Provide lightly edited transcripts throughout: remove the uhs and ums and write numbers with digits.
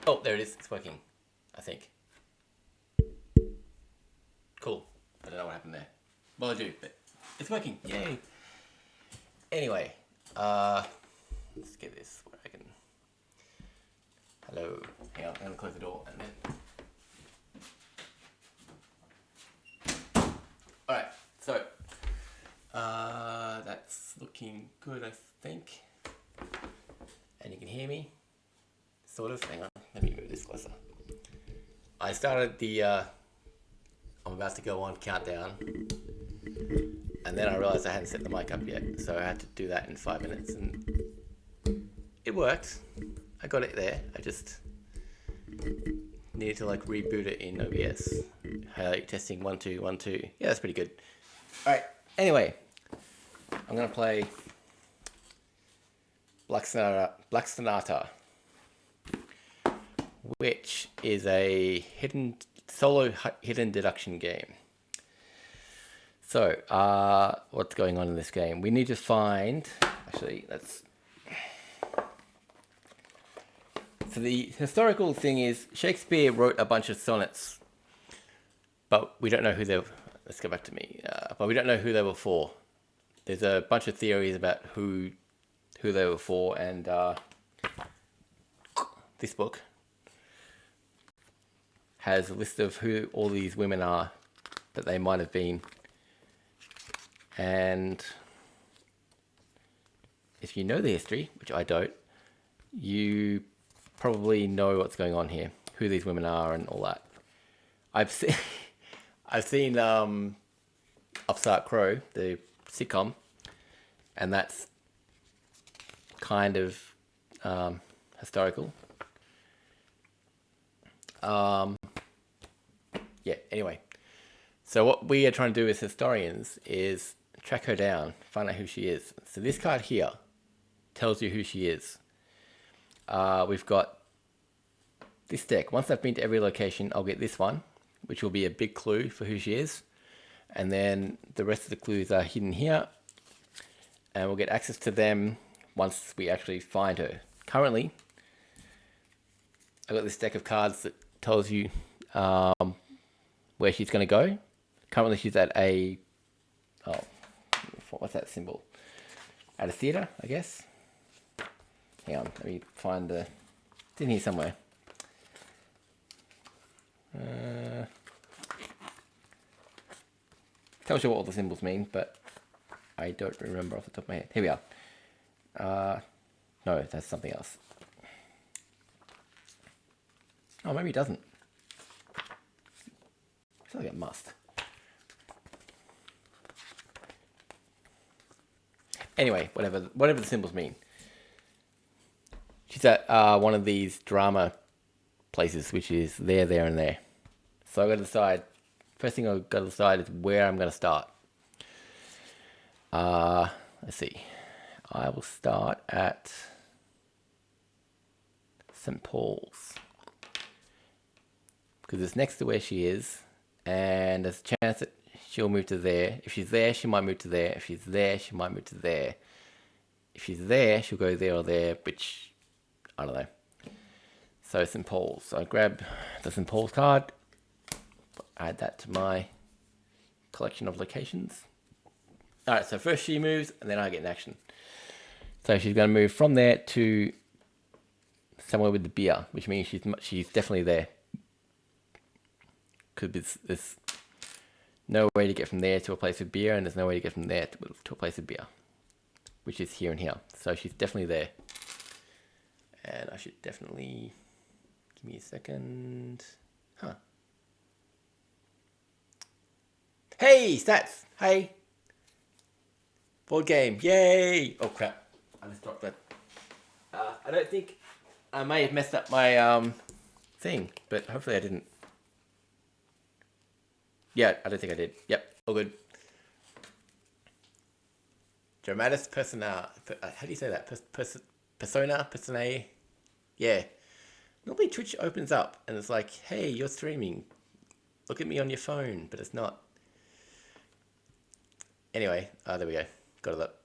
Oh, there it is. It's working, I think. Cool. I don't know what happened there. Well, I do, but it's working. Yay. Anyway, let's get this where I can. Hello. Hang on, I'm gonna close the door and then. All right. So, that's looking good, I think. And you can hear me, sort of. Hang on. Let me move this closer. I started the. I'm about to go on countdown, and then I realized I hadn't set the mic up yet, so I had to do that in 5 minutes, and it worked. I got it there. I just needed to like reboot it in OBS. Testing 1 2 1 2. Yeah, that's pretty good. All right. Anyway, I'm gonna play Black Sonata, which is a solo hidden deduction game. So, what's going on in this game? We need to find. Actually, let's. So the historical thing is Shakespeare wrote a bunch of sonnets, but we don't know who they. Let's go back to me. But we don't know who they were for. There's a bunch of theories about who they were for, and this book has a list of who all these women are that they might have been. And if you know the history, which I don't, you probably know what's going on here, who these women are and all that. I've seen Upstart Crow, the sitcom, and that's kind of historical. Yeah, anyway. So what we are trying to do as historians is track her down, find out who she is. So this card here tells you who she is. We've got this deck. Once I've been to every location, I'll get this one, which will be a big clue for who she is. And then the rest of the clues are hidden here. And we'll get access to them once we actually find her. Currently, I've got this deck of cards that tells you where she's going to go. Currently, she's at what's that symbol? At a theatre, I guess. Hang on, let me find it's in here somewhere. Tells you what all the symbols mean, but I don't remember off the top of my head. Here we are. No, that's something else. Oh, maybe it doesn't. I feel like it must. Anyway, whatever the symbols mean. She's at one of these drama places, which is there, and there. So I've got to decide. First thing I've got to decide is where I'm going to start. Let's see. I will start at St. Paul's, because it's next to where she is, and there's a chance that she'll move to there. If she's there, she might move to there. If she's there, she might move to there. If she's there, she'll go there or there, which I don't know. So St. Paul's. So I grab the St. Paul's card, add that to my collection of locations. All right, so first she moves, and then I get an action. So she's going to move from there to somewhere with the beer, which means she's definitely there. Because there's no way to get from there to a place with beer, and there's no way to get from there to a place with beer, which is here and here. So she's definitely there. And I should definitely... Give me a second. Huh. Hey, stats! Hey! Board game, yay! Oh crap, I just dropped that. I don't think... I may have messed up my thing, but hopefully I didn't. Yeah, I don't think I did. Yep, all good. Dramatis persona. How do you say that? Personae? Yeah. Normally Twitch opens up and it's like, hey, you're streaming. Look at me on your phone, but it's not. Anyway, there we go. Got it up.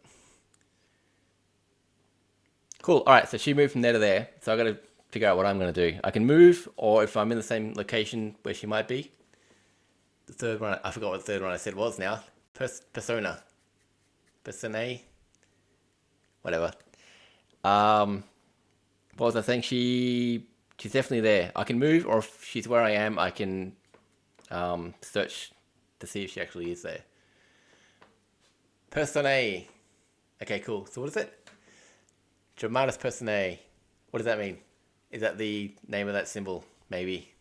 Cool. All right, so she moved from there to there. So I got to figure out what I'm going to do. I can move, or if I'm in the same location where she might be. The third one, I forgot what the third one I said was now. Persona. Personae. Whatever. What was I saying? She's definitely there. I can move, or if she's where I am, I can search to see if she actually is there. Personae. Okay, cool. So what is it? Germanus Personae. What does that mean? Is that the name of that symbol? Maybe.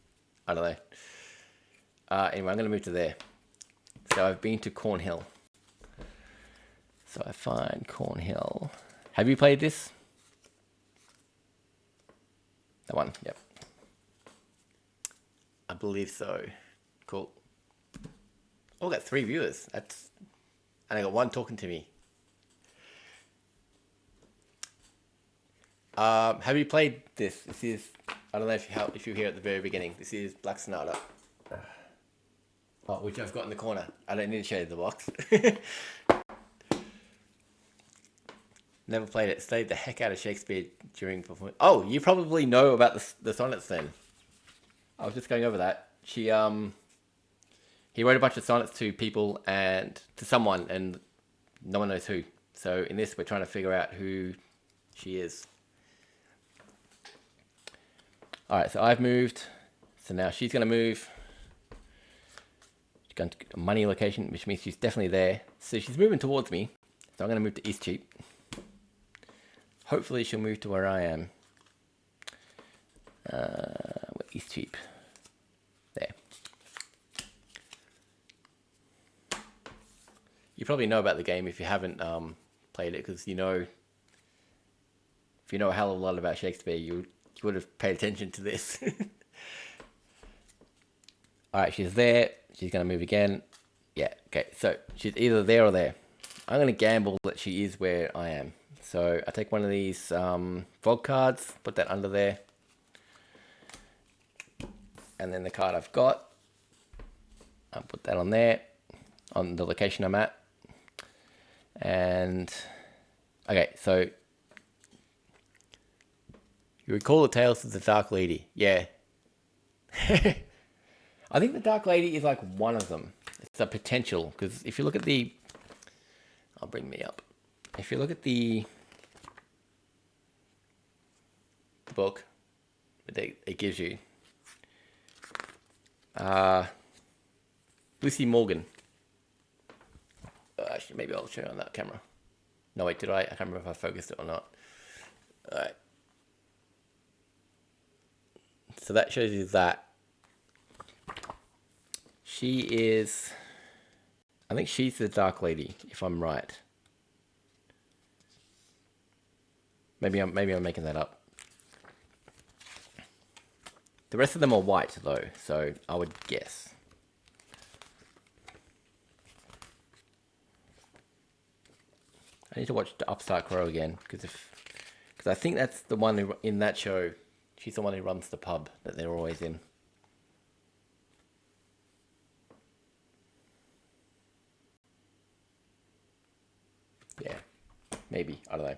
I don't know. Anyway, I'm going to move to there. So I've been to Cornhill. So I find Cornhill. Have you played this? That one, yep. I believe so. Cool. Oh, I got 3 viewers. And I got 1 talking to me. Have you played this? This is, I don't know if you hear at the very beginning. This is Black Sonata. Oh, which I've got in the corner. I don't need to show you the box. Never played it. Studied the heck out of Shakespeare during performance. Oh, you probably know about the sonnets then. I was just going over that. He wrote a bunch of sonnets to people and to someone, and no one knows who. So in this, we're trying to figure out who she is. All right, so I've moved. So now she's going to move. She's going to a money location, which means she's definitely there. So she's moving towards me. So I'm going to move to Eastcheap. Hopefully she'll move to where I am. Eastcheap. There. You probably know about the game if you haven't played it, because if you know a hell of a lot about Shakespeare, you would have paid attention to this. Alright, she's there. She's going to move again. Yeah, okay. So she's either there or there. I'm going to gamble that she is where I am. So I take one of these fog cards, put that under there. And then the card I've got, I'll put that on there, on the location I'm at. And, okay, so you recall the tales of the Dark Lady. Yeah. I think the Dark Lady is like one of them. It's a potential, because if you look at the... I'll bring me up. If you look at the book that it gives you, Lucy Morgan. Actually, maybe I'll show you on that camera. No, wait, did I? I can't remember if I focused it or not. All right. So that shows you that. She is... I think she's the Dark Lady, if I'm right. Maybe I'm making that up. The rest of them are white though, so I would guess. I need to watch the Upstart Crow again, because I think that's the one who, in that show, she's the one who runs the pub that they're always in. Yeah, maybe, I don't know.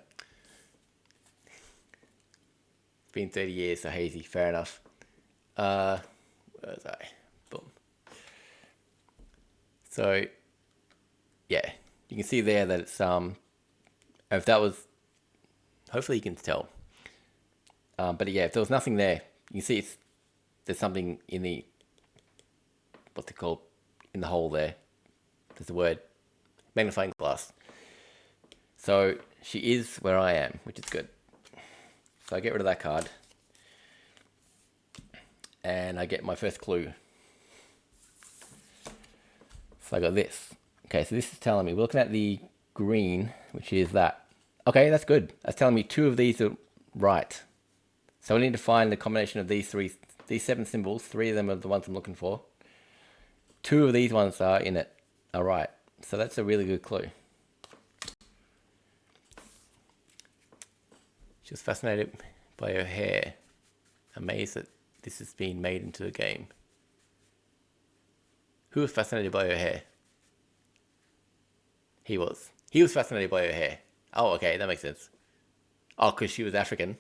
It's been 30 years, so hazy, fair enough. Where was I? Boom. So, yeah, you can see there that it's, if that was, hopefully you can tell. But yeah, if there was nothing there, you can see there's something in the, what's it called, in the hole there. There's the word, magnifying glass. So she is where I am, which is good. So I get rid of that card. And I get my first clue. So I got this. Okay, so this is telling me, we're looking at the green, which is that. Okay, that's good. That's telling me 2 of these are right. So I need to find the combination of these 7 symbols. 3 of them are the ones I'm looking for. 2 of these ones are in it. All right. So that's a really good clue. She was fascinated by her hair. Amazed that this has been made into a game. Who was fascinated by her hair? He was. He was fascinated by her hair. Oh, okay, that makes sense. Oh, because she was African.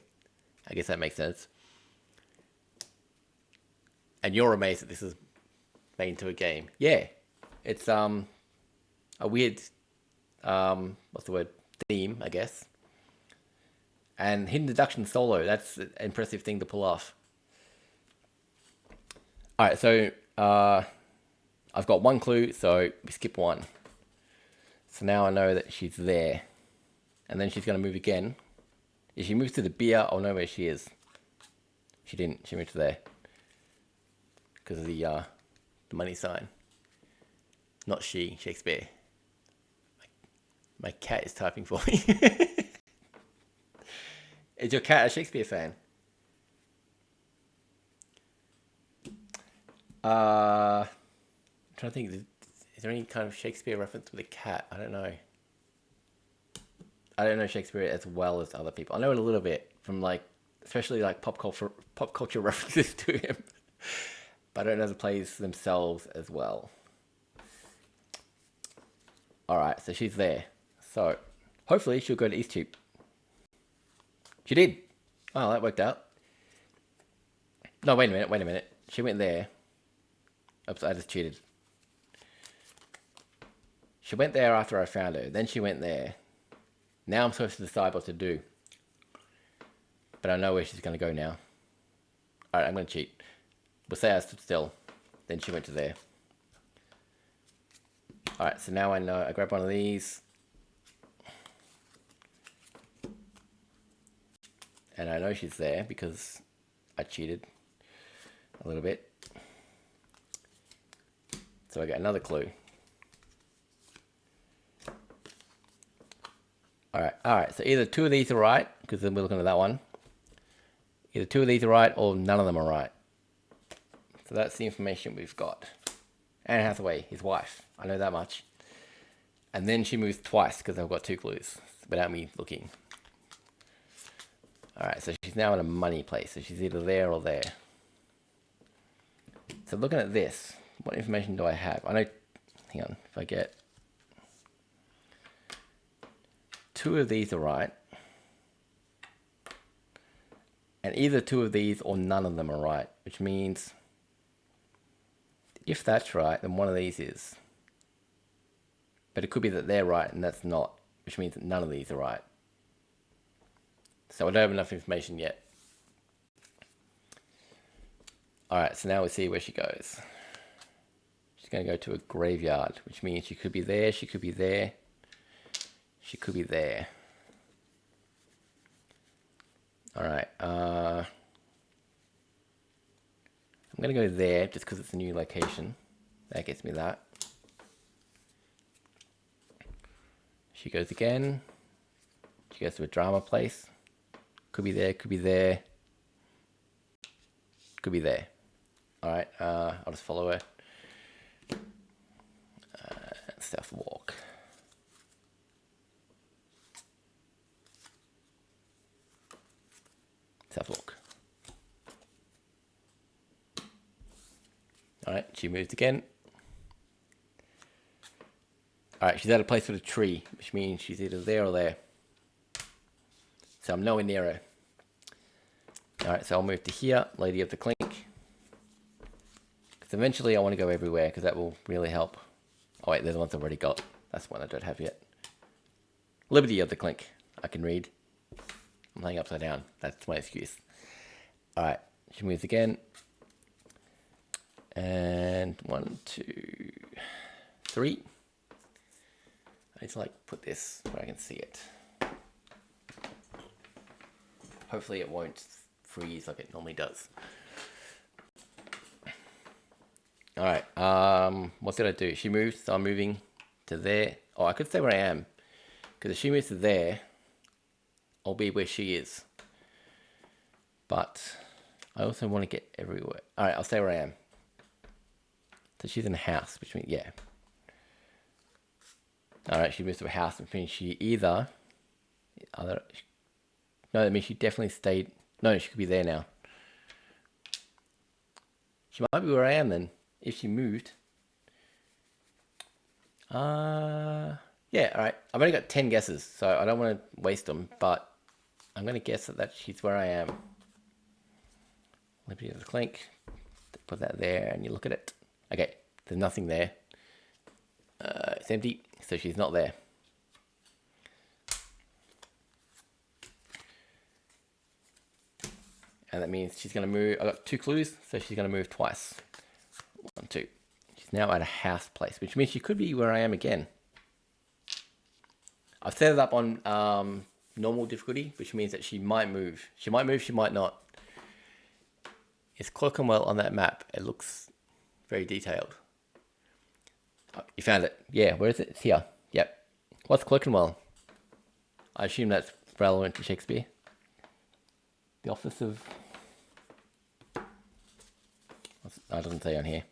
I guess that makes sense. And you're amazed that this is made into a game. Yeah, it's a weird what's the word, theme, I guess. And hidden deduction solo, that's an impressive thing to pull off. All right, so I've got one clue, so we skip one. So now I know that she's there. And then she's going to move again. If she moves to the beer, I'll know where she is. She didn't. She moved to there. Because of the money sign. Not she, Shakespeare. My cat is typing for me. Is your cat a Shakespeare fan? I'm trying to think. Is there any kind of Shakespeare reference with a cat? I don't know. I don't know Shakespeare as well as other people. I know it a little bit from like, especially like pop culture references to him. But I don't know the plays themselves as well. Alright, so she's there. So, hopefully she'll go to Easttube. She did. Oh, that worked out. No, wait a minute. She went there. Oops, I just cheated. She went there after I found her. Then she went there. Now I'm supposed to decide what to do. But I know where she's going to go now. Alright, I'm going to cheat. We'll say I stood still. Then she went to there. Alright, so now I know. I grab one of these. And I know she's there because I cheated a little bit. So I got another clue. Alright, so either two of these are right, because then we're looking at that one. Either two of these are right, or none of them are right. So that's the information we've got. Anne Hathaway, his wife. I know that much. And then she moves twice, because I've got two clues, without me looking. Alright, so she's now in a money place, so she's either there or there. So looking at this, what information do I have? I know, hang on, if I get... Two of these are right. And either two of these or none of them are right, which means if that's right, then one of these is. But it could be that they're right and that's not, which means that none of these are right. So I don't have enough information yet. Alright, so now we see where she goes. She's going to go to a graveyard, which means she could be there, she could be there, she could be there. Alright, I'm going to go there just because it's a new location. That gets me that. She goes again. She goes to a drama place. Could be there, could be there. Could be there. Alright, I'll just follow her. Stealth walk. Stealth walk. Alright, she moves again. Alright, she's at a place with a tree, which means she's either there or there. So I'm nowhere near her. Alright, so I'll move to here, Lady of the Clink. Because eventually I want to go everywhere, because that will really help. Oh wait, there's the ones I've already got. That's one I don't have yet. Liberty of the Clink, I can read. I'm laying upside down, that's my excuse. Alright, she moves again. And 1, 2, 3. I need to like put this where I can see it. Hopefully it won't freeze like it normally does. Alright, what did I do? She moved, so I'm moving to there. Oh, I could stay where I am. Because if she moves to there, I'll be where she is. But I also want to get everywhere. Alright, I'll stay where I am. So she's in a house, which means, yeah. Alright, she moves to a house, which means she either... No, that means she definitely stayed... No, she could be there now. She might be where I am then, if she moved. Yeah, alright. I've only got 10 guesses, so I don't want to waste them, but I'm going to guess that she's where I am. Liberty of the Clink. put that there and you look at it. Okay, there's nothing there. It's empty, so she's not there. And that means she's going to move. I got 2 clues, so she's going to move twice. 1, 2. She's now at a house place, which means she could be where I am again. I've set it up on normal difficulty, which means that she might move. She might move, she might not. It's Clerkenwell on that map. It looks very detailed. Oh, you found it. Yeah, where is it? It's here. Yep. What's Clerkenwell? I assume that's relevant to Shakespeare. The office of... I doesn't say on here.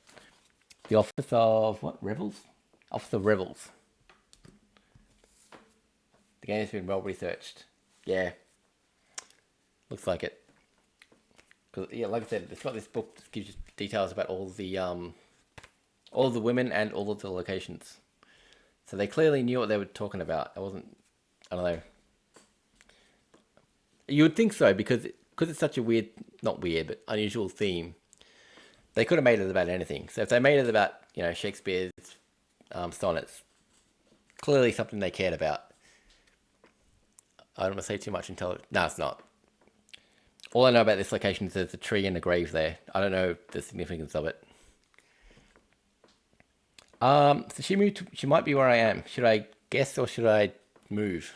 The office of what? Revels? Office of Revels. The game has been well researched. Yeah. Looks like it. Because yeah, like I said, it's got this book that gives you details about all of the women and all of the locations. So they clearly knew what they were talking about. I don't know. You would think so, because it's such a weird, not weird, but unusual theme. They could have made it about anything. So if they made it about, Shakespeare's sonnets, clearly something they cared about. I don't want to say too much until... No, it's not. All I know about this location is there's a tree and a grave there. I don't know the significance of it. So she might be where I am. Should I guess or should I move?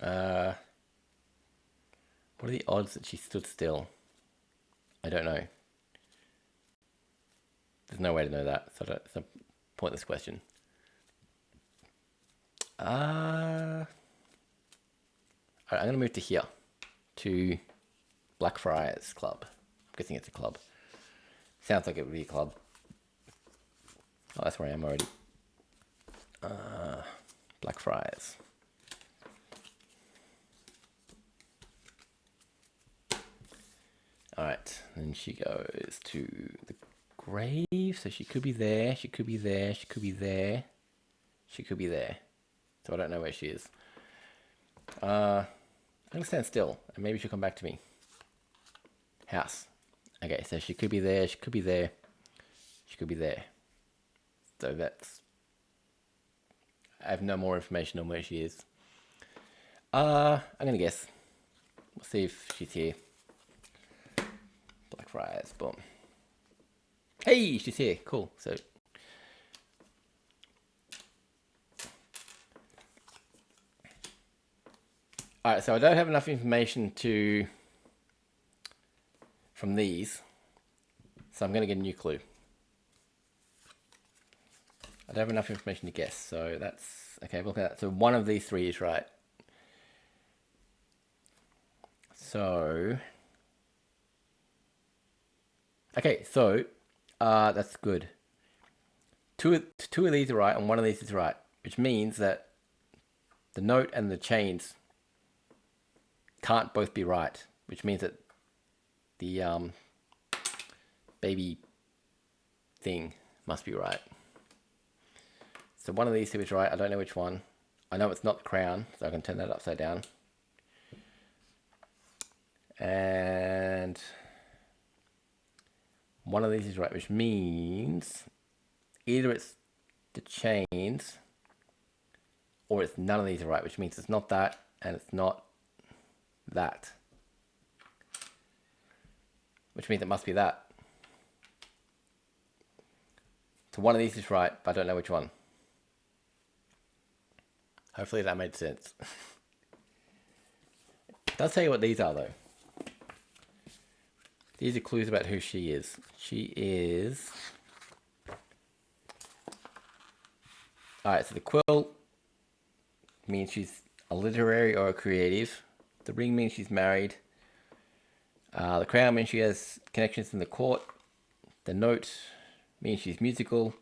What are the odds that she stood still? I don't know. There's no way to know that, so it's a pointless question. Alright, I'm going to move to here, to Blackfriars Club. I'm guessing it's a club. Sounds like it would be a club. Oh, that's where I am already. Blackfriars. Alright, then she goes to the grave, so she could be there, she could be there, she could be there, she could be there. So I don't know where she is. I'm going to stand still, and maybe she'll come back to me. House. Okay, so she could be there, she could be there, she could be there. So that's... I have no more information on where she is. I'm going to guess. We'll see if she's here. Blackfriars, boom. Hey, she's here, cool. So... Alright, so I don't have enough information from these, so I'm going to get a new clue. I don't have enough information to guess, so that's... Okay, look at that. So one of these 3 is right. So... Okay, so that's good. Two of these are right, and one of these is right, which means that the note and the chains can't both be right, which means that the baby thing must be right. So one of these 2 is right. I don't know which one. I know it's not the crown, so I can turn that upside down. And one of these is right, which means either it's the chains or it's none of these are right, which means it's not that and it's not that. Which means it must be that. So one of these is right, but I don't know which one. Hopefully that made sense. I'll tell you what these are though. These are clues about who she is. She is... Alright, so the quill means she's a literary or a creative. The ring means she's married. The crown means she has connections in the court. The note means she's musical.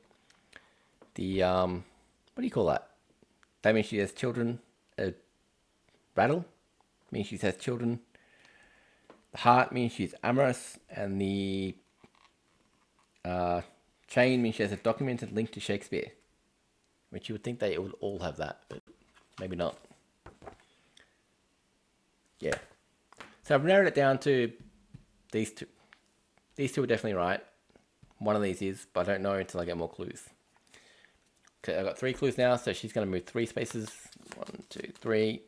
The, what do you call that? That means she has children. Rattle means she has children. The heart means she's amorous. And the chain means she has a documented link to Shakespeare. Which you would think they would all have that, but maybe not. Yeah. So I've narrowed it down to these two. These two are definitely right. One of these is, but I don't know until I get more clues. Okay, I've got 3 clues now, so she's going to move 3 spaces. 1, 2, 3.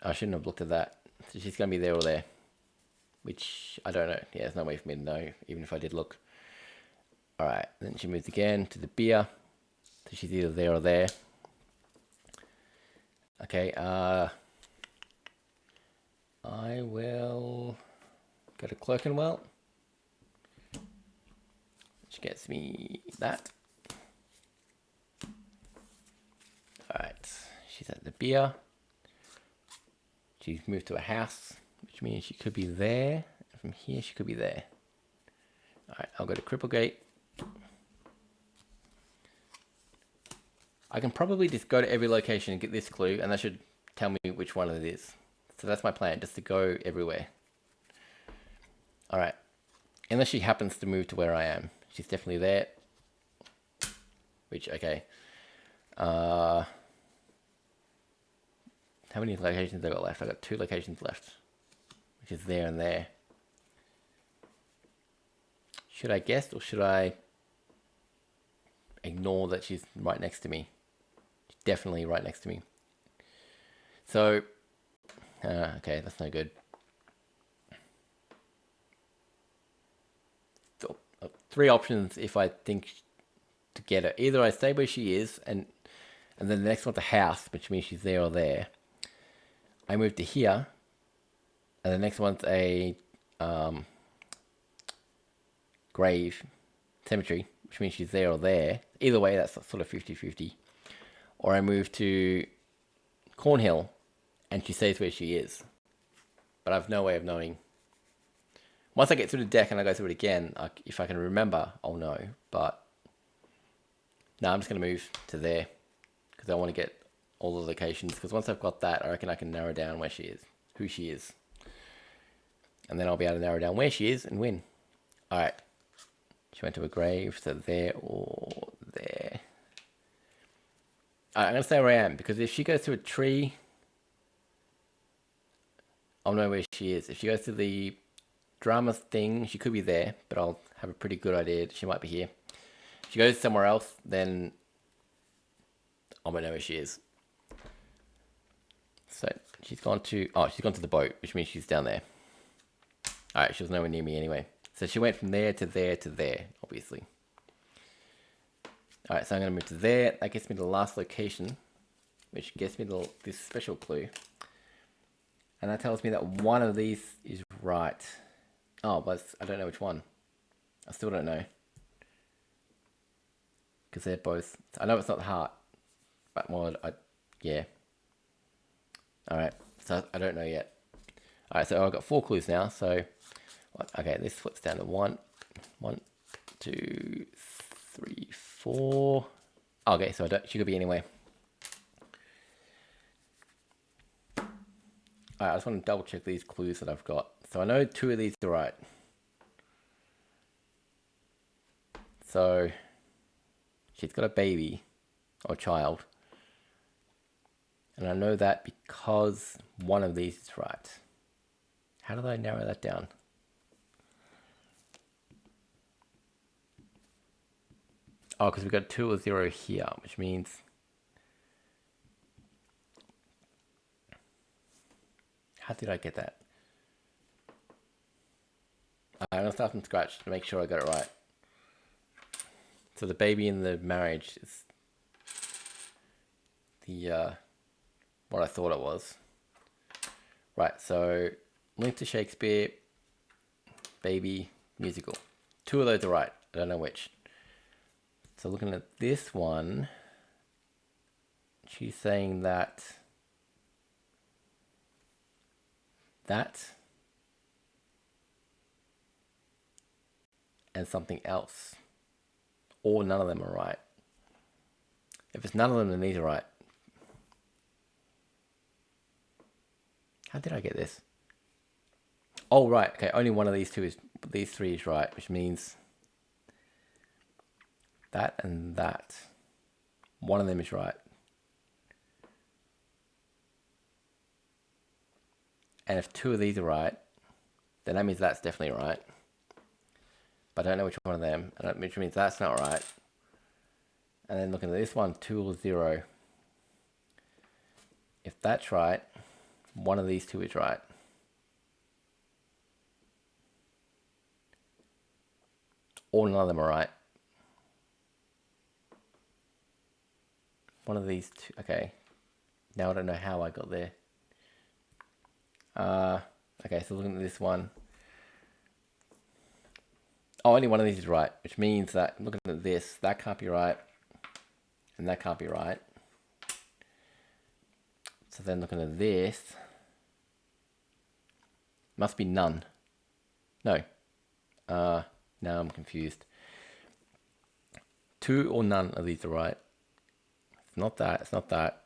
I shouldn't have looked at that. So she's going to be there or there, which I don't know. Yeah, there's no way for me to know, even if I did look. All right, then she moves again to the beer. So she's either there or there. Okay, I will go to Clerkenwell, which gets me that. Alright, she's at the beer. She's moved to a house, which means she could be there. From here, she could be there. Alright, I'll go to Cripplegate. I can probably just go to every location and get this clue, and that should tell me which one it is. So that's my plan, just to go everywhere. Alright. Unless she happens to move to where I am. She's definitely there. Which, okay. How many locations have I got left? I've got 2 locations left. Which is there and there. Should I guess, or should I ignore that she's right next to me? She's definitely right next to me. So, okay, that's no good. 3 options if I think to get her. Either I stay where she is, and then the next one's a house, which means she's there or there. I move to here, and the next one's a grave, cemetery, which means she's there or there. Either way, that's sort of 50-50. Or I move to Cornhill, and she stays where she is. But I have no way of knowing. Once I get through the deck and I go through it again, if I can remember, I'll know. But no, I'm just going to move to there because I want to get all the locations. Because once I've got that, I reckon I can narrow down where she is, who she is. And then I'll be able to narrow down where she is and win. All right. She went to a grave, so there or there. All right, I'm going to stay where I am because if she goes to a tree, I'll know where she is. If she goes to the drama thing, she could be there, but I'll have a pretty good idea she might be here. If she goes somewhere else, then I won't know where she is. So she's gone to the boat, which means she's down there. All right, she was nowhere near me anyway. So she went from there to there to there, obviously. All right, so I'm going to move to there. That gets me to the last location, which gets me to this special clue. And that tells me that one of these is right. Oh, but I don't know which one. I still don't know. Because they're both... I know it's not the heart. But, well, yeah. Alright, so I don't know yet. Alright, so I've got 4 clues now. So, okay, this flips down to 1. 1, 2, 3, 4. Okay, so she could be anywhere. Alright, I just want to double check these clues that I've got. So I know 2 of these are right. So she's got a baby or child. And I know that because one of these is right. How did I narrow that down? Oh, because we've got 2 or 0 here, which means... How did I get that? I'm going to start from scratch to make sure I got it right. So the baby in the marriage is the what I thought it was. Right, so link to Shakespeare, baby, musical. 2 of those are right. I don't know which. So looking at this one, she's saying that and something else. Or none of them are right. If it's none of them, then these are right. How did I get this? Oh, right. Okay, only one of these 3 is right, which means that and that. One of them is right. And if 2 of these are right, then that means that's definitely right. But I don't know which one of them, which means that's not right. And then looking at this one, 2 or 0. If that's right, one of these two is right. Or none of them are right. One of these two. Okay. Now I don't know how I got there. Okay, so looking at this one. Oh, only one of these is right, which means that looking at this, that can't be right. And that can't be right. So then looking at this, must be none. No. Now I'm confused. 2 or none of these are right. It's not that, it's not that.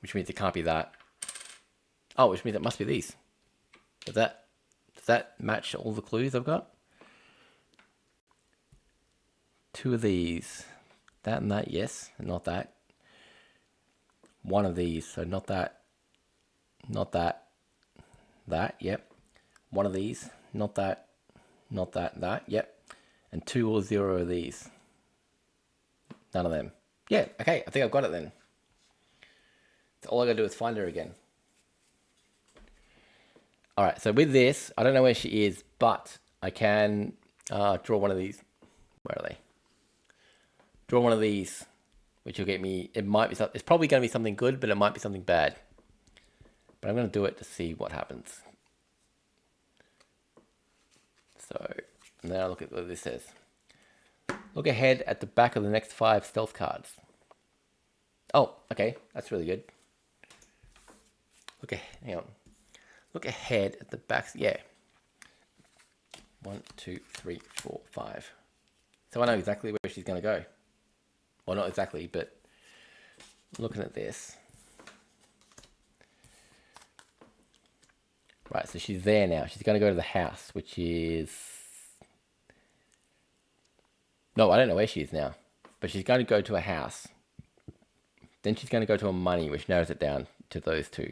Which means it can't be that. Oh, which means it must be these. Does that match all the clues I've got? 2 of these. That and that, yes. And not that. 1 of these, so not that. Not that. That, yep. 1 of these. Not that. Not that. That, yep. And 2 or 0 of these. None of them. Yeah, okay, I think I've got it then. So all I gotta do is find her again. Alright, so with this, I don't know where she is, but I can draw one of these. Where are they? Draw one of these, which will get me, it might be, it's probably going to be something good, but it might be something bad. But I'm going to do it to see what happens. So, now look at what this says. Look ahead at the back of the next 5 stealth cards. Oh, okay, that's really good. Hang on. Look ahead at the back, yeah. 1, 2, 3, 4, 5. So I know exactly where she's going to go. Well, not exactly, but looking at this. Right, so she's there now. She's going to go to the house, which is... No, I don't know where she is now. But she's going to go to a house. Then she's going to go to a money, which narrows it down to those 2.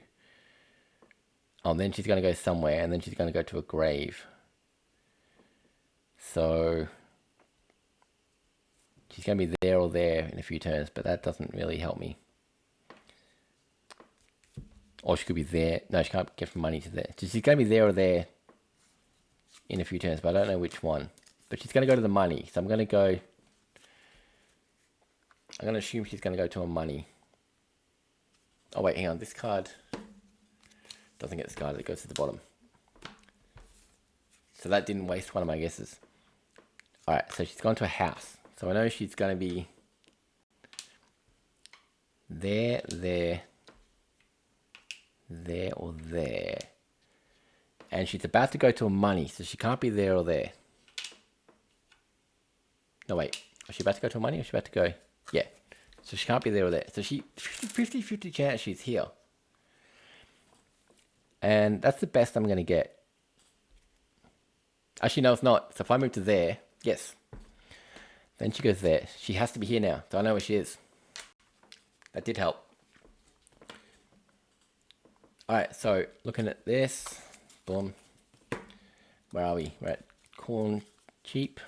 Oh, then she's going to go somewhere, and then she's going to go to a grave. So... she's going to be there or there in a few turns, but that doesn't really help me. Or she could be there. No, she can't get from money to there. So she's going to be there or there in a few turns, but I don't know which one. But she's going to go to the money. So I'm going to go... I'm going to assume she's going to go to a money. Oh, wait, hang on. This card doesn't get discarded. It goes to the bottom. So that didn't waste one of my guesses. Alright, so she's gone to a house. So I know she's going to be there, or there. And she's about to go to a money, so she can't be there or there. No, wait. Is she about to go to a money or is she about to go? Yeah. So she can't be there or there. So she 50-50 chance she's here. And that's the best I'm going to get. Actually, no, it's not. So if I move to there, yes. Then she goes there. She has to be here now. So I know where she is. That did help. Alright, so looking at this. Boom. Where are we? We're at corn cheap.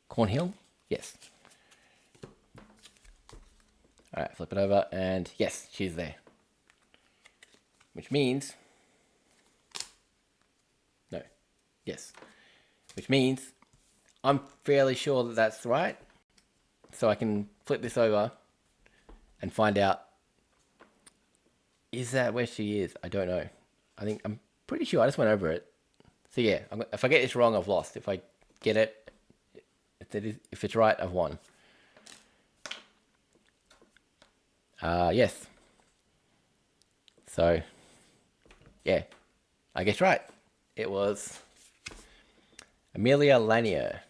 Cornhill? Yes. Alright, flip it over and yes, she's there. Which means... No. Yes. Which means I'm fairly sure that that's right. So I can flip this over and find out, is that where she is? I don't know. I'm pretty sure I just went over it. So yeah, if I get this wrong, I've lost. If I get it, if it's right, I've won. Yes. So, yeah, I guess right. It was Amelia Lanier.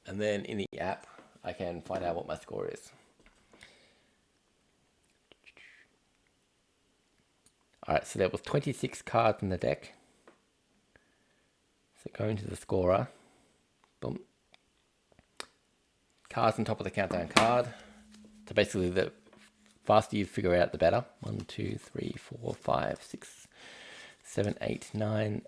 And then in the app, I can find out what my score is. Alright, so there was 26 cards in the deck. So going to the scorer. Boom. cards on top of the countdown card. So basically, the faster you figure out, the better. 1, 2, 3, 4, 5, 6, 7, 8, 9,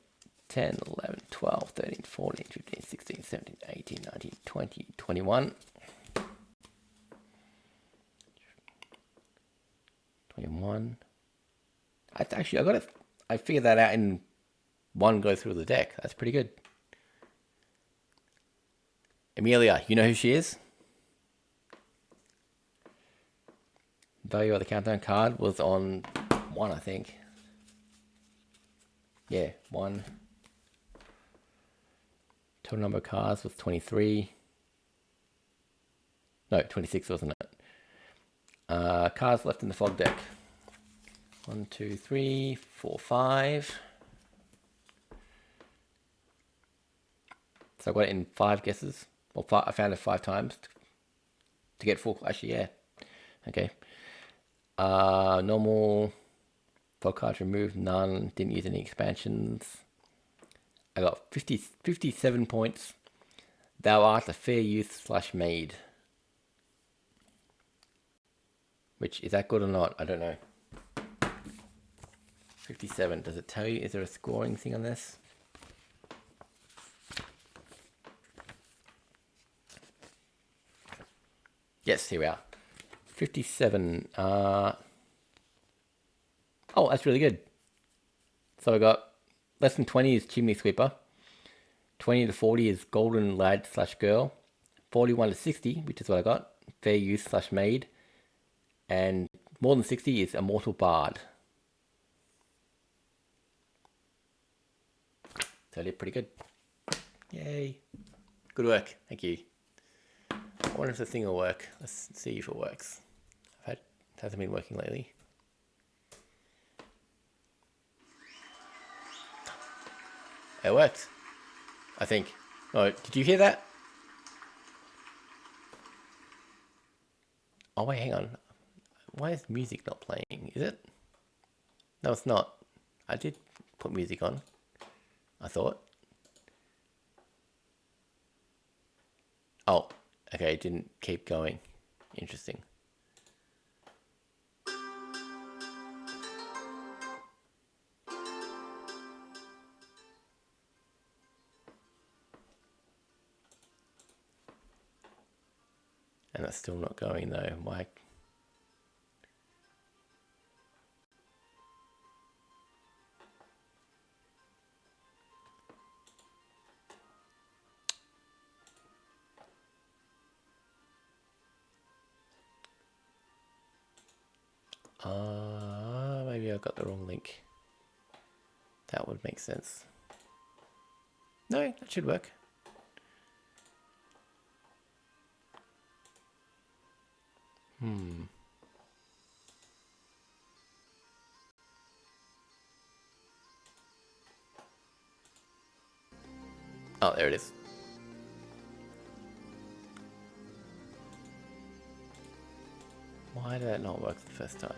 10, 11, 12, 13, 14, 15, 16, 17, 18, 19, 20, 21. 21. I figured that out in one go through the deck. That's pretty good. Amelia, you know who she is? Value of the countdown card was on 1, I think. Yeah, 1. Total number of cards was 23. No, 26, wasn't it? Cards left in the fog deck. 1, 2, 3, 4, 5. So I got it in 5 guesses. Well, I found it 5 times to get full. Actually, yeah. Okay. Normal. Fog cards removed, none. Didn't use any expansions. I got 57 points. Thou art a fair youth / maid. Which, is that good or not? I don't know. 57. Does it tell you? Is there a scoring thing on this? Yes, here we are. 57. Oh, that's really good. So I got less than 20 is chimney sweeper. 20 to 40 is golden lad / girl. 41 to 60, which is what I got, fair youth / maid. And more than 60 is immortal bard. So I did pretty good. Yay. Good work. Thank you. I wonder if the thing will work. Let's see if it works. It hasn't been working lately. It worked, I think. Oh, did you hear that? Oh wait, hang on. Why is music not playing? Is it? No, it's not. I did put music on, I thought. Oh, okay, it didn't keep going. Interesting. And that's still not going though. Why? Maybe I got the wrong link. That would make sense. No, that should work. Oh, there it is. Why did that not work the first time?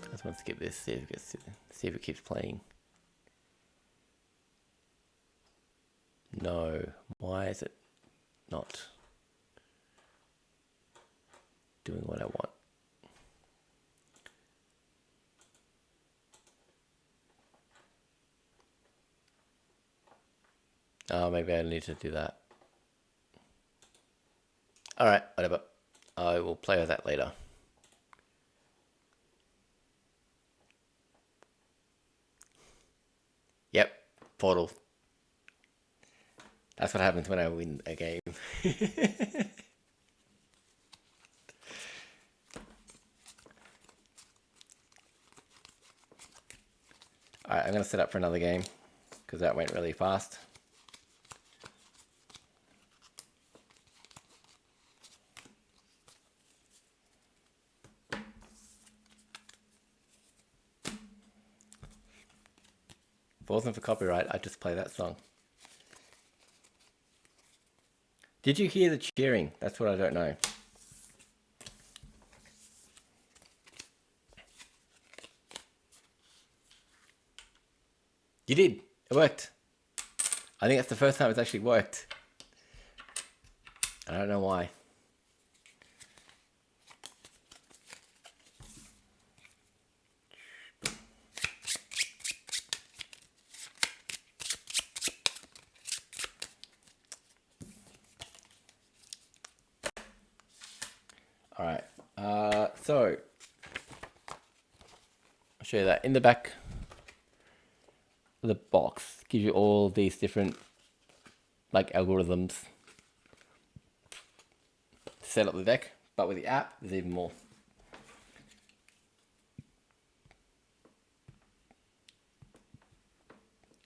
I just want to skip this, see if it keeps playing. No. Why is it not doing what I want? Oh, maybe I need to do that. Alright, whatever. I will play with that later. Yep, Portal. That's what happens when I win a game. Alright, I'm going to set up for another game because that went really fast. If it wasn't for copyright, I'd just play that song. Did you hear the cheering? That's what I don't know. You did. It worked. I think that's the first time it's actually worked. I don't know why. All right. So I'll show you that in the back of the box. Gives you all these different like algorithms to set up the deck, but with the app, there's even more.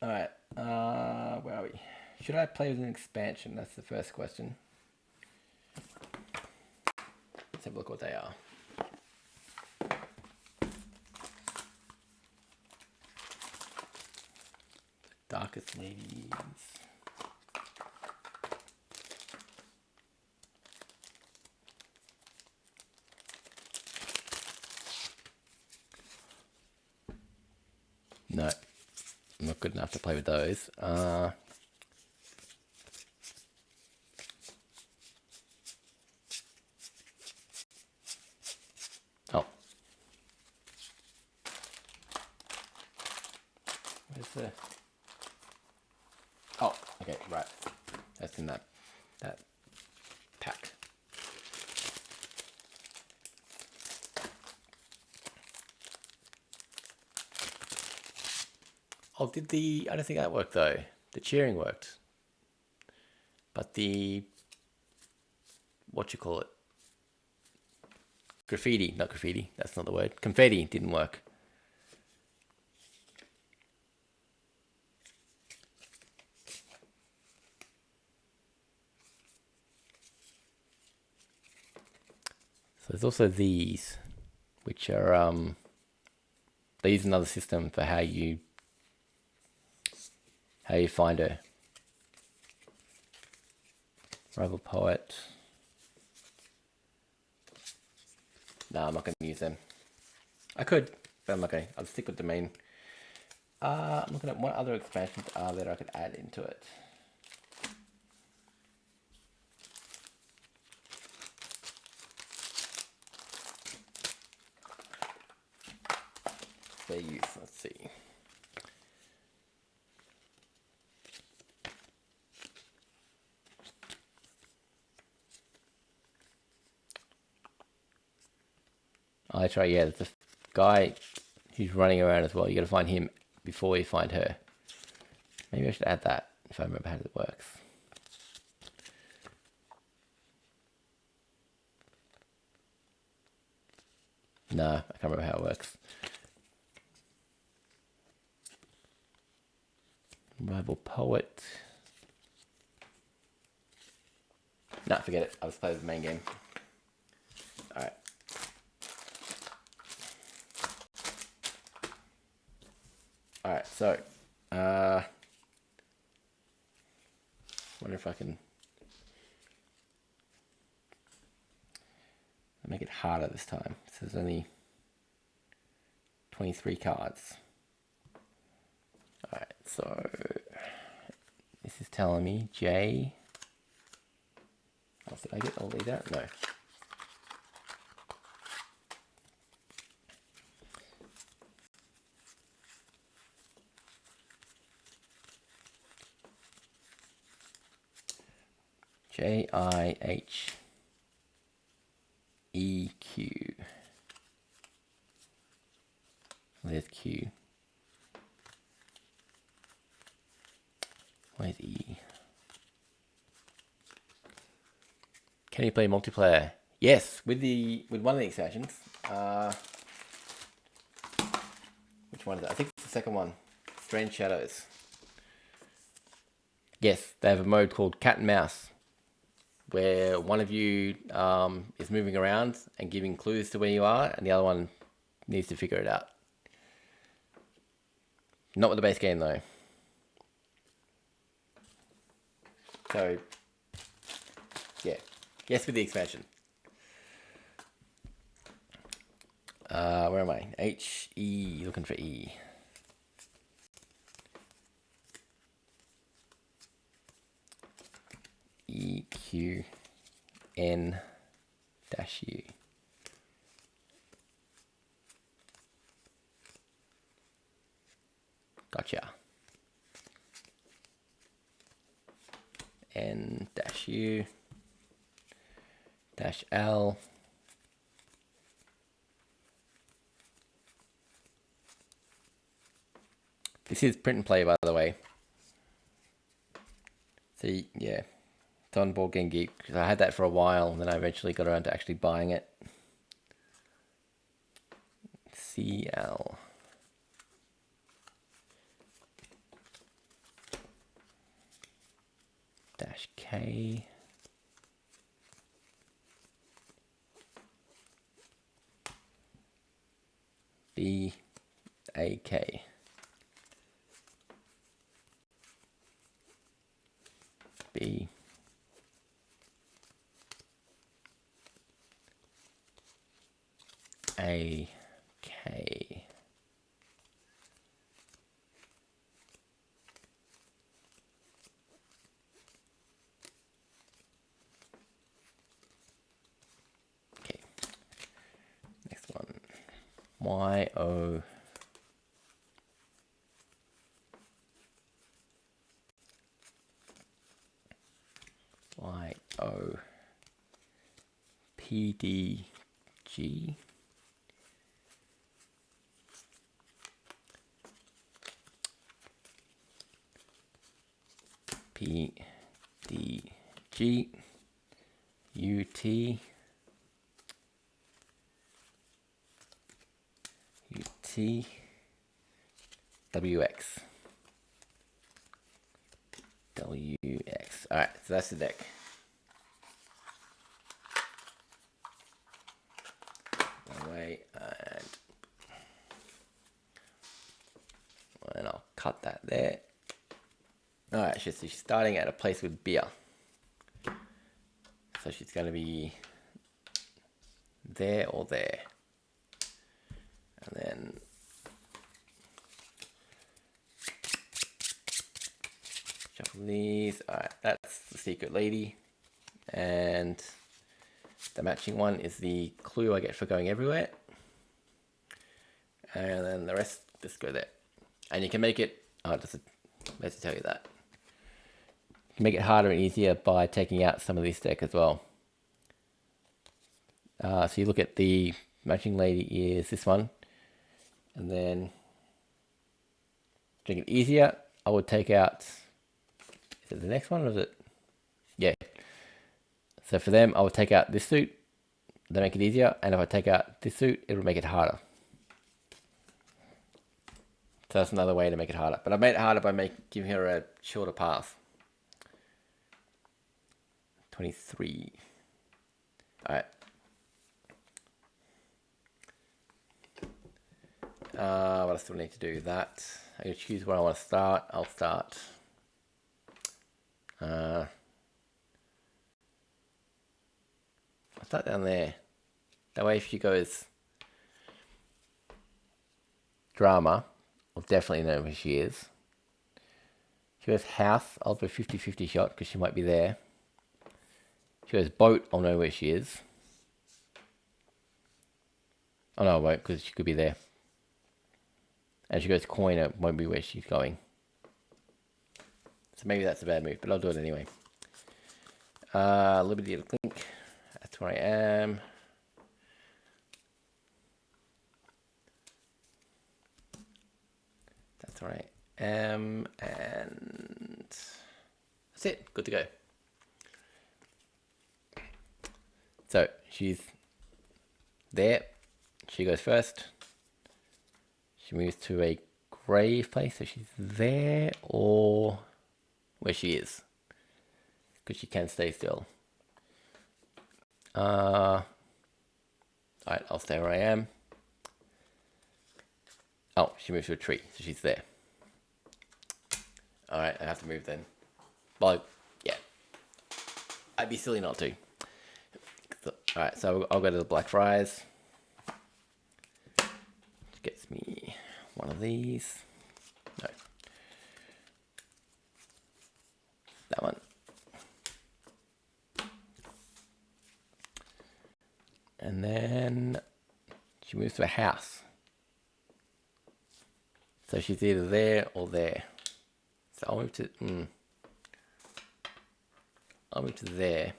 All right. Where are we? Should I play with an expansion? That's the first question. Let's have a look what they are. Darkest Ladies. No, I'm not good enough to play with those. Oh, where's the? Oh, okay, right. That's in that pack. Oh, I don't think that worked though. The cheering worked. But what you call it? Not graffiti, that's not the word. Confetti didn't work. So there's also these, which are, they use another system for how you find her. Rival Poet. No, I'm not going to use them. I could, but I'm not going to. I'll stick with the main. I'm looking at what other expansions are there I could add into it. Fair use, let's see. I try, yeah, there's a guy who's running around as well. You got to find him before you find her. Maybe I should add that if I remember how it works. No, I can't remember how it works. Rival Poet. Nah, forget it. I'll just play the main game. Alright. Alright, so wonder if I can make it harder this time. So there's only 23 cards. Alright, so this is telling me J. Oh, did I get all these out? No. J-I-H-E-Q. There's Q. Where's E? Can you play multiplayer? Yes, with one of the expansions. Which one is it? I think it's the second one. Strange Shadows. Yes, they have a mode called Cat and Mouse, where one of you is moving around and giving clues to where you are, and the other one needs to figure it out. Not with the base game though. So, yeah. Yes, with the expansion. Where am I? H-E, looking for E. Q, N, dash U. Gotcha. N dash U dash L. This is print and play, by the way. See, yeah, it's on Board Game Geek. I had that for a while, and then I eventually got around to actually buying it. CL. Dash K. B. A. K. B. A. K. Okay. Next one. Y. O. Y. O. P. D. G. P. D. G. U. T. U. T. W. X. W. X. Alright, so that's the deck. Away, and I'll cut that there. Alright, so she's starting at a place with beer. So she's going to be there or there. And then shuffle these. Alright, that's the secret lady. And the matching one is the clue I get for going everywhere. And then the rest just go there. And you can make it, let's tell you that. You can make it harder and easier by taking out some of this deck as well. So you look at the matching lady is this one. And then to make it easier, I would take out, is it the next one or is it? Yeah. So for them, I would take out this suit. They make it easier. And if I take out this suit, it'll make it harder. So that's another way to make it harder. But I made it harder by giving her a shorter path. 23. Alright. What I still need to do that. I can choose where I want to start. I'll start. I'll start down there. That way if she goes drama, I'll definitely know where she is. She goes house, I'll do a 50-50 shot because she might be there. She goes boat, I'll know where she is. Oh no, I won't because she could be there. And she goes coin, it won't be where she's going. So maybe that's a bad move, but I'll do it anyway. Liberty to Clink, that's where I am. That's where I am, and that's it, good to go. So she's there, she goes first. She moves to a grave place, so she's there or where she is. Because she can stay still. Alright, I'll stay where I am. Oh, she moves to a tree, so she's there. Alright, I have to move then. Well, yeah. I'd be silly not to. Alright, so I'll go to the Blackfriars. Which gets me one of these. No. That one. And then she moves to a house. So she's either there or there. So I'll move to, I'll move to there.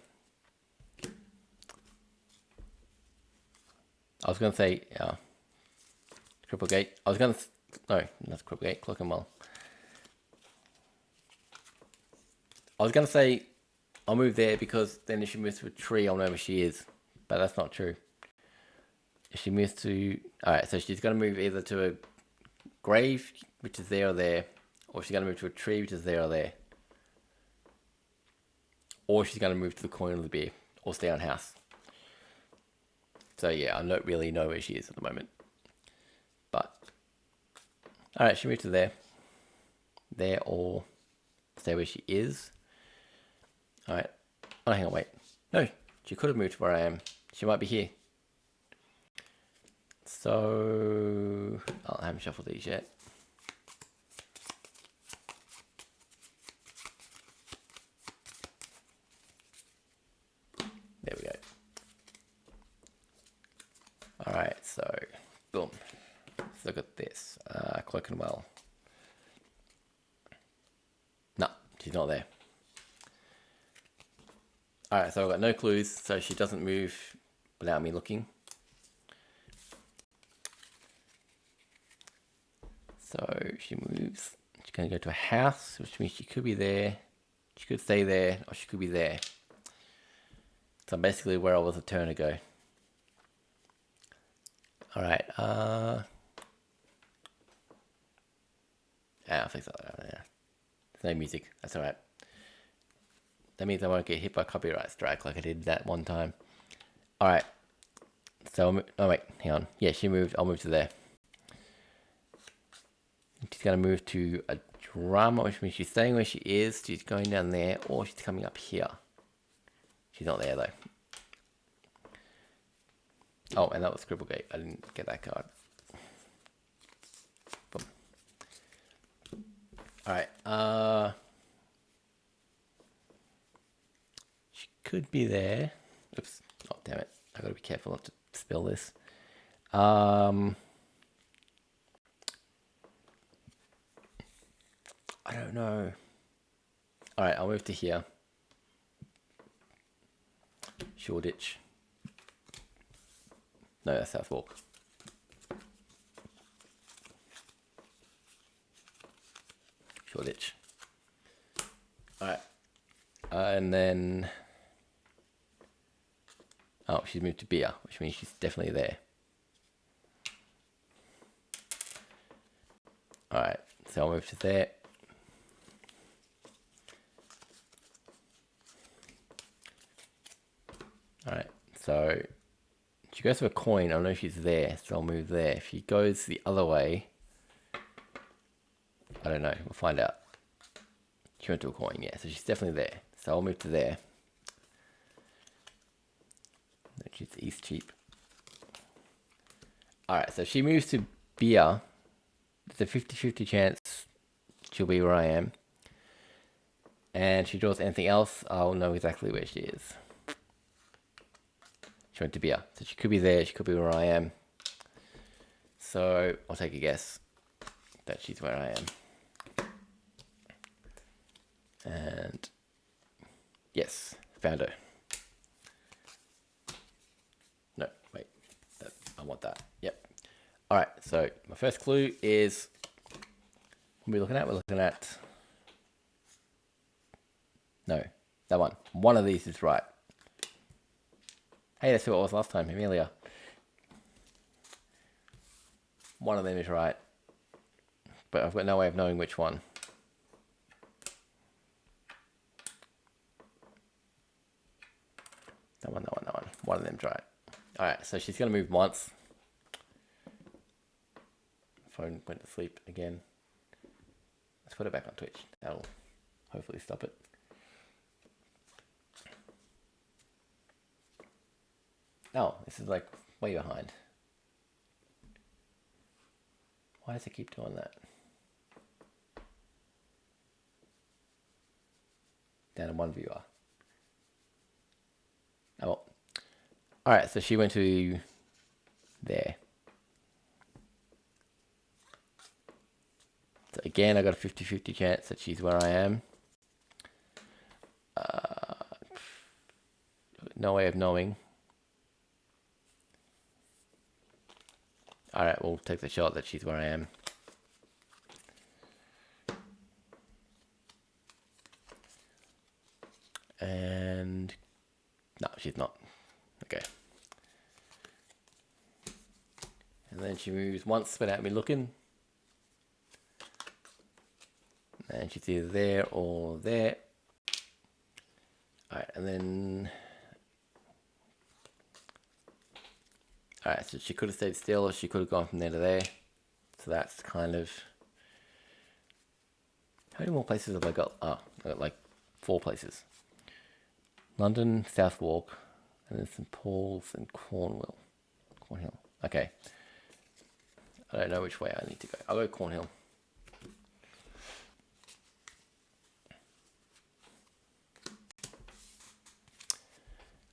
I was going to say, Cripplegate. I was going to, no, not Cripplegate, Clerkenwell. I was going to say, I'll move there because then if she moves to a tree, I'll know where she is. But that's not true. If she moves to, alright, so she's going to move either to a grave, which is there or there, or she's going to move to a tree, which is there or there. Or she's going to move to the coin of the beer, or stay on house. So yeah, I don't really know where she is at the moment. But, alright, she moved to there. There, or stay where she is. Alright, oh hang on, wait. No, she could have moved to where I am. She might be here. So, I haven't shuffled these yet. There we go. Alright, so, boom. Let's look at this. Clerkenwell. No, she's not there. Alright, so I've got no clues, so she doesn't move without me looking. So she moves. She's going to go to a house, which means she could be there. She could stay there, or she could be there. So basically where I was a turn ago. Alright, I think so. Yeah. There's no music, that's alright. That means I won't get hit by copyright strike like I did that one time. Alright. So, oh wait, hang on. Yeah, she moved, I'll move to there. She's going to move to a drama, which means she's staying where she is. She's going down there, or she's coming up here. She's not there, though. Oh, and that was Cripplegate. I didn't get that card. Boom. Alright, she could be there. Oops. Oh, damn it. I've got to be careful not to spill this. I don't know. Alright, I'll move to here. Shoreditch. No, that's Southwark. Shoreditch. Alright. And then... Oh, she's moved to Beer, which means she's definitely there. Alright, so I'll move to there. Alright, so she goes to a coin. I know she's there, so I'll move there. If she goes the other way, I don't know. We'll find out. She went to a coin, yeah, so she's definitely there. So I'll move to there. She's East Cheap. Alright, so if she moves to Beer, there's a 50-50 chance she'll be where I am. And she draws anything else, I'll know exactly where she is. She went to Beer. So she could be there, she could be where I am. So I'll take a guess that she's where I am. And yes, found her. No, wait, I want that. Yep. Alright, so my first clue is, what are we looking at? We're looking at, no, that one. One of these is right. Hey, that's who it was last time, Amelia. One of them is right. But I've got no way of knowing which one. That one. One of them's right. Alright, so she's going to move once. Phone went to sleep again. Let's put it back on Twitch. That'll hopefully stop it. Oh, this is like way behind. Why does it keep doing that? Down to one viewer. Oh, well. Alright, so she went to there. So again, I got a 50-50 chance that she's where I am. No way of knowing. Alright, we'll take the shot that she's where I am. And no, she's not. Okay. And then she moves once without me looking. And she's either there or there. Alright, and then... Alright, so she could have stayed still or she could have gone from there to there. So that's kind of... How many more places have I got? Oh, I got like 4 places. London, Southwark, and then St Paul's and Cornhill. Okay. I don't know which way I need to go. I'll go Cornhill.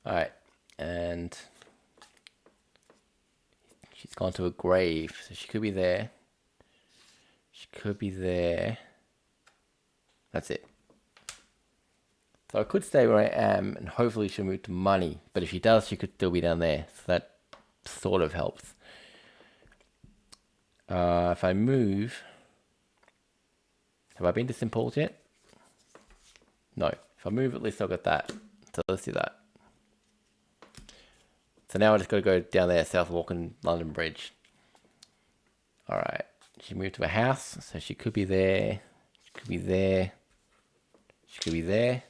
Alright, and she's gone to a grave, so she could be there. She could be there. That's it. So I could stay where I am, and hopefully she'll move to money. But if she does, she could still be down there. So that sort of helps. If I move... Have I been to St Paul's yet? No. If I move, at least I'll get that. So let's do that. So now I just got to go down there, Southwark and London Bridge. Alright. She moved to a house, so she could be there. She could be there. She could be there.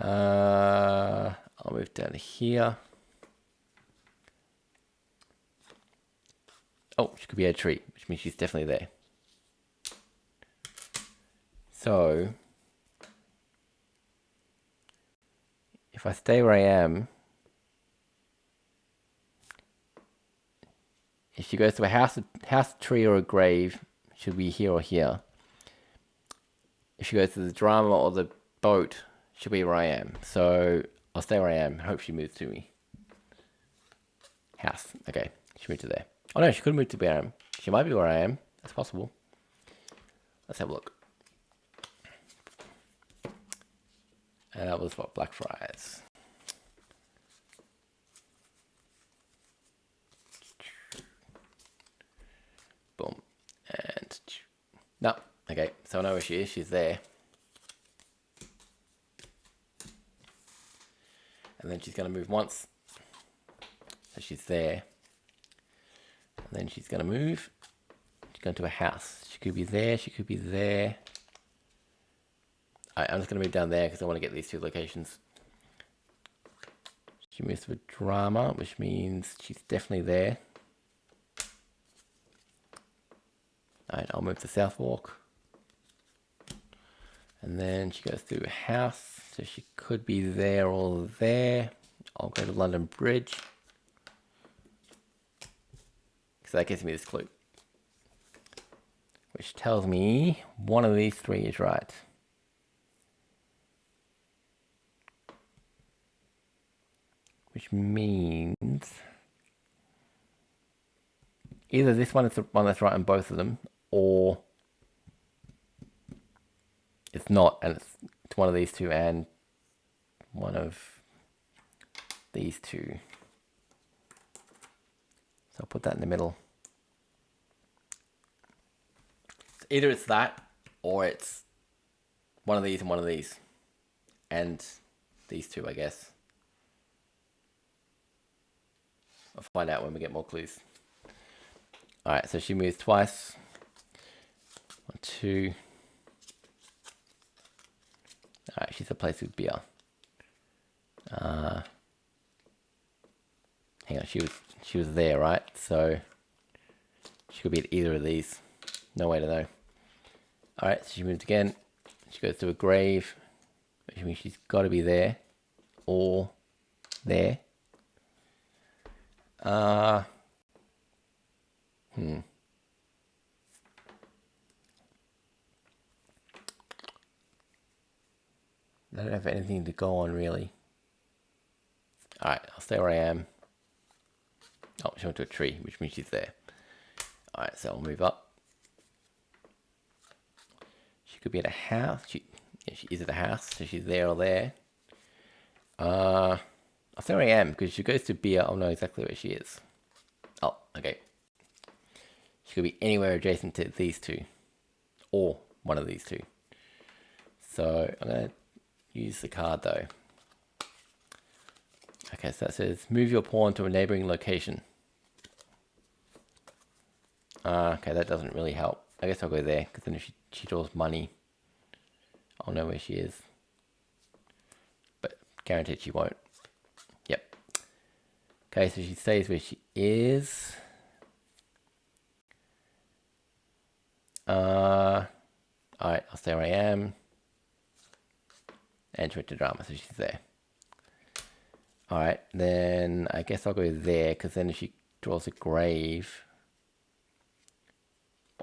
I'll move down here. Oh, she could be a tree, which means she's definitely there. So, if I stay where I am, if she goes to a house, tree, or a grave, she'll be here or here. If she goes to the drama or the boat, she'll be where I am. So I'll stay where I am. Hope she moves to me. House. Okay. She moved to there. Oh no, she could move to where I am. She might be where I am. That's possible. Let's have a look. And that was what? Blackfriars. Boom. And no. Okay. So I know where she is. She's there. And then she's going to move once. So she's there. And then she's going to move. She's going to a house. She could be there. She could be there. Alright, I'm just going to move down there because I want to get these 2 locations. She moves to a drama, which means she's definitely there. Alright, I'll move to Southwark. And then she goes through a house, so she could be there or there. I'll go to London Bridge. So that gives me this clue. Which tells me one of these 3 is right. Which means either this one is the one that's right on both of them, or it's not, and it's one of these 2 and one of these 2. So I'll put that in the middle. So either it's that, or it's one of these and one of these. And these 2, I guess. I'll find out when we get more clues. Alright, so she moves twice. 1, 2. Alright, she's a place with beer. Hang on, she was there, right? So she could be at either of these. No way to know. Alright, so she moved again. She goes to a grave, which means she's got to be there or there. I don't have anything to go on really. I'll stay where I am. Oh, she went to a tree, which means she's there. Alright, so I'll move up. She could be at a house. She is at a house, so she's there or there. I'll stay where I am, because she goes to beer, I'll know exactly where she is. Oh, okay. She could be anywhere adjacent to these two. Or one of these two. So I'm going to use the card though. Okay, so that says move your pawn to a neighboring location. Okay, that doesn't really help. I guess I'll go there, because then if she draws money, I'll know where she is. But guaranteed she won't. Yep. Okay, so she stays where she is. Alright, I'll stay where I am. Enter into drama, so she's there. Alright, then I guess I'll go there, because then if she draws a grave...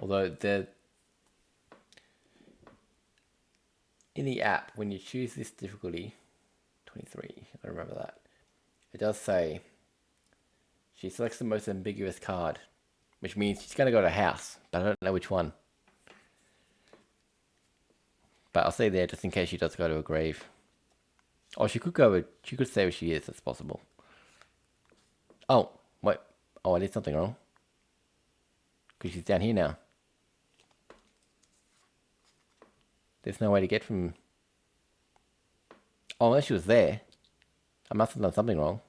Although in the app, when you choose this difficulty, 23, I remember that, it does say she selects the most ambiguous card, which means she's going to go to a house, but I don't know which one. But I'll stay there just in case she does go to a grave. Oh, she could stay where she is, that's possible. Oh, wait. Oh, I did something wrong. Because she's down here now. There's no way to get from... Oh, unless she was there. I must have done something wrong.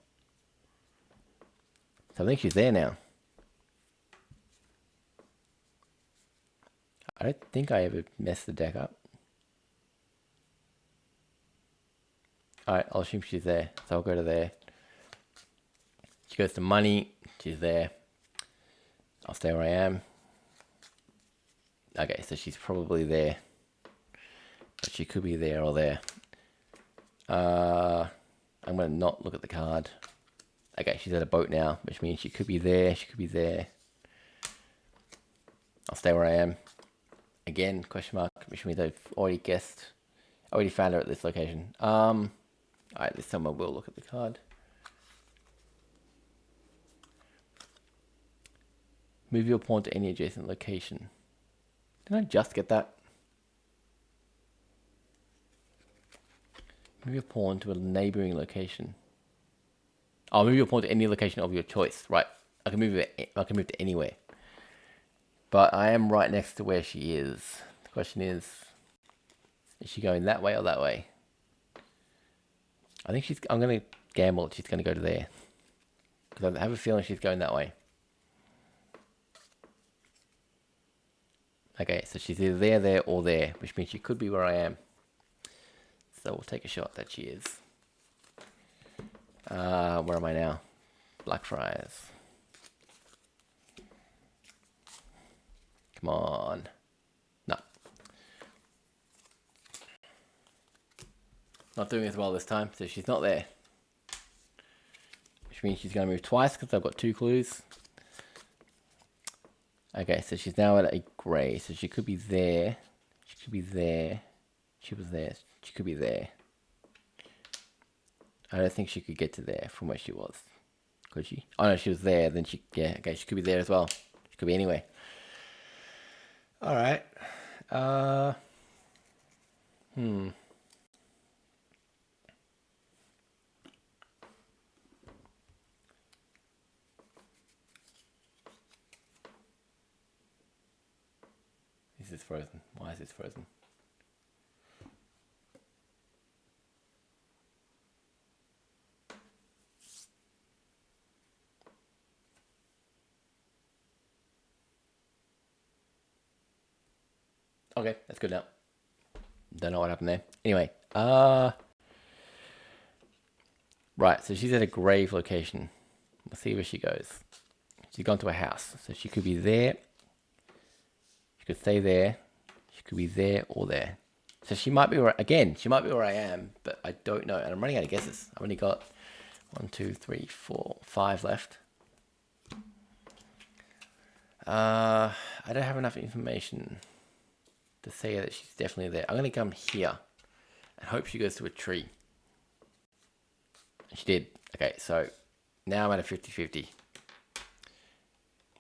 So I think she's there now. I don't think I ever messed the deck up. Alright, I'll assume she's there. So I'll go to there. She goes to money. She's there. I'll stay where I am. Okay, so she's probably there. But she could be there or there. I'm going to not look at the card. Okay, she's at a boat now, which means she could be there. She could be there. I'll stay where I am. Again, question mark, which means I've already guessed. I already found her at this location. Alright, this time I will look at the card. Move your pawn to any adjacent location. Did I just get that? Move your pawn to a neighboring location. Oh, move your pawn to any location of your choice. Right. I can move to anywhere. But I am right next to where she is. The question is she going that way or that way? I think I'm going to gamble that she's going to go to there. Because I have a feeling she's going that way. Okay, so she's either there, or there, which means she could be where I am. So we'll take a shot that she is. Where am I now? Blackfriars. Come on. No. Not doing as well this time, so she's not there. Which means she's going to move twice, because I've got 2 clues. Okay, so she's now at a grey, so she could be there. She could be there. She was there. She could be there. I don't think she could get to there from where she was. Could she? Oh no, she was there. Then yeah, okay, she could be there as well. She could be anywhere. Alright. This is frozen. Why is this frozen? Okay, that's good now. Don't know what happened there. Anyway, right, so she's at a grave location. We'll see where she goes. She's gone to a house, so she could be there. She could stay there. She could be there or there. So she might be where, again, she might be where I am, but I don't know. And I'm running out of guesses. I've only got 1, 2, 3, 4, 5 left. I don't have enough information to say that she's definitely there. I'm going to come here and hope she goes to a tree. She did. Okay, so now I'm at a 50-50,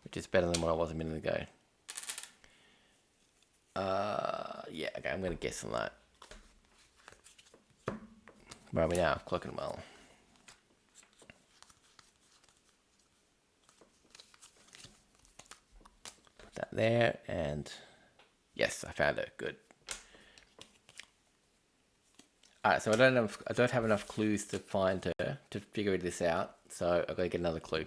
which is better than what I was a minute ago. Yeah, okay, I'm going to guess on that. Where are we now? Clocking well. Put that there, and yes, I found it. Good. Alright, so I don't have enough clues to find her to figure this out, so I've got to get another clue.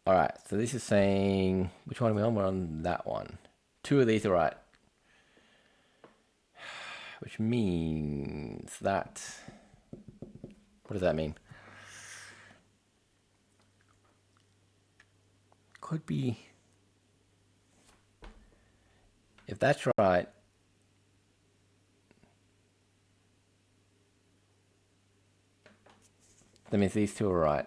Alright, so this is saying, which one are we on? We're on that one. 2 of these are right. Which means that, what does that mean? Could be, if that's right, that means these two are right.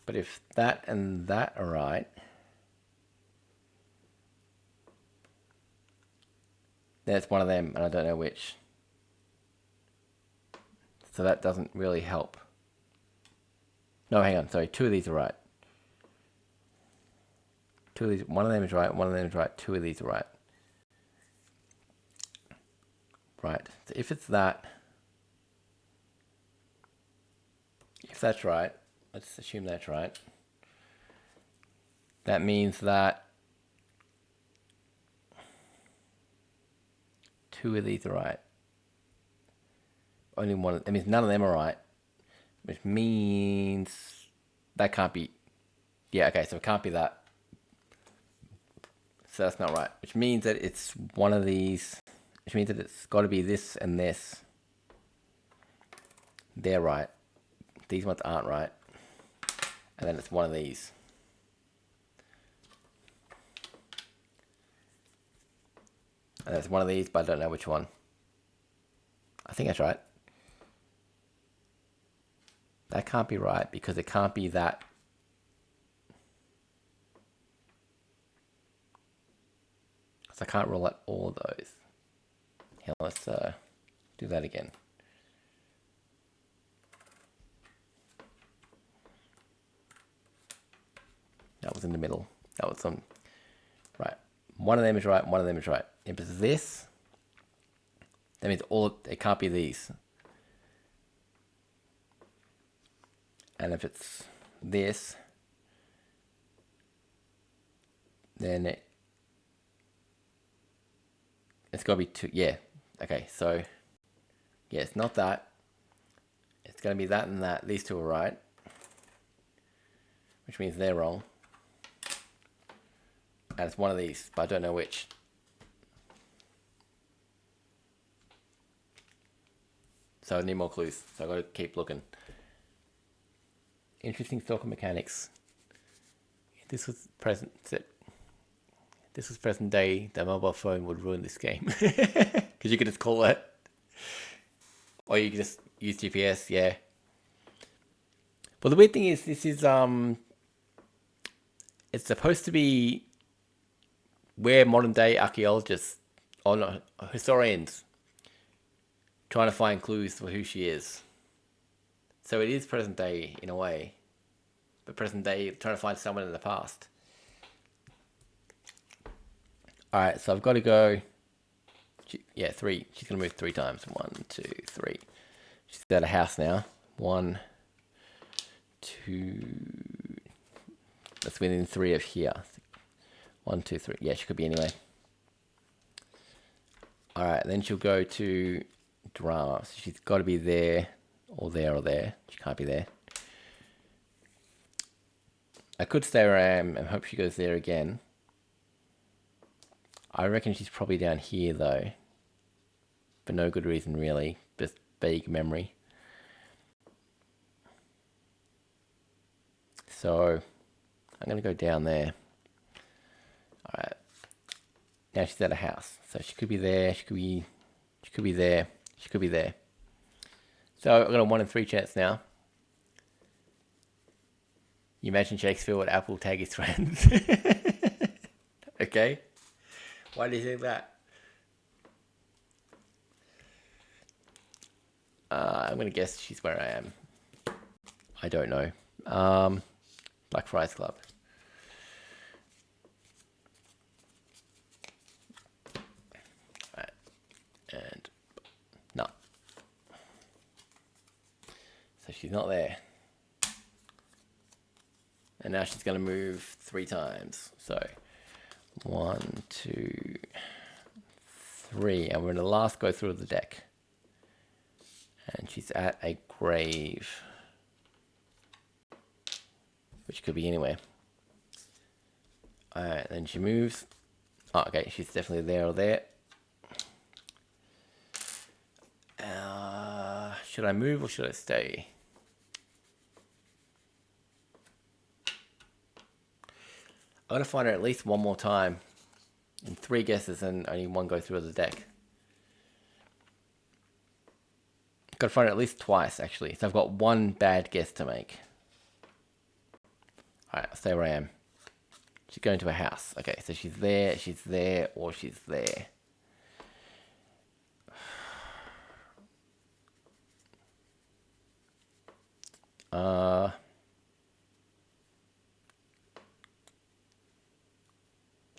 But if that and that are right, then it's one of them, and I don't know which. So that doesn't really help. No, hang on, sorry, 2 of these are right. 2 of these, one of them is right, one of them is right, 2 of these are right. Right, so if it's that, if that's right, let's assume that's right. That means that 2 of these are right. Only one, that means none of them are right. Which means that can't be, yeah, okay, so it can't be that. So that's not right. Which means that it's one of these, which means that it's got to be this and this. They're right. These ones aren't right. And then it's one of these. And it's one of these, but I don't know which one. I think that's right. That can't be right because it can't be that. So I can't rule out all of those. Here, let's do that again. That was in the middle. That was some. Right. One of them is right, one of them is right. If it's this, that means it can't be these. And if it's this, then it's got to be 2. Yeah. Okay, so yeah, it's not that. It's going to be that and that. These two are right, which means they're wrong. And it's one of these, but I don't know which. So I need more clues. So I've got to keep looking. Interesting soccer mechanics. This was present day. The mobile phone would ruin this game because you could just call it, or you could just use GPS. Yeah. But the weird thing is, this is it's supposed to be where modern day archaeologists, or not, historians, trying to find clues for who she is. So it is present day in a way, but present day trying to find someone in the past. Alright, so I've got to go, 3. She's going to move 3 times. 1, 2, 3. She's at a house now. 1, 2, that's within 3 of here. 1, 2, 3. Yeah, she could be anyway. Alright, then she'll go to drama. So she's got to be there, or there, or there. She can't be there. I could stay where I am and hope she goes there again. I reckon she's probably down here though. For no good reason really. Just vague memory. So I'm going to go down there. Alright. Now she's at a house. So she could be there, she could be there, she could be there. So I've got a 1 in 3 chance now. You imagine Shakespeare would Apple tag his friends. Okay. Why do you think that? I'm gonna guess she's where I am. I don't know. Blackfriars Club. Right. And no. So she's not there. And now she's gonna move 3 times. So 1, 2, 3, and we're gonna last go through the deck. And she's at a grave, which could be anywhere. Alright, then she moves. Oh, okay, she's definitely there or there. Should I move or should I stay? I'm gonna find her at least one more time. And 3 guesses and only 1 go through the deck. Got to find it at least twice, actually. So I've got 1 bad guess to make. Alright, I'll stay where I am. She's going to a house. Okay, so she's there, or she's there. I'm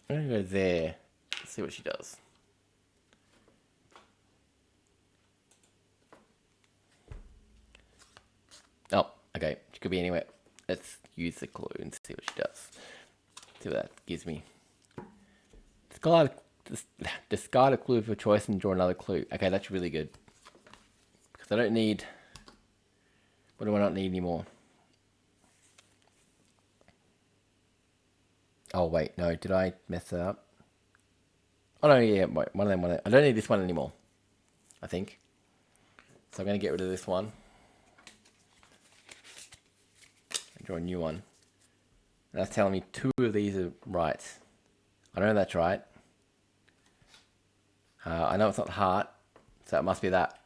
going to go there. Let's see what she does. Oh, okay. She could be anywhere. Let's use the clue and see what she does. See what that gives me. Discard a clue of your choice and draw another clue. Okay, that's really good. Because I don't need... What do I not need anymore? Oh, wait. No, did I mess that up? Oh, no, yeah. Wait, one of them. I don't need this one anymore. I think. So I'm going to get rid of this one. Draw a new one. And that's telling me 2 of these are right. I know that's right. I know it's not heart, so it must be that.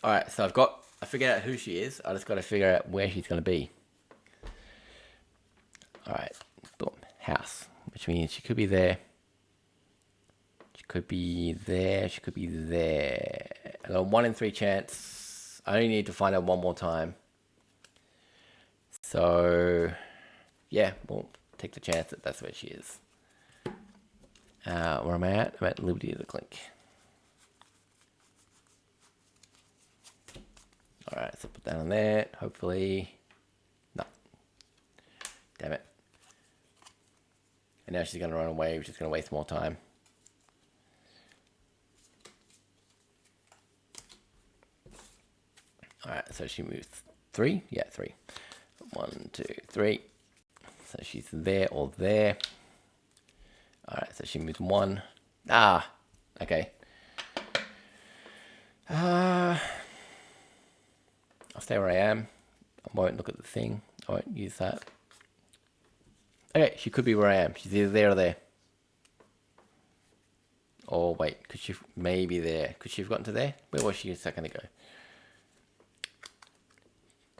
Alright, so I figured out who she is. I just got to figure out where she's going to be. Alright, boom. House. Which means she could be there. She could be there. She could be there. I got a 1 in 3 chance. I only need to find out 1 more time. So, yeah, we'll take the chance that that's where she is. Where am I at? I'm at Liberty of the Clink. Alright, so put that on there. Hopefully. No. Damn it. And now she's going to run away, which is going to waste more time. Alright, so she moves 3? Yeah, 3. 1, 2, 3. So she's there or there. Alright, so she moves 1. Ah! Okay. I'll stay where I am. I won't look at the thing. I won't use that. Okay, she could be where I am. She's either there or there. Or wait, could she maybe there? Could she have gotten to there? Where was she a second ago?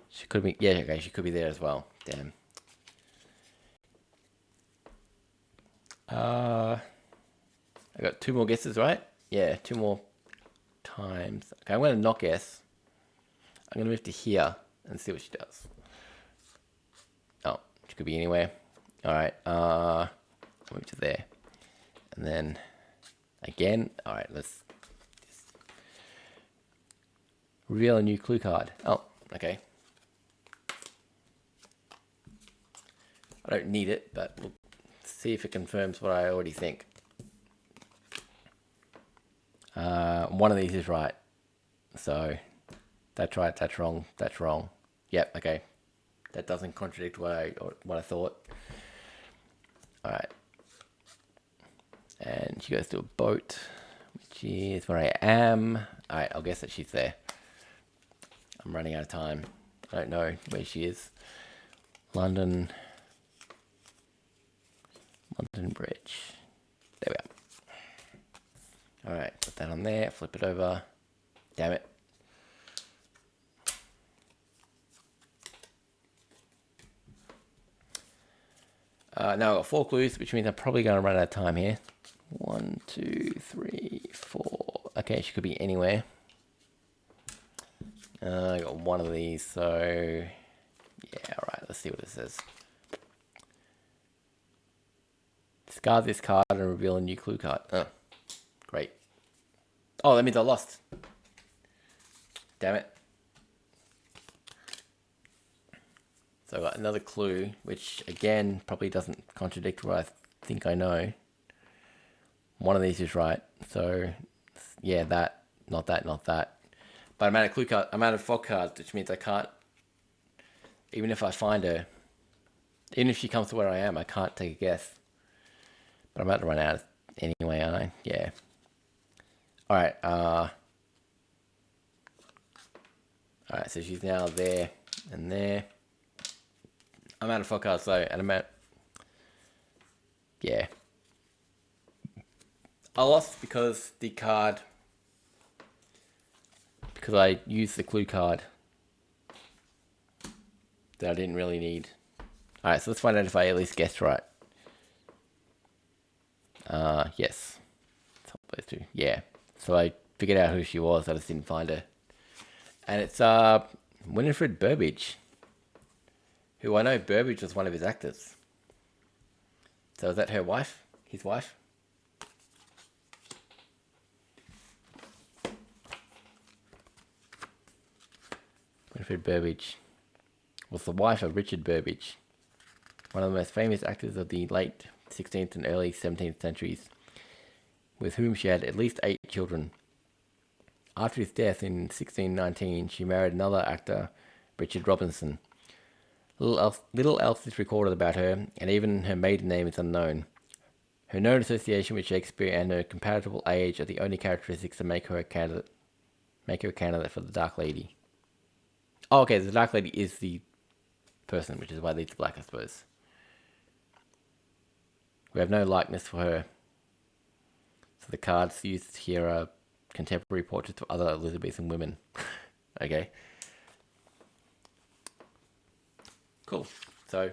She could be, yeah, okay, she could be there as well. Damn. I got 2 more guesses, right? Yeah, 2 more times. Okay, I'm going to not guess. I'm going to move to here and see what she does. Oh, she could be anywhere. Alright, I'll move to there. And then, again, alright, let's reveal a new clue card. Oh, okay. I don't need it, but we'll see if it confirms what I already think. One of these is right. So, that's right, that's wrong, that's wrong. Yep, okay. That doesn't contradict what I thought. Alright. And she goes to a boat, which is where I am. Alright, I'll guess that she's there. I'm running out of time. I don't know where she is. London Bridge. There we are. Alright, put that on there, flip it over. Damn it. Now I've got 4 clues, which means I'm probably going to run out of time here. 1, 2, 3, 4. Okay, she could be anywhere. I got one of these, so yeah, alright, let's see what it says. Discard this card and reveal a new clue card. Oh, great. Oh, that means I lost. Damn it. So I got another clue, which again probably doesn't contradict what I think I know. One of these is right. So yeah, that, not that, not that. But I'm out of clue card. I'm out of fog cards, which means I can't. Even if I find her, even if she comes to where I am, I can't take a guess. But I'm about to run out anyway, aren't I? Yeah. All right. All right. So she's now there and there. I'm out of fog cards though, and I'm out. Yeah. I lost because the card. Because I used the clue card that I didn't really need. Alright, so let's find out if I at least guessed right. Yes. Those two. Yeah. So I figured out who she was, I just didn't find her. And it's Winifred Burbage. Who I know Burbage was one of his actors. So is that her wife? His wife? Winifred Burbage was the wife of Richard Burbage, one of the most famous actors of the late 16th and early 17th centuries, with whom she had at least 8 children. After his death in 1619, she married another actor, Richard Robinson. Little else is recorded about her, and even her maiden name is unknown. Her known association with Shakespeare and her compatible age are the only characteristics that make her a candidate for the Dark Lady. Oh, okay, the Dark Lady is the person, which is why these are black, I suppose. We have no likeness for her. So the cards used here are contemporary portraits of other Elizabethan women. Okay. Cool. So,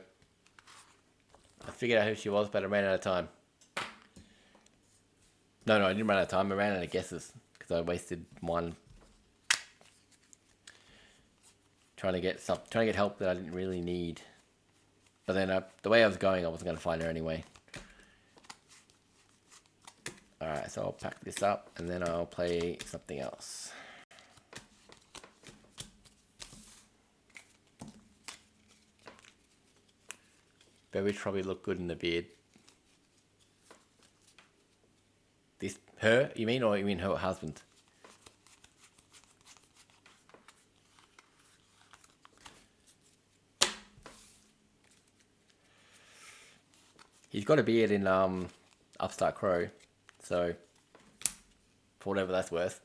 I figured out who she was, but I ran out of time. No, I didn't run out of time. I ran out of guesses because I wasted one trying to get help that I didn't really need. But then the way I was going, I wasn't going to find her anyway. Alright, so I'll pack this up and then I'll play something else. Burbage probably look good in the beard. This, her, you mean, or you mean her husband? He's got a beard in Upstart Crow, so for whatever that's worth.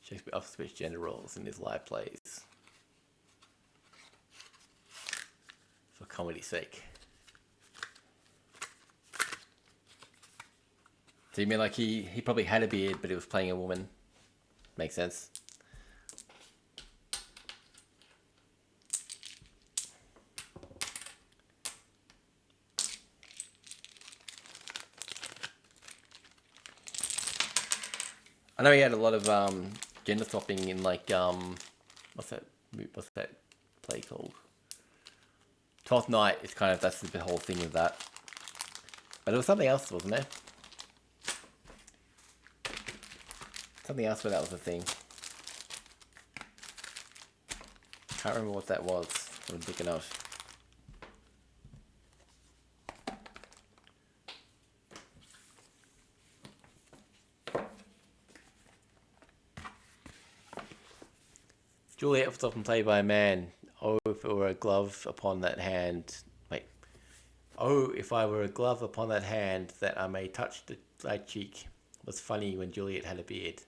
Shakespeare often switched gender roles in his live plays for comedy's sake. So you mean like he probably had a beard, but he was playing a woman? Makes sense. I know he had a lot of gender swapping in like what's that play called? Twelfth Night is kind of, that's the whole thing of that. But there was something else, wasn't there? Something else where that was a thing. Can't remember what that was. What I'm thinking of. Juliet was often played by a man. Oh, if it were a glove upon that hand. Wait. Oh, if I were a glove upon that hand that I may touch the right cheek was funny when Juliet had a beard.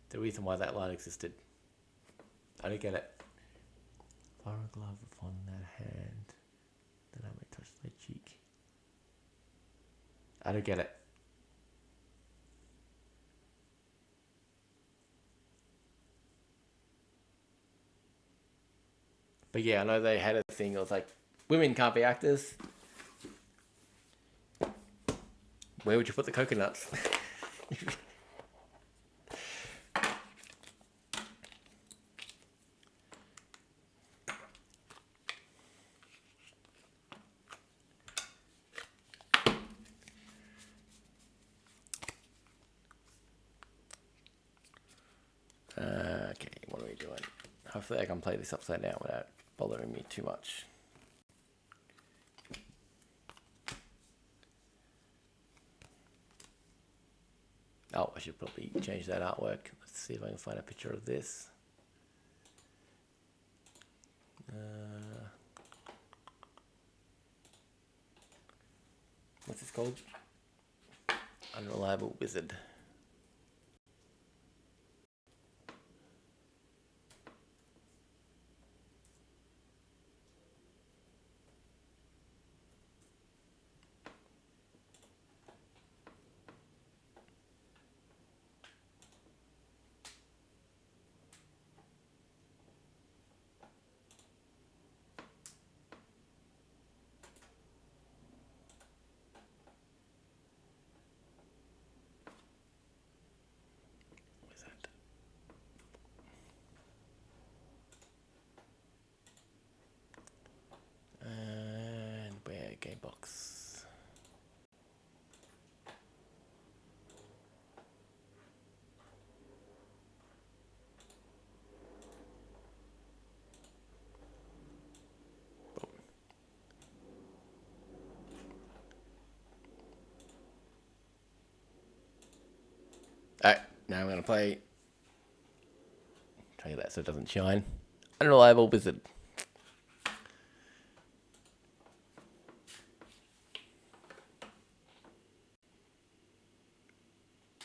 The reason why that line existed. I don't get it. If I were a glove upon that hand that I may touch the right cheek. I don't get it. But yeah, I know they had a thing. It was like, women can't be actors. Where would you put the coconuts? Okay, what are we doing? Hopefully I can play this upside down without bothering me too much. Oh, I should probably change that artwork. Let's see if I can find a picture of this. What's this called? Unreliable Wizard. Wizard. And where game box? Boom. Alright, now I'm going to play. Try that so it doesn't shine. Unreliable Wizard.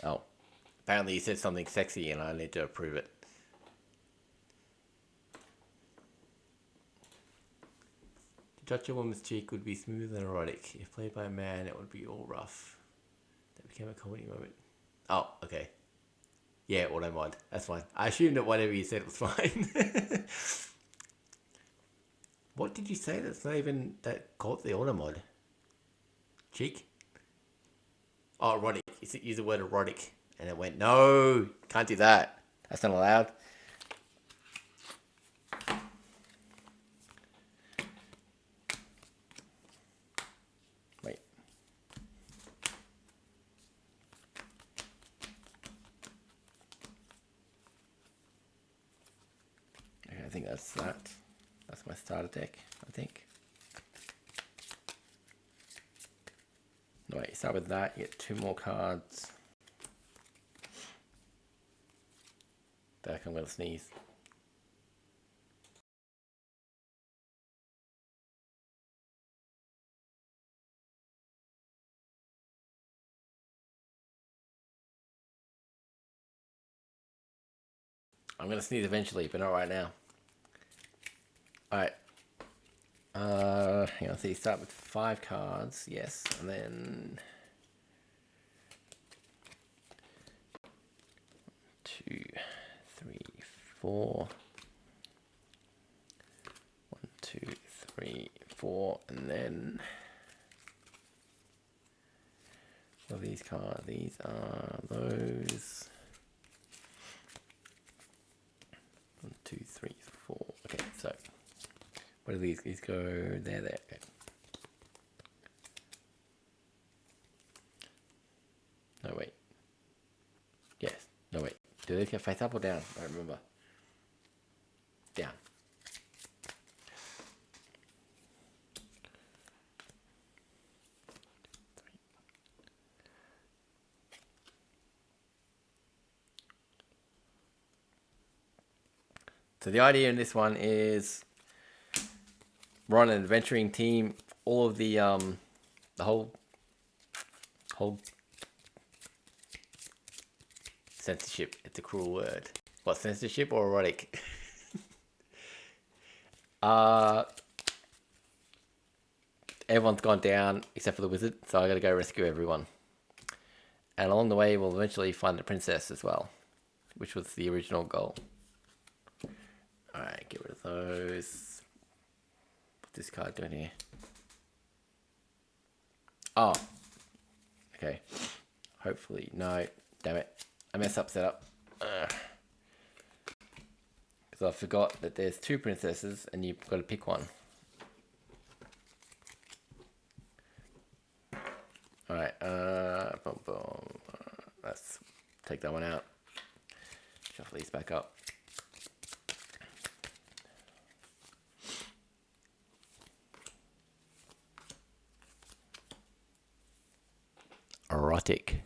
Oh, apparently you said something sexy and I need to approve it. To touch a woman's cheek would be smooth and erotic. If played by a man, it would be all rough. That became a comedy moment. Oh, okay. Yeah, auto mod. That's fine. I assumed that whatever you said was fine. What did you say that's not even that called the auto mod? Cheek? Oh, erotic. You use the word erotic. And it went, no, can't do that. That's not allowed. Wait. Okay, I think that's that. That's my starter deck, I think. No, wait, start with that. You get 2 more cards. Back, I'm going to sneeze. I'm going to sneeze eventually, but not right now. Alright. Hang on, so you start with 5 cards, yes, and then 2, 3, 4. 1, 2, 3, 4, and then what are these cards? These are those. 1, 2, 3, 4. Okay, so what are these? These go there. Okay. No, wait. Yes. No, wait. Do they get face up or down? I don't remember. Down. So the idea in this one is we're on an adventuring team all of the whole censorship. It's a cruel word. What, censorship or erotic? Everyone's gone down except for the wizard, so I gotta go rescue everyone. And along the way, we'll eventually find the princess as well, which was the original goal. Alright, get rid of those. What's this card doing here? Oh. Okay. Hopefully. No. Damn it. I messed up setup. Because I forgot that there's two princesses and you've got to pick one. Alright. Boom, boom. Let's take that one out. Shuffle these back up. Erotic.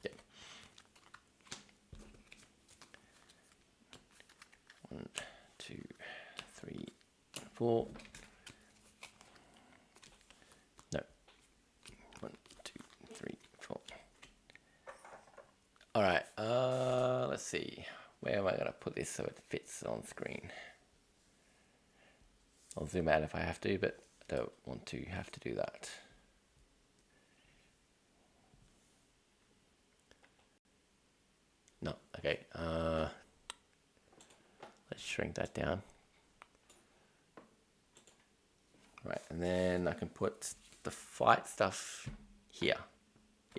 Yep. 1, 2, 3, 4. No. 1, 2, 3, 4. All right. Let's see. Where am I gonna put this so it fits on screen? I'll zoom out if I have to, but I don't want to have to do that. No, okay. Let's shrink that down. Right, and then I can put the fight stuff here.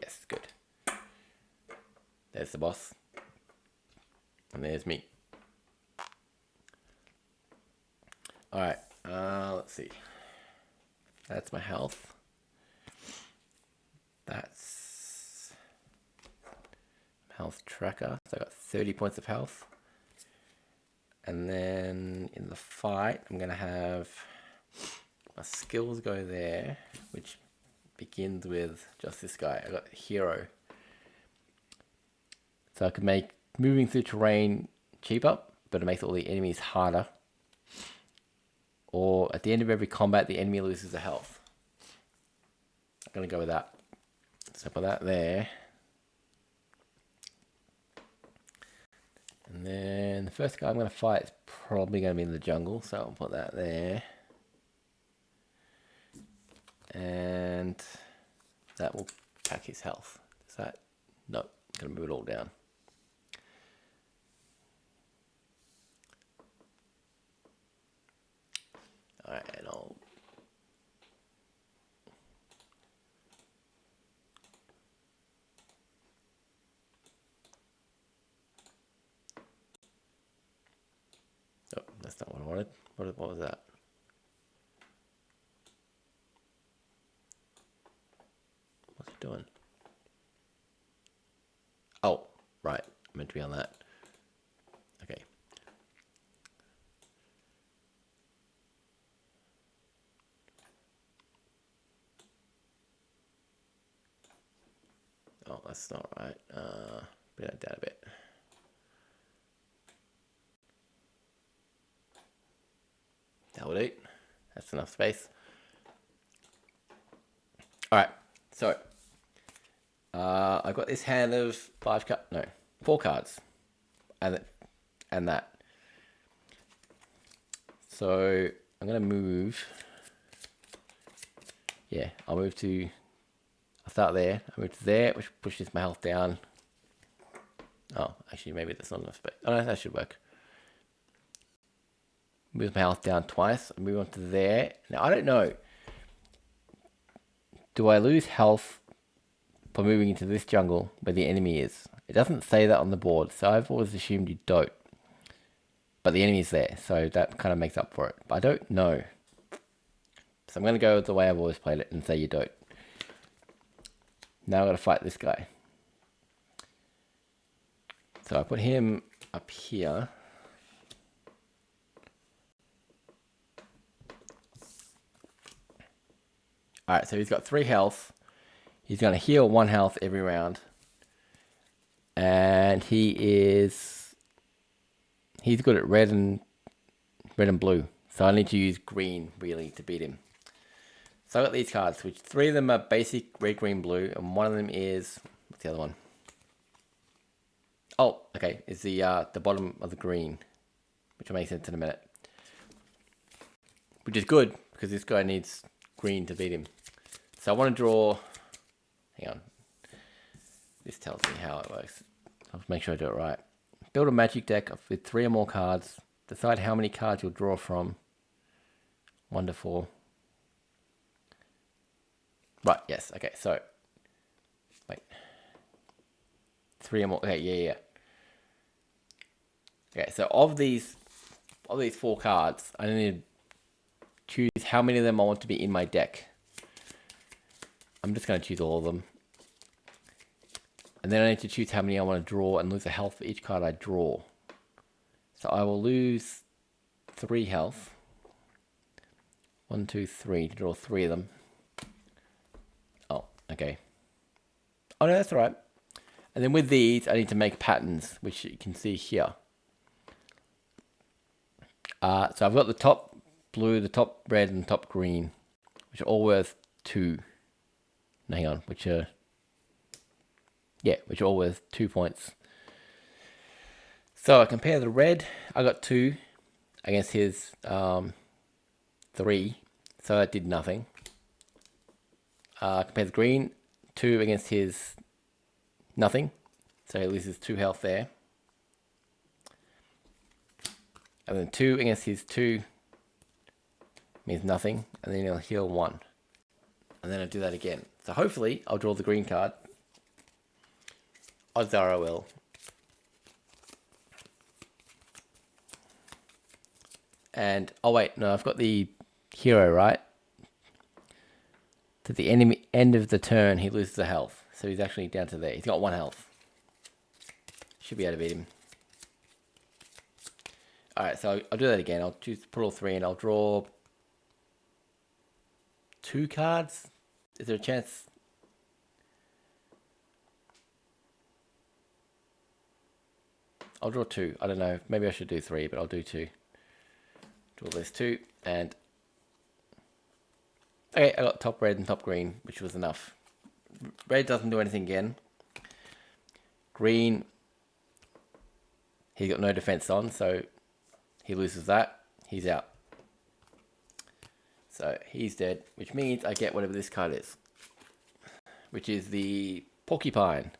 Yes, good. There's the boss. And there's me. Alright, let's see. That's my health. That's health tracker. So I got 30 points of health. And then in the fight, I'm going to have my skills go there, which begins with just this guy. I got hero. So I can make moving through terrain cheaper, but it makes all the enemies harder. Or at the end of every combat, the enemy loses a health. I'm going to go with that. So put that there. And then the first guy I'm going to fight is probably going to be in the jungle, so I'll put that there. And that will pack his health. Is that? No, I'm going to move it all down. Alright, and I'll... Oh, that's not what I wanted. What was that? What's it doing? Oh, right. I meant to be on that. Okay. Oh, that's not right. Bring that down a bit. That'll do. That's enough space. Alright, so I've got this hand of 4 cards. And that. So I'm gonna move. Yeah, I'll start there. I move to there, which pushes my health down. Oh, actually, maybe that's not enough space. Oh no, that should work. Move my health down twice. I move on to there. Now I don't know. Do I lose health for moving into this jungle where the enemy is? It doesn't say that on the board, so I've always assumed you don't. But the enemy's there, so that kind of makes up for it. But I don't know. So I'm going to go with the way I've always played it and say you don't. Now I've got to fight this guy. So I put him up here. Alright, so he's got 3 health. He's going to heal 1 health every round. And he is he's good at red and blue. So I need to use green, really, to beat him. So I got these cards, which 3 of them are basic red, green, blue, and one of them is... What's the other one? Oh, okay. It's the bottom of the green, which will make sense in a minute. Which is good, because this guy needs green to beat him. So I want to draw... Hang on. This tells me how it works. I'll make sure I do it right. Build a magic deck with 3 or more cards. Decide how many cards you'll draw from. 1 to 4. Right, yes, okay, so. Wait. 3 or more. Okay, yeah. Okay, so of these 4 cards, I need to choose how many of them I want to be in my deck. I'm just going to choose all of them. And then I need to choose how many I want to draw and lose a health for each card I draw. So I will lose 3 health. 1, 2, 3 to draw 3 of them. Oh, okay. Oh no, that's all right. And then with these, I need to make patterns, which you can see here. So I've got the top blue, the top red, and the top green, which are all worth 2. Hang on, which are all worth 2 points. So I compare the red, I got 2 against his 3, so that did nothing. Compare the green, 2 against his nothing, so he loses 2 health there. And then 2 against his 2 means nothing, and then he'll heal 1. And then I'll do that again. So hopefully I'll draw the green card. Odds are I will. And, oh wait, no, I've got the hero, right? To the end of the turn, he loses a health. So he's actually down to there. He's got 1 health. Should be able to beat him. Alright, so I'll do that again. I'll put all 3 in. I'll draw 2 cards. Is there a chance? I'll draw 2. I don't know. Maybe I should do 3, but I'll do 2. Draw this 2, and okay, I got top red and top green, which was enough. Red doesn't do anything again. Green, he's got no defense on, so he loses that. He's out. So he's dead, which means I get whatever this card is, which is the porcupine.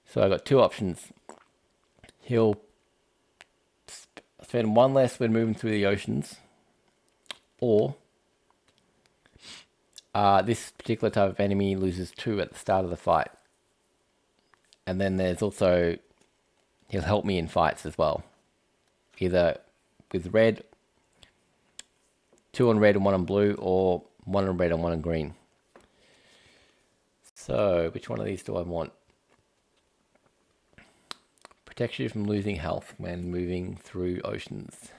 So I got 2 options. He'll spend 1 less when moving through the oceans, or this particular type of enemy loses 2 at the start of the fight. And then there's also, he'll help me in fights as well. Either with red, 2 on red and 1 on blue, or 1 on red and 1 on green. So, which one of these do I want? Protects you from losing health when moving through oceans.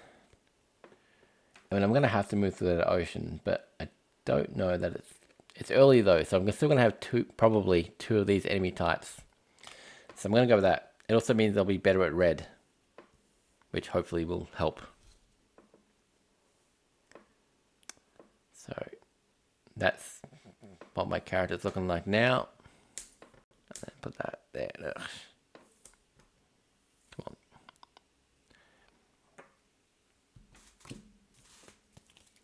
I mean, I'm going to have to move through that ocean, but I don't know that it's early though, so I'm still going to have probably two of these enemy types. So I'm going to go with that. It also means I'll be better at red, which hopefully will help. So that's what my character's looking like now. And then put that there. Ugh. Come on.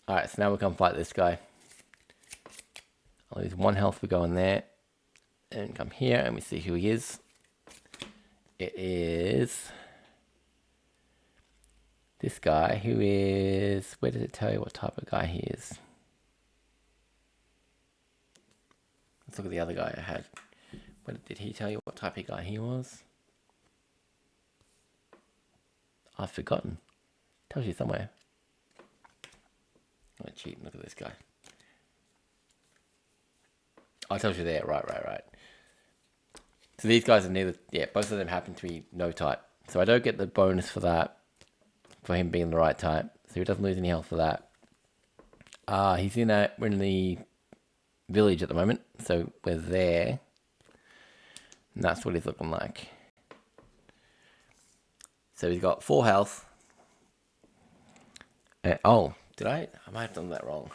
Alright, so now we come fight this guy. I'll lose 1 health for going there. And come here and we see who he is. It is this guy who is... Where does it tell you what type of guy he is? Let's look at the other guy I had. Did he tell you what type of guy he was? I've forgotten. Tells you somewhere. I'm gonna cheat and look at this guy. Oh, it tells you there. Right. So these guys are neither... Yeah, both of them happen to be no type. So I don't get the bonus for that. For him being the right type. So he doesn't lose any health for that. He's in a... We're in the village at the moment. So we're there. And that's what he's looking like. So he's got 4 health. Oh, did I? I might have done that wrong.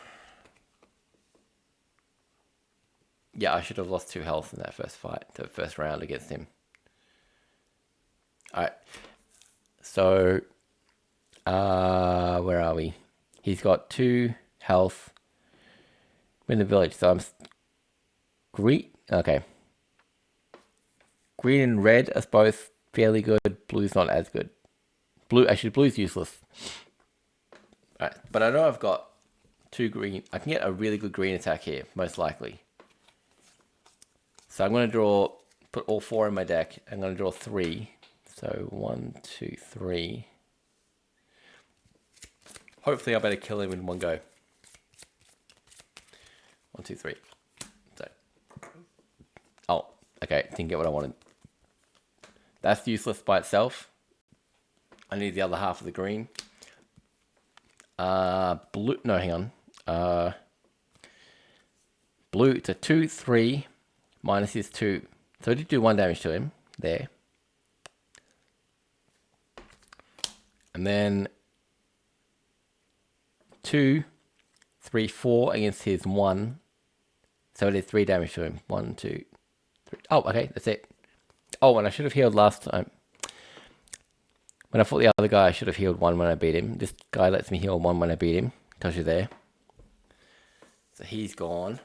Yeah, I should have lost 2 health in that first fight, the first round against him. Alright. So, where are we? He's got 2 health. We're in the village, so I'm green. Okay. Green and red are both fairly good. Blue's not as good. Blue's useless. Alright, but I know I've got 2 green. I can get a really good green attack here, most likely. So I'm going to put all 4 in my deck. I'm going to draw 3. So 1, 2, 3. Hopefully I'll better kill him in one go. 1, 2, 3. So. Oh, okay. Didn't get what I wanted. That's useless by itself. I need the other half of the green. Blue. No, hang on. Blue. It's a 2, 3. Minus his 2. So I did do 1 damage to him. There. And then 2, 3, 4 against his 1. So it is 3 damage to him. 1, 2, 3. Oh, okay. That's it. Oh, and I should have healed last time. When I fought the other guy, I should have healed 1 when I beat him. This guy lets me heal 1 when I beat him. Tells you there. So he's gone.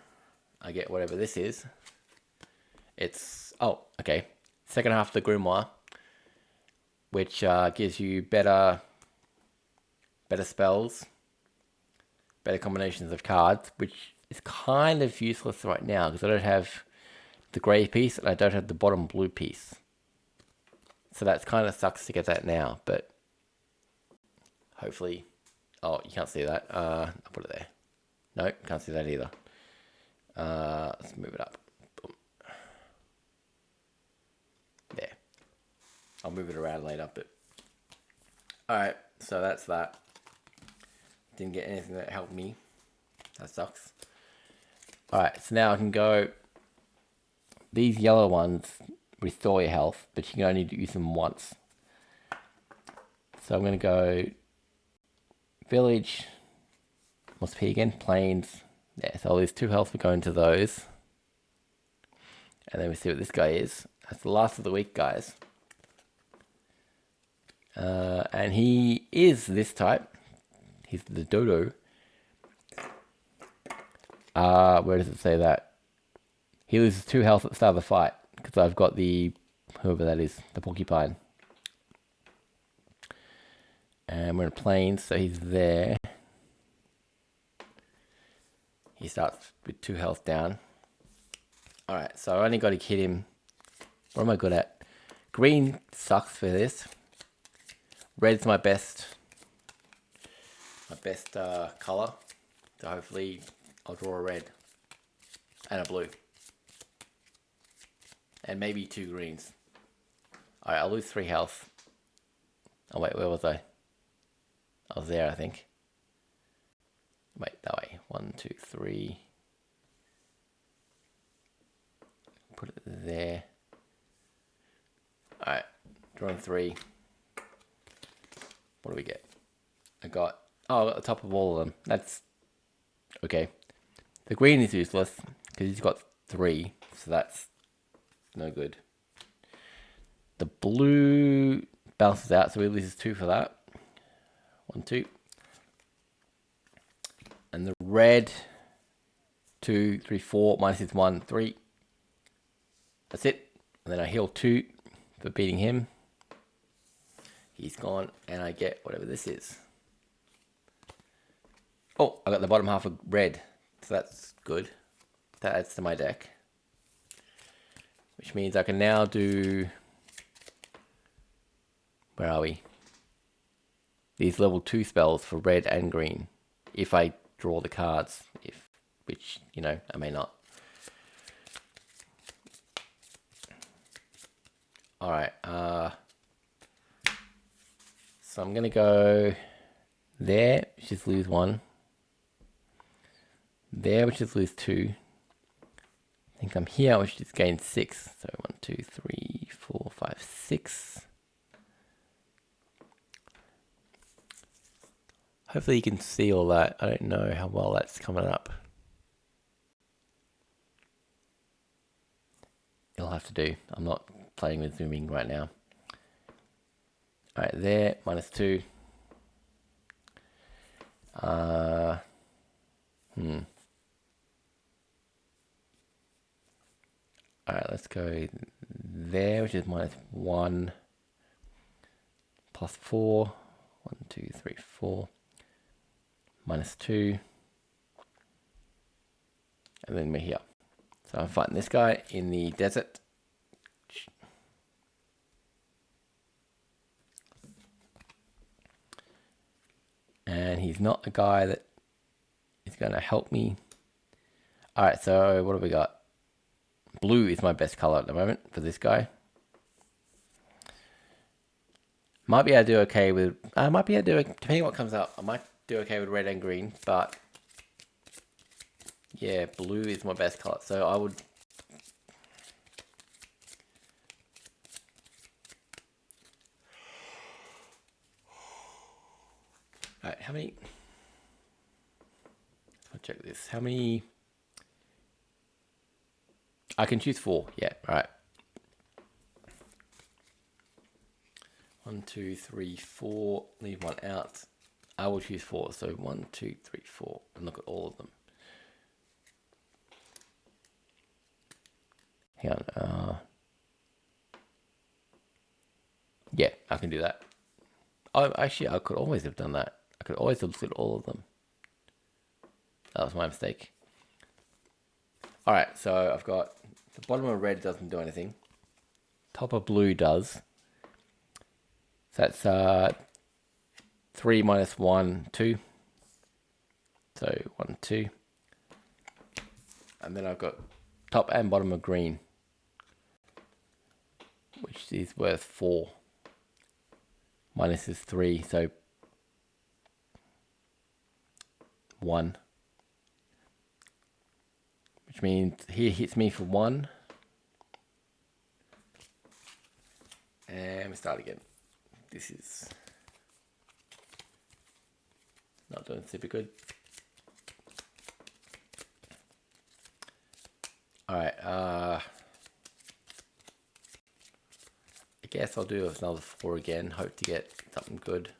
I get whatever this is. It's... Oh, okay. Second half of the Grimoire. Which gives you better spells. Better combinations of cards. Which is kind of useless right now. Because I don't have the grey piece. And I don't have the bottom blue piece. So that kind of sucks to get that now. But hopefully... Oh, you can't see that. I'll put it there. No, can't see that either. Let's move it up. Boom. There. I'll move it around later, but... Alright, so that's that. Didn't get anything that helped me. That sucks. Alright, so now I can go... These yellow ones restore your health, but you can only use them once. So I'm going to go... Village... What's P again? Plains. Yeah, so I'll lose 2 health for going to those. And then we see what this guy is. That's the last of the week, guys. And he is this type. He's the dodo. Where does it say that? He loses 2 health at the start of the fight. Because I've got the... Whoever that is. The porcupine. And we're in plains, so he's there. He starts with 2 health down. Alright, so I only got to hit him. What am I good at? Green sucks for this. Red's my best colour. So hopefully I'll draw a red. And a blue. And maybe 2 greens. Alright, I'll lose 3 health. Oh wait, where was I? I was there, I think. Wait, that way. 1, 2, 3. Put it there. Alright, drawing 3. What do we get? I got the top of all of them. That's okay. The green is useless because he's got 3, so that's no good. The blue bounces out, so he loses 2 for that. 1, 2. And the red, 2, 3, 4, minus his 1, 3. That's it. And then I heal 2 for beating him. He's gone, and I get whatever this is. Oh, I got the bottom half of red, so that's good. That adds to my deck. Which means I can now do... Where are we? These level 2 spells for red and green. If I draw the cards, which, you know, I may not. Alright, so I'm going to go there, which is lose 1. There, which is lose 2. I think I'm here, which is gain 6. So 1, 2, 3, 4, 5, 6. Hopefully you can see all that. I don't know how well that's coming up. It'll have to do. I'm not playing with zooming right now. Alright, there, -2. Alright, let's go there, which is -1 +4. 1, 2, 3, 4. -2. And then we're here. So I'm fighting this guy in the desert. And he's not a guy that is going to help me. Alright, so what have we got? Blue is my best color at the moment for this guy. Might be able to do okay with... I might be able to do... Depending on what comes up, I might do okay with red and green, but... Yeah, blue is my best color. So I would... Alright, how many... Let's check this. How many... I can choose 4. Yeah, alright. 1, 2, 3, 4. Leave 1 out. I will choose 4. So 1, 2, 3, 4. And look at all of them. Hang on. Yeah, I can do that. Oh, actually, I could always have done that. I could always have looked at all of them. That was my mistake. Alright, so I've got... The bottom of red doesn't do anything. Top of blue does. So that's 3 minus 1, 2. So 1, 2. And then I've got top and bottom of green, which is worth 4. Minus is 3, so 1. Which means he hits me for 1. And we start again. This is not doing super good. Alright, I guess I'll do another 4 again. Hope to get something good.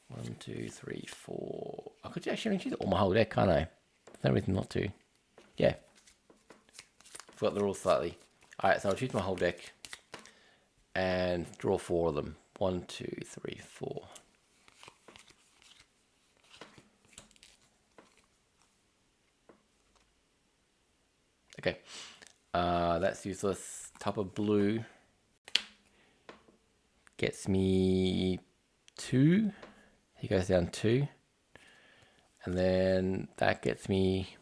1, 2, 3, 4. I could actually choose all my whole deck, can't I? There's no reason not to. Yeah. Forgot the rules slightly. Alright, so I'll choose my whole deck and draw 4 of them. 1, 2, 3, 4. Okay. That's useless. Top of blue gets me 2. He goes down 2. And then that gets me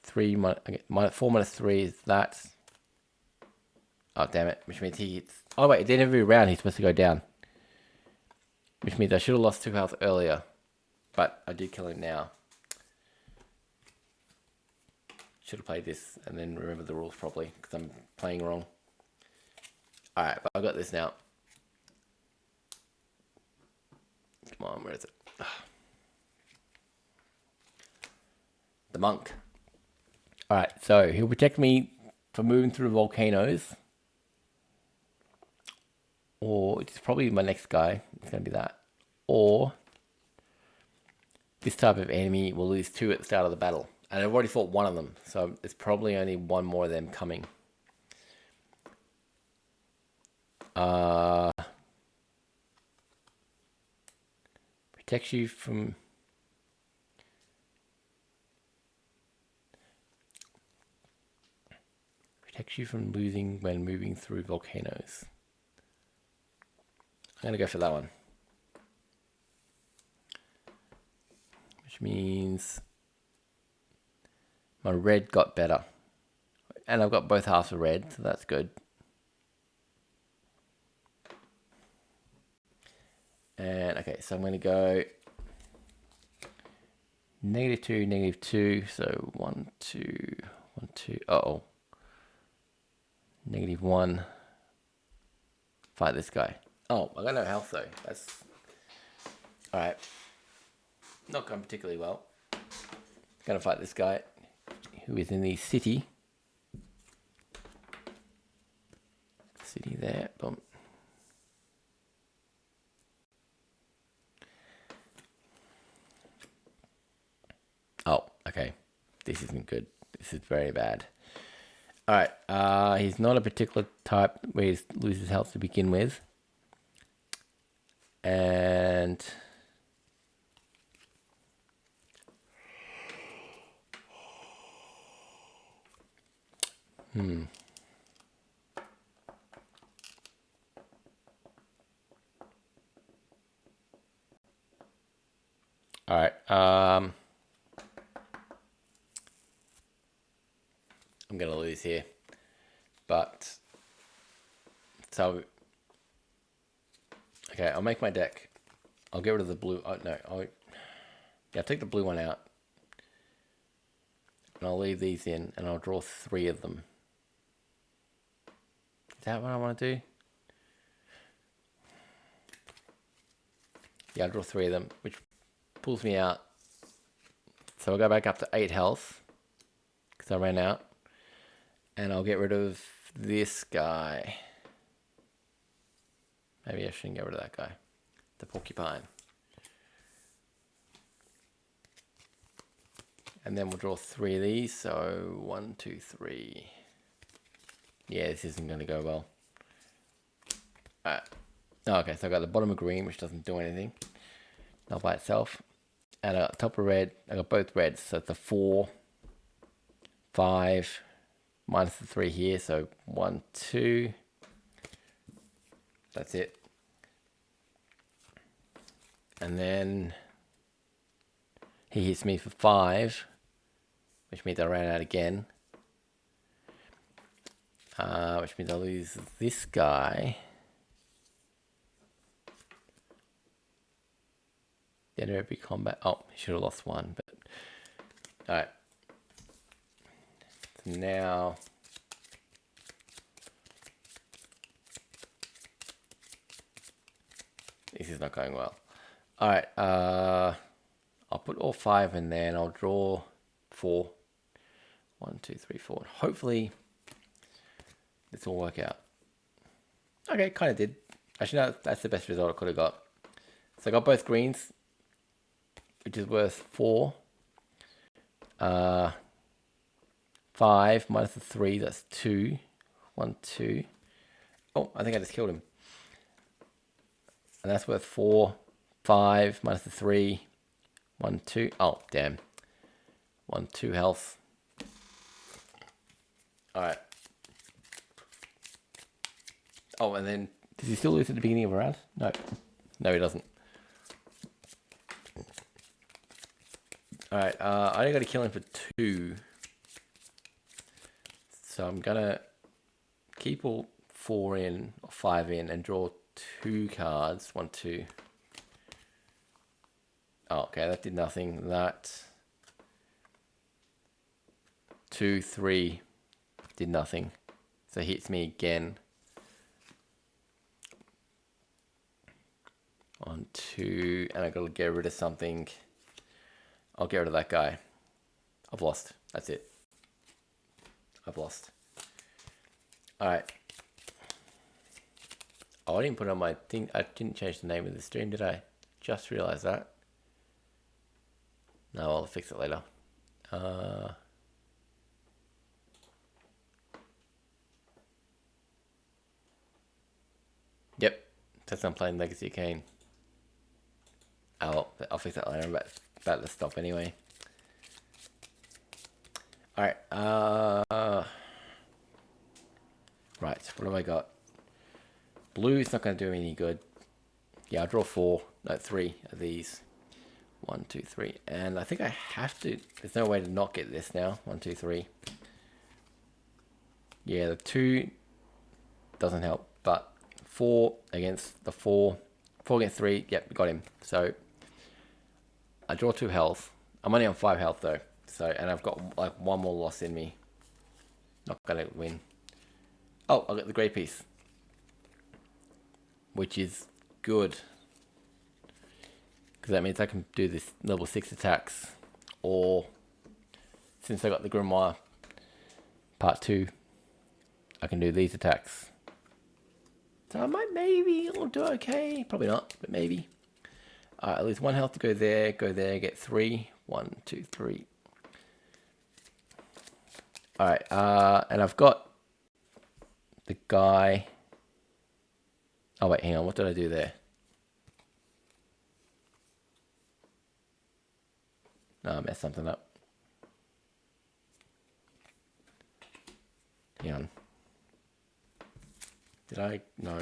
3 4 minus 3 is that. Oh, damn it. Which means he hits... Oh, wait. At the end of every round, he's supposed to go down. Which means I should have lost 2 health earlier. But I did kill him now. Should have played this and then remember the rules properly because I'm playing wrong. Alright, but I've got this now. Come on, where is it? The monk. Alright, so he'll protect me from moving through volcanoes. Or it's probably my next guy. It's going to be that. Or this type of enemy will lose 2 at the start of the battle. And I've already fought 1 of them. So there's probably only 1 more of them coming. Protects you from... Protects you from losing when moving through volcanoes. I'm going to go for that one. Which means my red got better. And I've got both halves of red, so that's good. And okay, so I'm going to go -2, -2. So 1, 2, 1, 2. Uh-oh. -1. Fight this guy. Oh, I got no health though. That's... Alright. Not going particularly well. Gonna fight this guy who is in the city. City there, boom. Oh, okay. This isn't good. This is very bad. Alright, he's not a particular type where he loses health to begin with. And... Alright, I'm gonna lose here. But... So... Okay, I'll make my deck. I'll get rid of the blue... Oh, no. I'll take the blue one out. And I'll leave these in, and I'll draw 3 of them. Is that what I want to do? Yeah, I'll draw 3 of them, which pulls me out. So I'll go back up to 8 health, because I ran out. And I'll get rid of this guy. Maybe I shouldn't get rid of that guy. The porcupine. And then we'll draw 3 of these. So 1, 2, 3. Yeah, this isn't going to go well. Alright. Oh, okay, so I got the bottom of green, which doesn't do anything. Not by itself. And I got top of red. I got both reds. So it's a 4, 5, minus the 3 here. So 1, 2. That's it. And then he hits me for 5, which means I ran out again. Which means I lose this guy. The end of every combat. Oh, he should have lost 1, but alright. So now this is not going well. Alright, I'll put all 5 in there and I'll draw 4. 1, 2, 3, 4. Hopefully this will work out. Okay, kind of did. Actually, no, that's the best result I could have got. So I got both greens, which is worth 4. 5 minus the 3, that's 2. 1, 2. Oh, I think I just killed him. And that's worth 4. 5 minus the 3. 1, 2. Oh, damn. 1, 2 health. Alright. Oh, and then, does he still lose at the beginning of a round? No. No, he doesn't. Alright, I only got to kill him for 2. So I'm going to keep all 4 in, or 5 in, and draw 2 cards. 1, 2. Oh, okay, that did nothing. That 2, 3 did nothing. So he hits me again. 1, 2, and I got to get rid of something. I'll get rid of that guy. I've lost. That's it. I've lost. Alright. Oh, I didn't put it on my thing. I didn't change the name of the stream, did I? Just realized that. No, I'll fix it later. Yep. That's I'm playing Legacy of Kain. I'll fix that later. I'm about to stop anyway. Alright. Right. What have I got? Blue is not going to do me any good. Yeah, I'll draw 4. No, 3 of these. 1, 2, 3. And I think I have to... There's no way to not get this now. 1, 2, 3. Yeah, the 2 doesn't help. But 4 against the 4. 4 against 3. Yep, got him. So I draw 2 health. I'm only on 5 health though. So, and I've got like 1 more loss in me. Not going to win. Oh, I'll get the grey piece. Which is good. Because that means I can do this level 6 attacks. Or, since I got the Grimoire part 2, I can do these attacks. So I might maybe I'll do okay. Probably not, but maybe. Alright, at least 1 health to go there, get 3. 1, 2, 3. Alright, and I've got the guy. Oh wait, hang on, what did I do there? No, I messed something up. Hang on. Did I? No.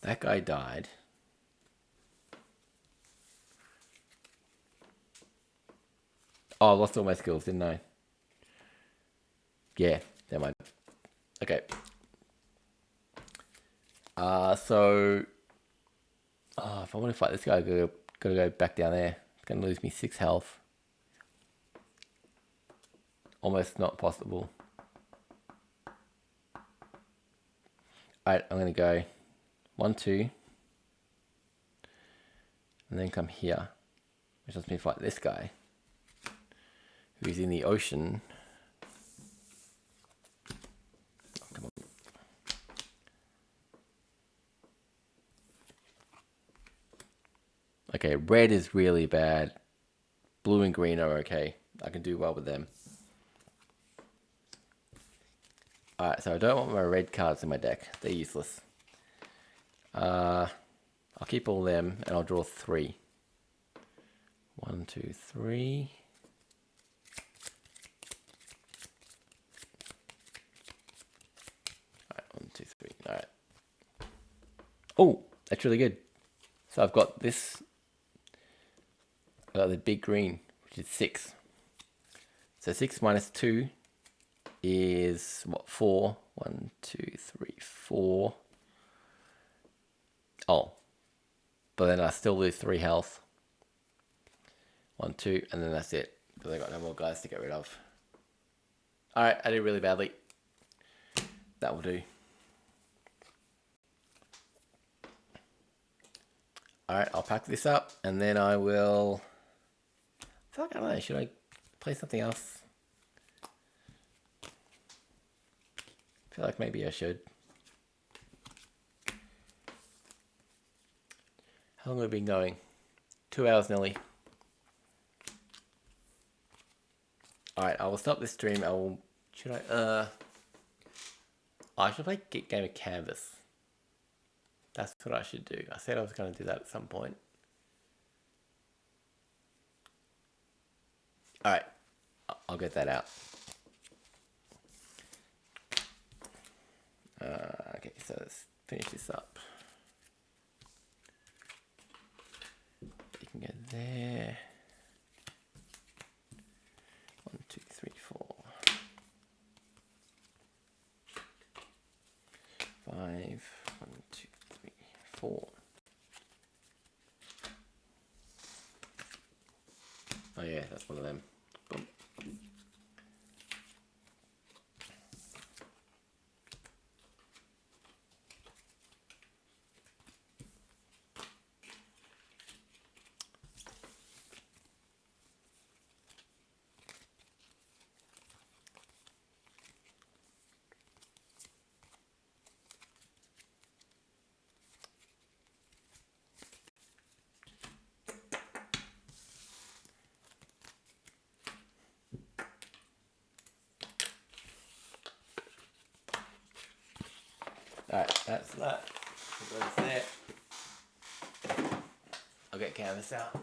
That guy died. Oh, I lost all my skills, didn't I? Yeah, never mind. Okay. So... if I want to fight this guy, I've got to go back down there. It's going to lose me 6 health. Almost not possible. Alright, I'm going to go 1, 2. And then come here. Which lets me fight this guy. Who's in the ocean. Oh, come on. Okay, red is really bad. Blue and green are okay. I can do well with them. Alright, so I don't want my red cards in my deck. They're useless. I'll keep all them and I'll draw 3. 1, 2, 3. Alright, 1, 2, 3. Alright. Oh, that's really good. So I've got this. I've got the big green, which is 6. So 6 minus 2 is what, 4? 1, 2, 3, 4. Oh, but then I still lose 3 health. 1, 2, and then that's it. Because I got no more guys to get rid of. Alright, I did really badly. That will do. Alright, I'll pack this up, and then I will... Fuck, I don't know, should I play something else? I feel like maybe I should. How long have we been going? 2 hours nearly. Alright, I will stop this stream. Should I? I should play Game of Canvas. That's what I should do. I said I was going to do that at some point. Alright, I'll get that out. Okay, so let's finish this up. You can go there. 1, 2, 3, 4. 5. 1, 2, 3, 4. Oh yeah, that's one of them. Boom. Alright, that's that. That's there. I'll get canvas out.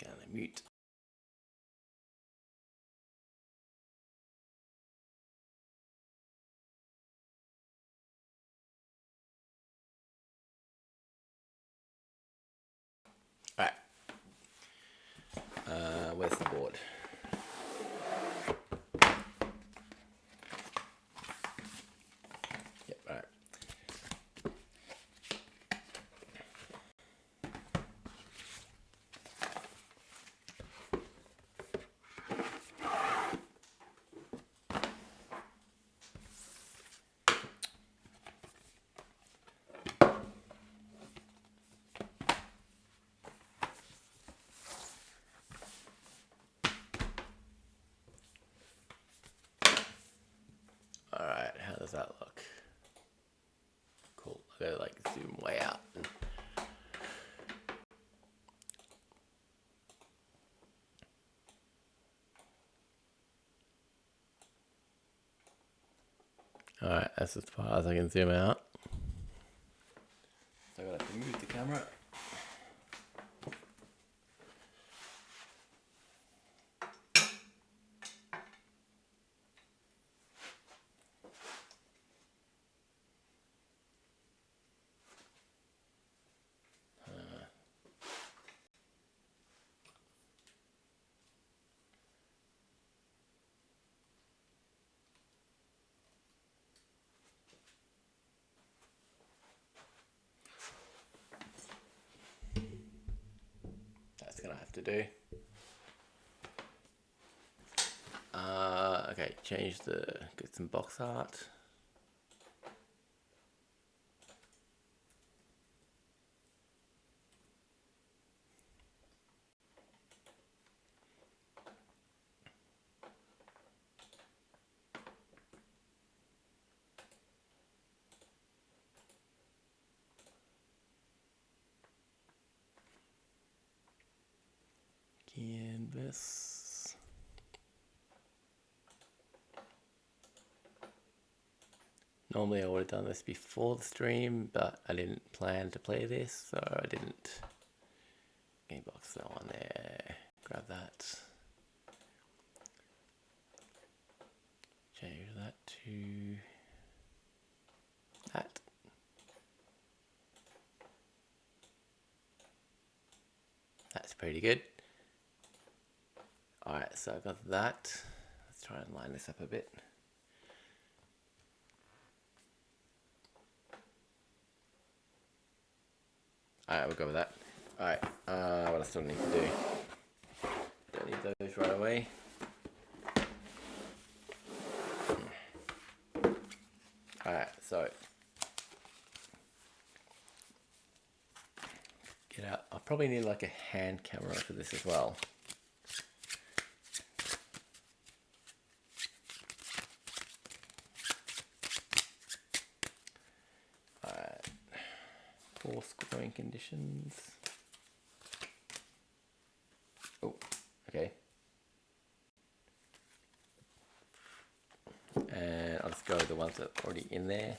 Gonna mute. Alright. Where's the board? Yep, alright. that look? Cool. I gotta like zoom way out. Alright, that's as far as I can zoom out. So I'm gonna have to move the camera. That's gonna have to do. Okay, get some box art. Canvas. Normally I would have done this before the stream, but I didn't plan to play this, so I didn't. Game box that one there. Grab that. Change that to that. That's pretty good. Alright, so I've got that. Let's try and line this up a bit. Alright, we'll go with that. Alright, what I still need to do. Don't need those right away. Alright, so get out. I'll probably need like a hand camera for this as well. Alright, 4 scoring conditions. Oh, okay. And I'll just go with the ones that are already in there.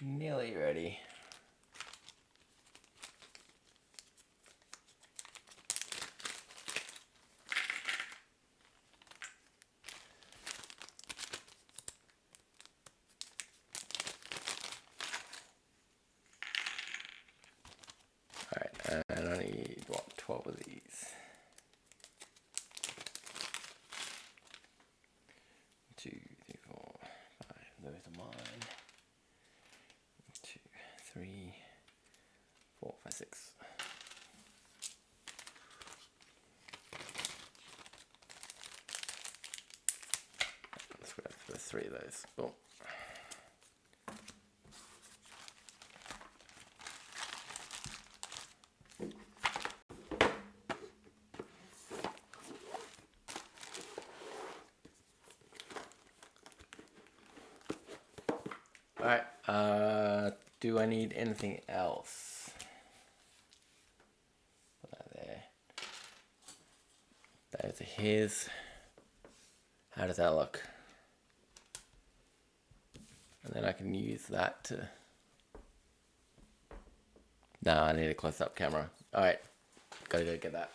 Nearly ready. Alright, and I need, what, 12 of these. 2, 3, 4, 5. Those are mine. 2, 3, 4, 5, 6. Let's go for 3 of those. Boom. Alright, do I need anything else? Put that there. Those are his. How does that look? And then I can use that to... No, I need a close-up camera. Alright, gotta go get that.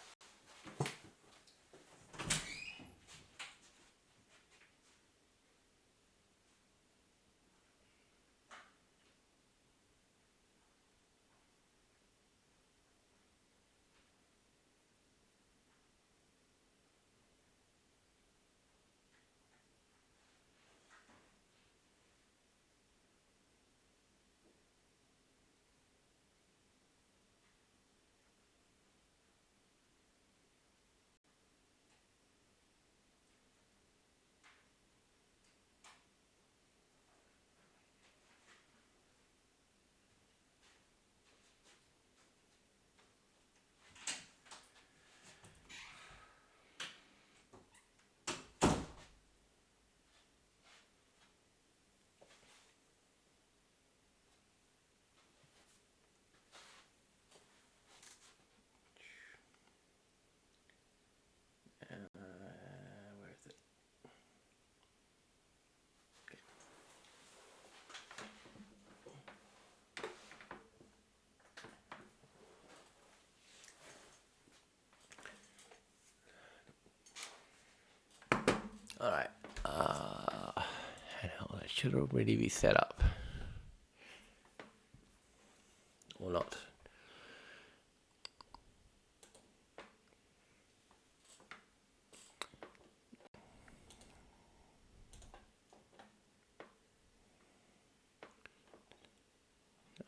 should already be set up. Or not.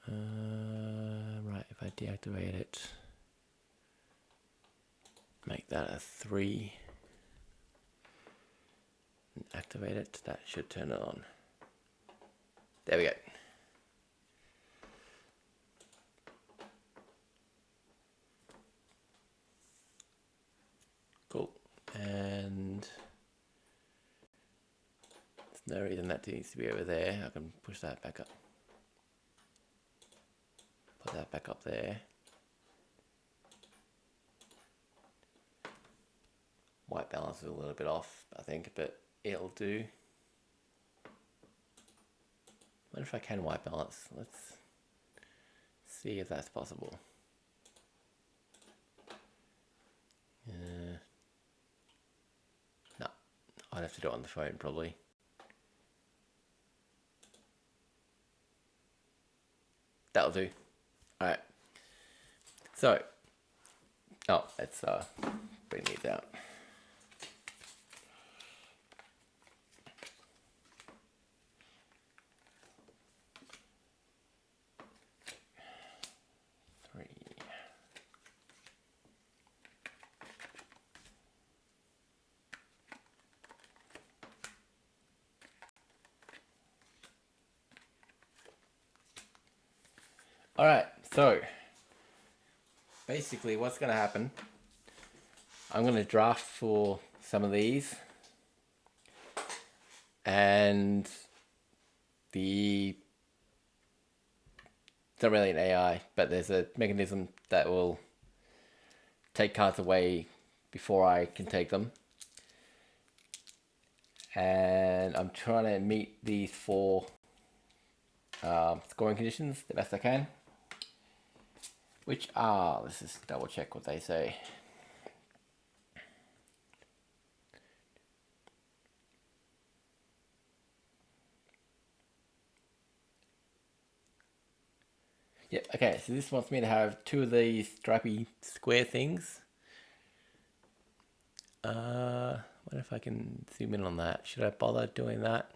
Right, if I deactivate it, make that a 3, and activate it, that should turn it on. There we go. Cool. And there's no reason that needs to be over there. I can push that back up. Put that back up there. White balance is a little bit off, I think, but it'll do. I wonder if I can white balance. Let's see if that's possible. No, I'd have to do it on the phone probably. That'll do. Alright. So, let's bring these out. Alright, so basically what's going to happen, I'm going to draft for some of these, and it's not really an AI, but there's a mechanism that will take cards away before I can take them. And I'm trying to meet these 4 scoring conditions the best I can. Which are, let's just double check what they say. Yep, okay, so this wants me to have 2 of these stripy square things. I wonder if I can zoom in on that. Should I bother doing that?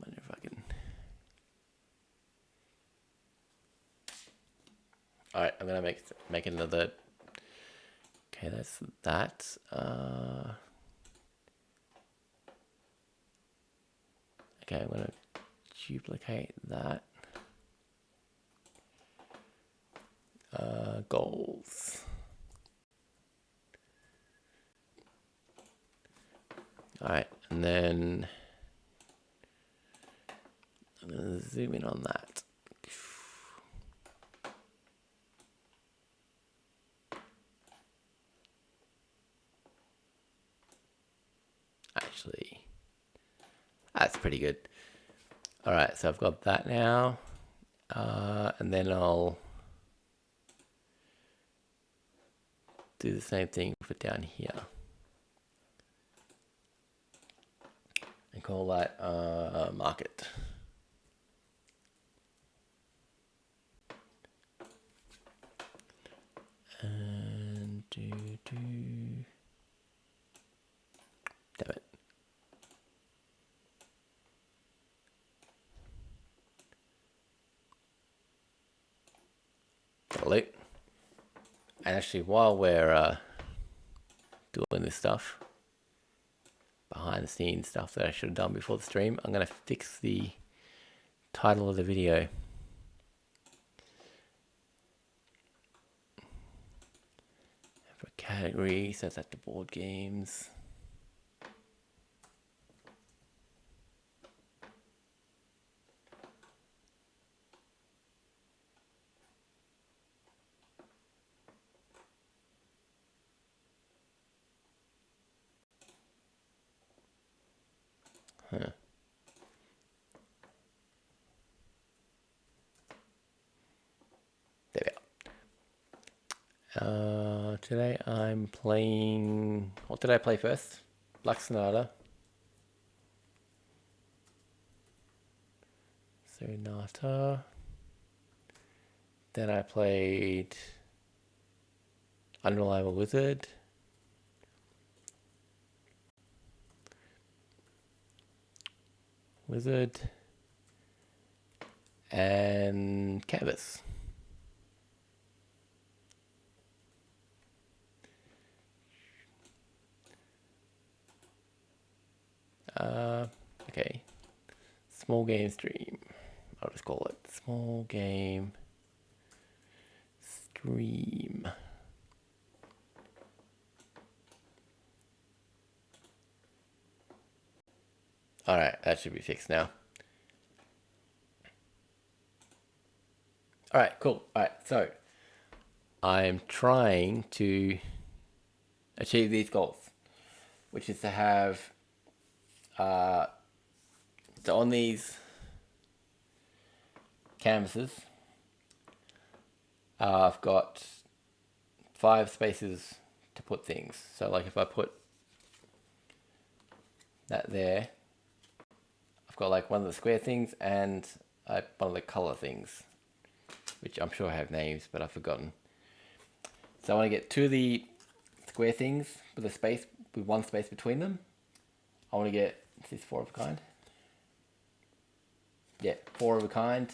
Wonder if I can. Alright, I'm gonna make another. Okay, that's that. Okay, I'm gonna duplicate that. Goals. Alright, and then I'm gonna zoom in on that. Actually, that's pretty good. Alright, so I've got that now. And then I'll do the same thing for down here. And call that market. And damn it. Delete. And actually, while we're doing this stuff, behind the scenes stuff that I should have done before the stream, I'm going to fix the title of the video. For category, set that to board games. There we go. today I'm playing... What did I play first? Black Sonata. Sonata. Then I played Unreliable Wizard. And Canvas. Okay. Small game stream. I'll just call it small game stream. Alright, that should be fixed now. Alright, cool. Alright, so I'm trying to achieve these goals, which is to have so on these canvases I've got 5 spaces to put things. So like if I put that there, I've got like one of the square things and one of the color things, which I'm sure have names but I've forgotten. So I want to get 2 of the square things with a space, with 1 space between them. I want to get, is this 4 of a kind? Yeah, 4 of a kind.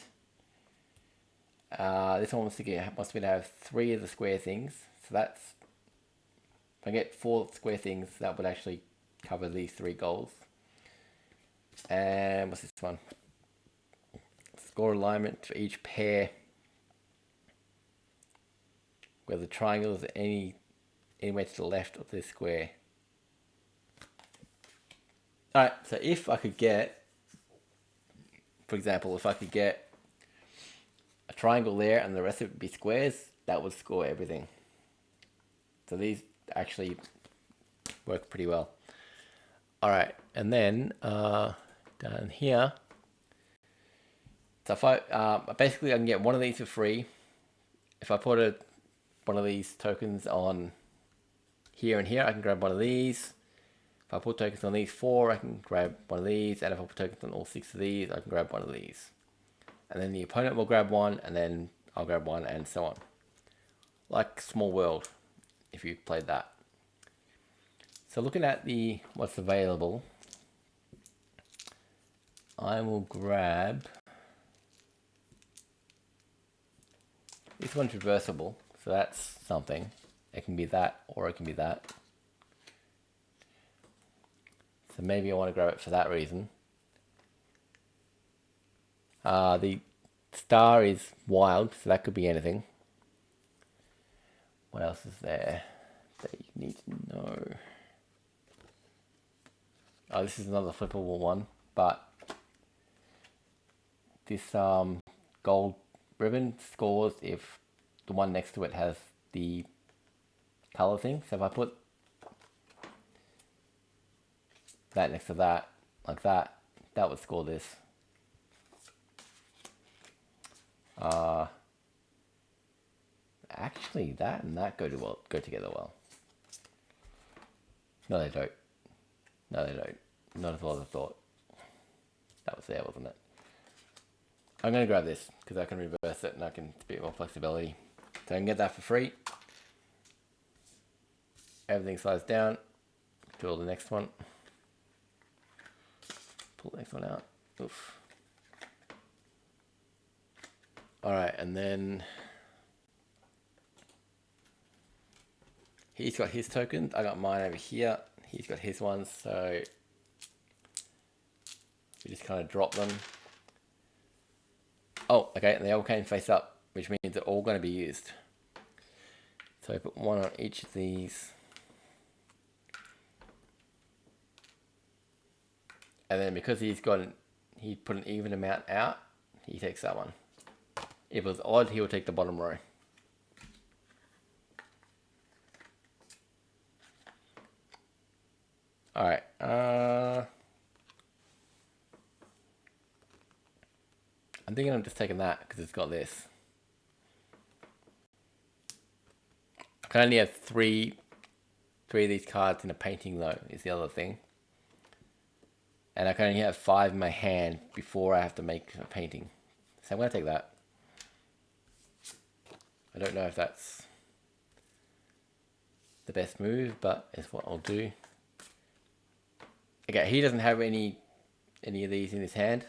This one wants me to have 3 of the square things. So that's, if I get 4 square things, that would actually cover these 3 goals. And what's this one? Score alignment for each pair where the triangle is anywhere to the left of this square. Alright, so if I could get, for example, if I could get a triangle there and the rest of it would be squares, that would score everything. So these actually work pretty well. Alright, and then down here, so if I basically I can get one of these for free. If I put one of these tokens on here and here, I can grab one of these. If I put tokens on these 4, I can grab one of these, and if I put tokens on all 6 of these, I can grab one of these. And then the opponent will grab one, and then I'll grab one, and so on. Like Small World, if you played that. So looking at what's available, I will grab... This one's reversible, so that's something. It can be that, or it can be that. So maybe I want to grab it for that reason. The star is wild, so that could be anything. What else is there that you need to know? Oh, this is another flippable one, but this gold ribbon scores if the one next to it has the color thing. So if I put that next to that, like that, that would score this. Actually, that and that go together well. No, they don't. No, they don't. Not as well as I thought. That was there, wasn't it? I'm going to grab this because I can reverse it and I can, it's a bit more flexibility. So I can get that for free. Everything slides down. Draw the next one. Pull the next one out. Oof. Alright, and then he's got his tokens. I got mine over here. He's got his ones, so we just kind of drop them. Oh, okay, and they all came face up, which means they're all going to be used. So I put one on each of these. And then because he put an even amount out, he takes that one. If it was odd, he would take the bottom row. Alright, I'm thinking I'm just taking that because it's got this. I can only have three of these cards in a painting though, is the other thing. And I can only have 5 in my hand before I have to make a painting. So I'm going to take that. I don't know if that's the best move, but it's what I'll do. Okay, he doesn't have any of these in his hand.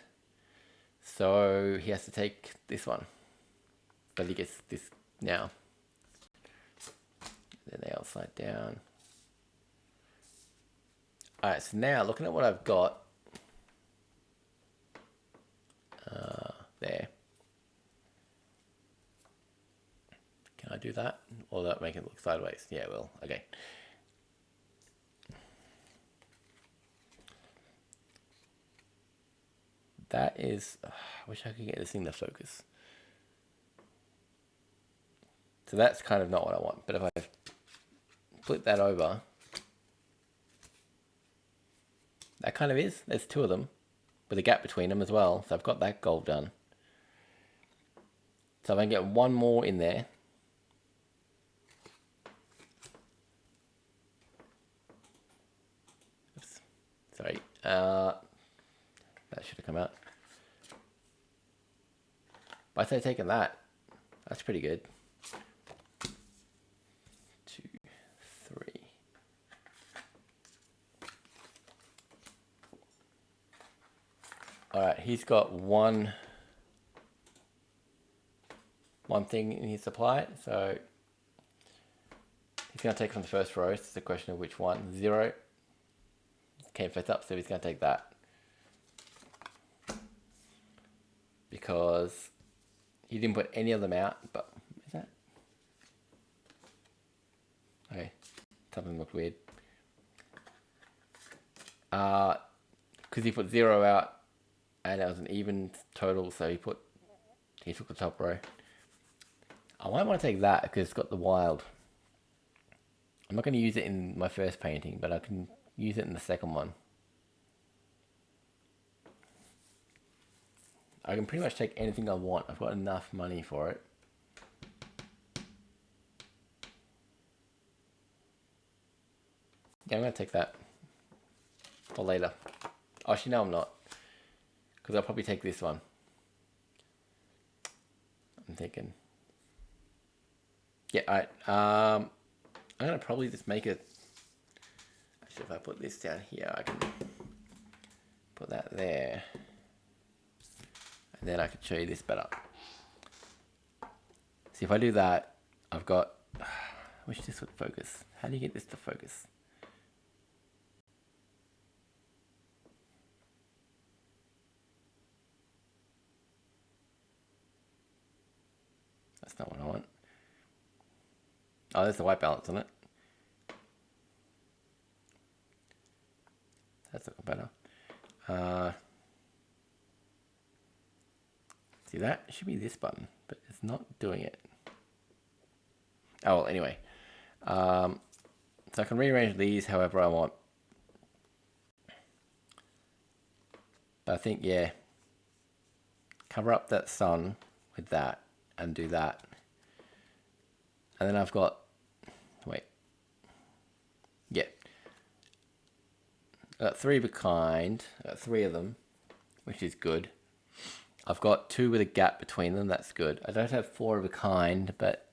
So he has to take this one. But he gets this now. Then they upside down. Alright, so now looking at what I've got. There. Can I do that? Or will that make it look sideways? Yeah, it will. Okay. That is... I wish I could get this thing to focus. So that's kind of not what I want. But if I flip that over... That kind of is. There's 2 of them. With a gap between them as well. So I've got that goal done. So if I can get one more in there. Oops. Sorry. That should have come out. But I say taking that. That's pretty good. 2, 3. Alright, he's got one thing in his supply, so he's going to take from the first row. It's a question of which one. 0. Came face up, so he's going to take that. Because he didn't put any of them out, but is that? Okay, something looked weird. Because he put 0 out, and it was an even total, so he took the top row. I might want to take that because it's got the wild. I'm not going to use it in my first painting, but I can use it in the second one. I can pretty much take anything I want. I've got enough money for it. Yeah, I'm going to take that for later. Actually, no, I'm not. Because I'll probably take this one. I'm thinking. Yeah, alright. I'm going to probably just make it... Actually, if I put this down here, I can put that there. And then I can show you this better. See, if I do that, I've got... I wish this would focus. How do you get this to focus? That's not what I want. Oh, there's the white balance on it. That's looking better. See, that should be this button, but it's not doing it. Oh, well, anyway. So I can rearrange these however I want. But I think, yeah, cover up that sun with that and do that. And then I've got, wait, yeah. I got 3 of a kind, I got 3 of them, which is good. I've got 2 with a gap between them, that's good. I don't have 4 of a kind, but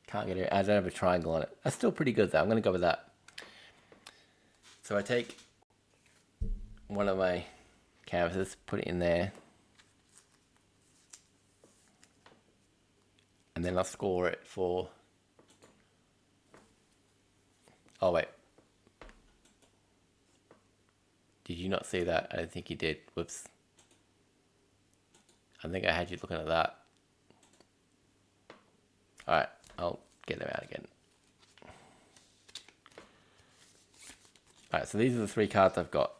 can't get it. I don't have a triangle on it. That's still pretty good though, I'm going to go with that. So I take one of my canvases, put it in there. And then I'll score it for... Oh, wait. Did you not see that? I don't think you did. Whoops. I think I had you looking at that. Alright, I'll get them out again. Alright, so these are the 3 cards I've got.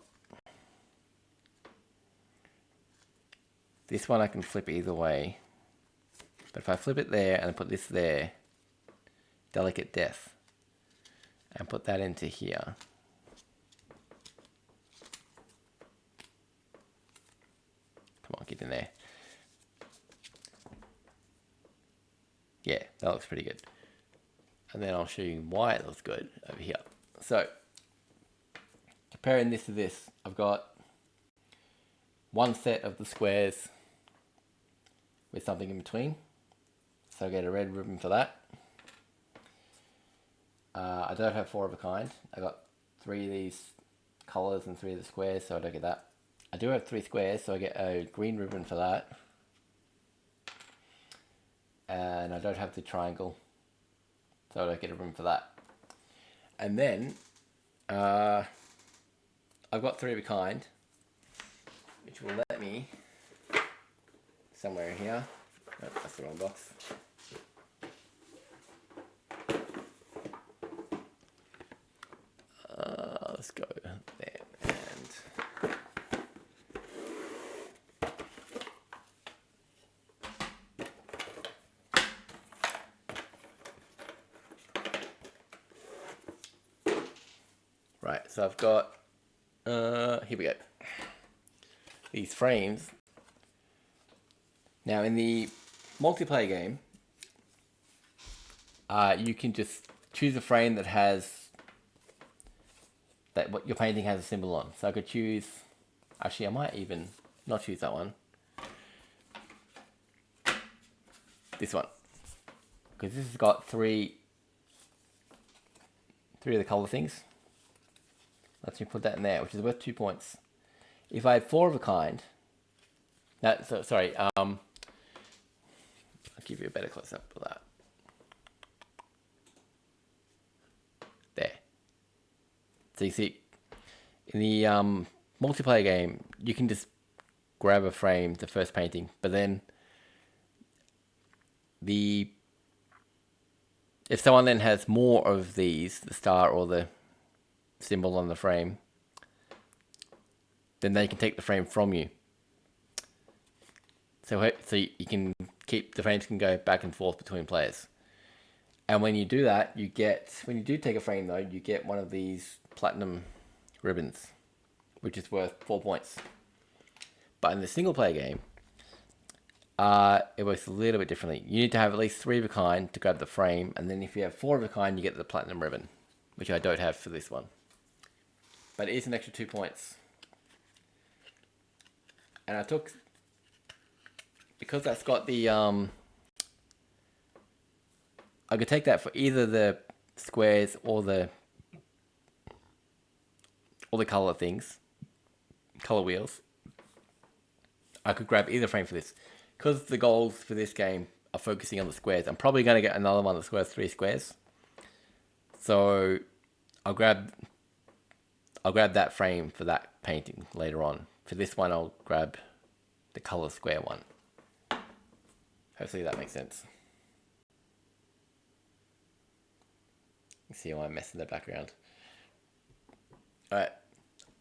This one I can flip either way. But if I flip it there and put this there, Delicate Death, and put that into here. Come on, get in there. Yeah, that looks pretty good. and then I'll show you why it looks good over here. So, comparing this to this, I've got one set of the squares with something in between. So I get a red ribbon for that. I don't have 4 of a kind. I got 3 of these colors and 3 of the squares, so I don't get that. I do have 3 squares, so I get a green ribbon for that. And I don't have the triangle, so I don't get a ribbon for that. And then I've got 3 of a kind, which will let me somewhere in here. Oh, that's the wrong box. Let's go there and right. So I've got here we go. These frames. Now in the multiplayer game, you can just choose a frame that has what your painting has a symbol on. So I could choose, actually I might even not choose that one. This one. Because this has got three of the color things. Let's me put that in there, which is worth 2 points. If I had 4 of a kind, I'll give you a better close up of that. There. So you see, in the multiplayer game, you can just grab a frame, the first painting, but then if someone then has more of these, the star or the symbol on the frame, then they can take the frame from you. So you can keep, the frames can go back and forth between players. And when you do that, when you do take a frame though, you get one of these platinum ribbons, which is worth 4 points. But in the single player game, it works a little bit differently. You need to have at least 3 of a kind to grab the frame, and then if you have 4 of a kind, you get the platinum ribbon, which I don't have for this one. But it is an extra 2 points. And I took, because that's got the, I could take that for either the squares or the color things, color wheels. I could grab either frame for this. Because the goals for this game are focusing on the squares, I'm probably going to get another one that's worth 3 squares. So I'll grab that frame for that painting later on. For this one, I'll grab the color square one. Hopefully that makes sense. You see why I'm messing the background. Alright.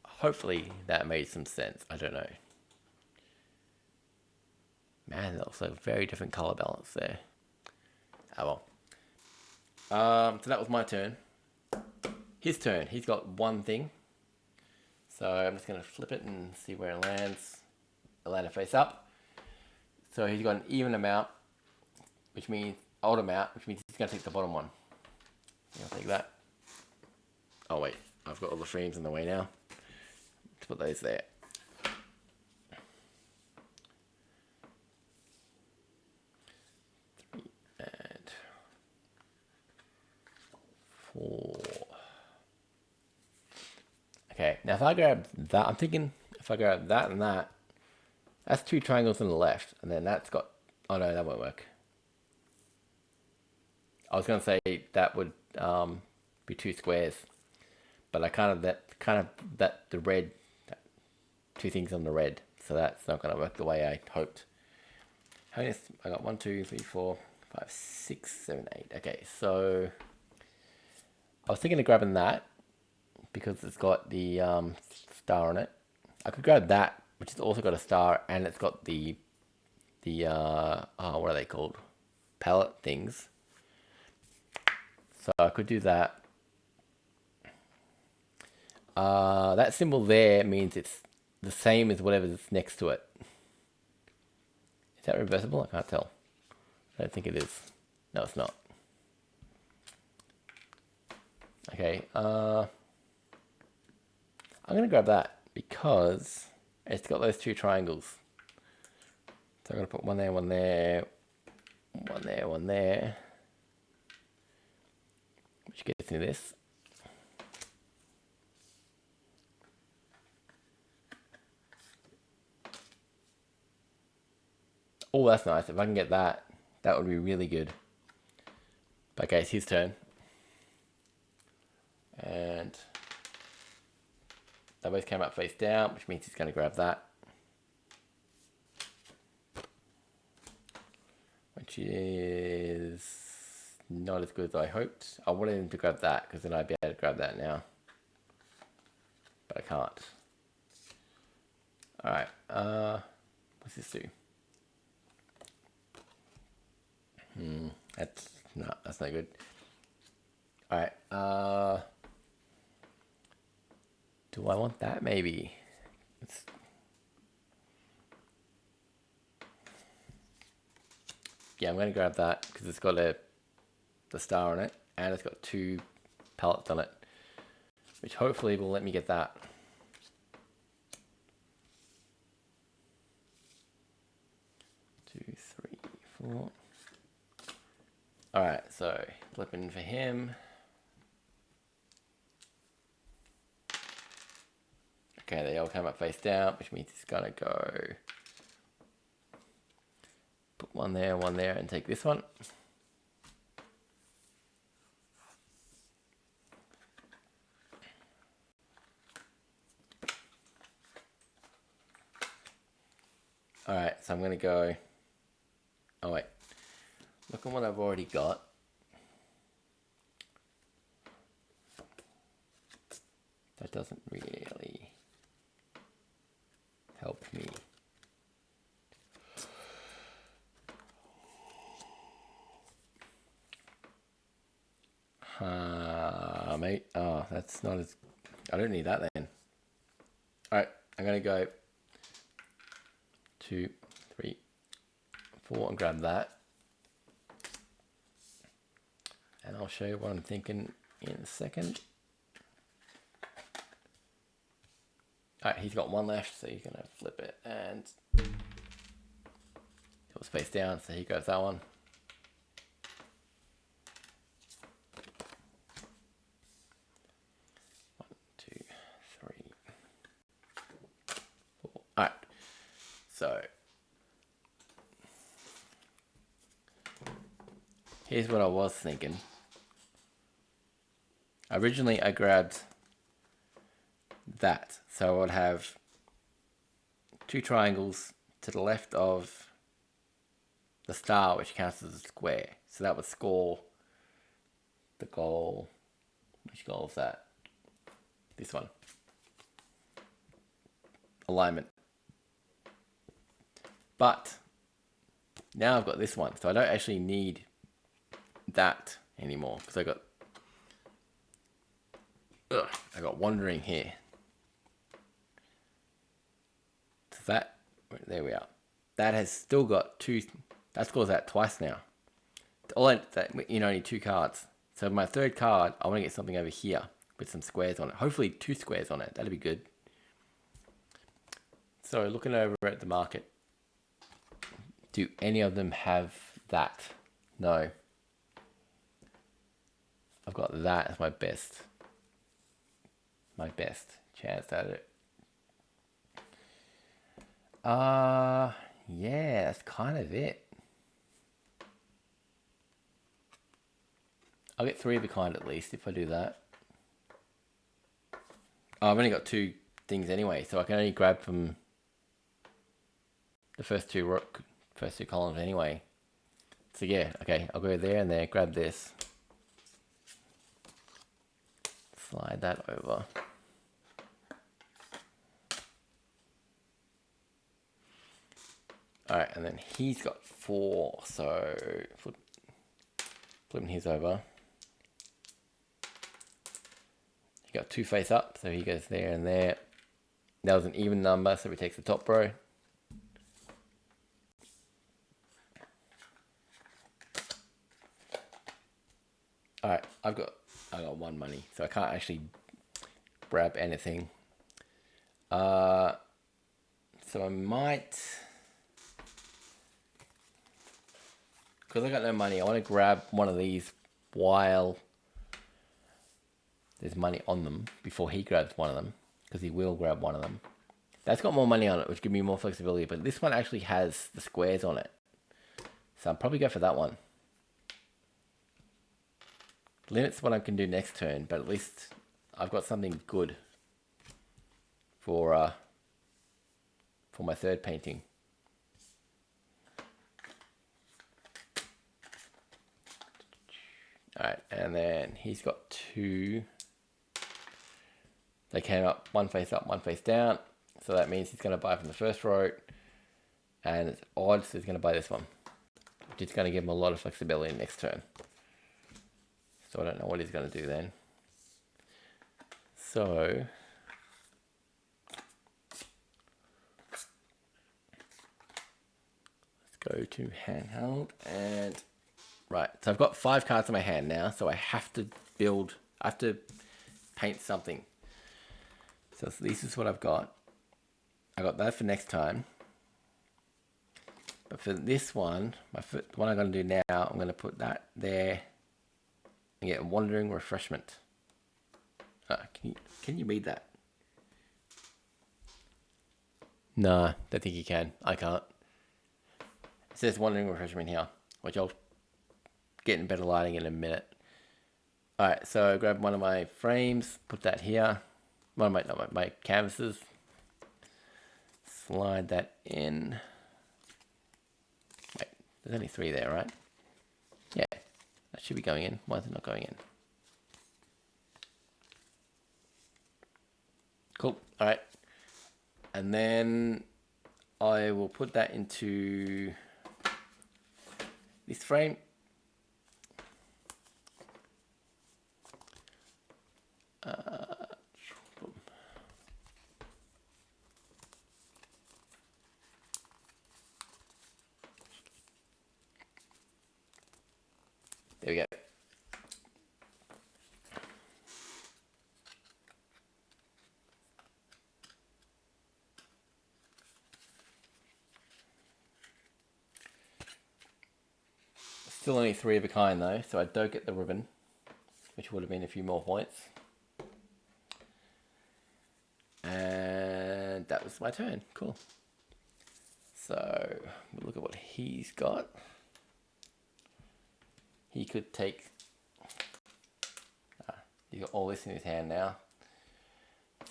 Hopefully that made some sense. I don't know. Man, that's also a very different color balance there. Oh well. So that was my turn. His turn. He's got one thing. So I'm just going to flip it and see where it lands. It'll land face up. So he's got an even amount, which means odd amount, which means he's going to take the bottom one. I'll take that. Oh wait, I've got all the frames in the way now. Let's put those there. And 4. Okay, now if I grab that, I'm thinking if I grab that and that, that's 2 triangles on the left, and then that's got, oh no, that won't work. I was going to say that would be 2 squares, but the red, 2 things on the red, so that's not going to work the way I hoped. I got 1, 2, 3, 4, 5, 6, 7, 8. Okay, so I was thinking of grabbing that because it's got the star on it. I could grab that, which has also got a star, and it's got the what are they called? Palette things. So I could do that. That symbol there means it's the same as whatever's next to it. Is that reversible? I can't tell. I don't think it is. No, it's not. Okay, I'm going to grab that because it's got those two triangles. So I'm going to put one there, one there, one there, one there. Which gets me this. Oh, that's nice. If I can get that, that would be really good. But okay, it's his turn. And they both came up face down, which means he's going to grab that. Which is not as good as I hoped. I wanted him to grab that, because then I'd be able to grab that now. But I can't. Alright, what's this do? That's not good. Alright, do I want that maybe? Yeah, I'm going to grab that because it's got the star on it and it's got two pallets on it, which hopefully will let me get that. Two, three, four. Alright, so flipping for him. Okay, they all come up face down, which means he's gonna go put one there, and take this one. Alright, so I'm gonna go. Oh wait. Look at what I've already got. That doesn't really help me. Mate. Oh, that's not as... I don't need that then. Alright, I'm gonna go 2, 3, 4 and grab that. And I'll show you what I'm thinking in a second. Alright, he's got one left, so he's gonna flip it and it was face down, so he grabs that one. One, two, three, four. Alright, so here's what I was thinking. Originally, I grabbed that, so I would have two triangles to the left of the star, which counts as a square. So that would score the goal. Which goal is that? This one. Alignment. But now I've got this one, so I don't actually need that anymore because I got wandering here. So that, there we are. That has still got two. That scores that twice now. You know, need two cards. So my third card, I want to get something over here with some squares on it. Hopefully 2 squares on it. That'd be good. So looking over at the market, do any of them have that? No. I've got that as my best chance at it. Yeah, that's kind of it. I'll get 3 of a kind at least if I do that. Oh, I've only got 2 things anyway, so I can only grab from the first two columns anyway. So yeah, okay, I'll go there and there, grab this. Slide that over. Alright, and then he's got 4, so flipping his over. He got 2 face up, so he goes there and there. That was an even number, so he takes the top row. Alright, I've got I got 1 money, so I can't actually grab anything. So I might, because I got no money, I want to grab one of these while there's money on them before he grabs one of them, because he will grab one of them. That's got more money on it, which gives me more flexibility, but this one actually has the squares on it. So I'll probably go for that one. Limits what I can do next turn, but at least I've got something good for my third painting. Alright, and then he's got 2. They came up, 1 face up, 1 face down. So that means he's going to buy from the first row. And it's odd, so he's going to buy this one. Which is going to give him a lot of flexibility next turn. So I don't know what he's going to do then. So let's go to handheld and right. So I've got 5 cards in my hand now, so I have to paint something. So this is what I've got. I got that for next time. But for this one, what I'm going to do now, I'm going to put that there and get a wandering refreshment. Can you read that? No, don't think you can. I can't. It says wandering refreshment here, which I'll get in better lighting in a minute. Alright, so I grab one of my frames, put that here. One of my canvases. Slide that in. Wait, there's only 3 there, right? Yeah, that should be going in. Why is it not going in? Cool, alright. And then I will put that into this frame. There we go. Still only 3 of a kind though, so I don't get the ribbon, which would have been a few more points. And that was my turn. Cool. So we'll look at what he's got. He could take, he's got all this in his hand now.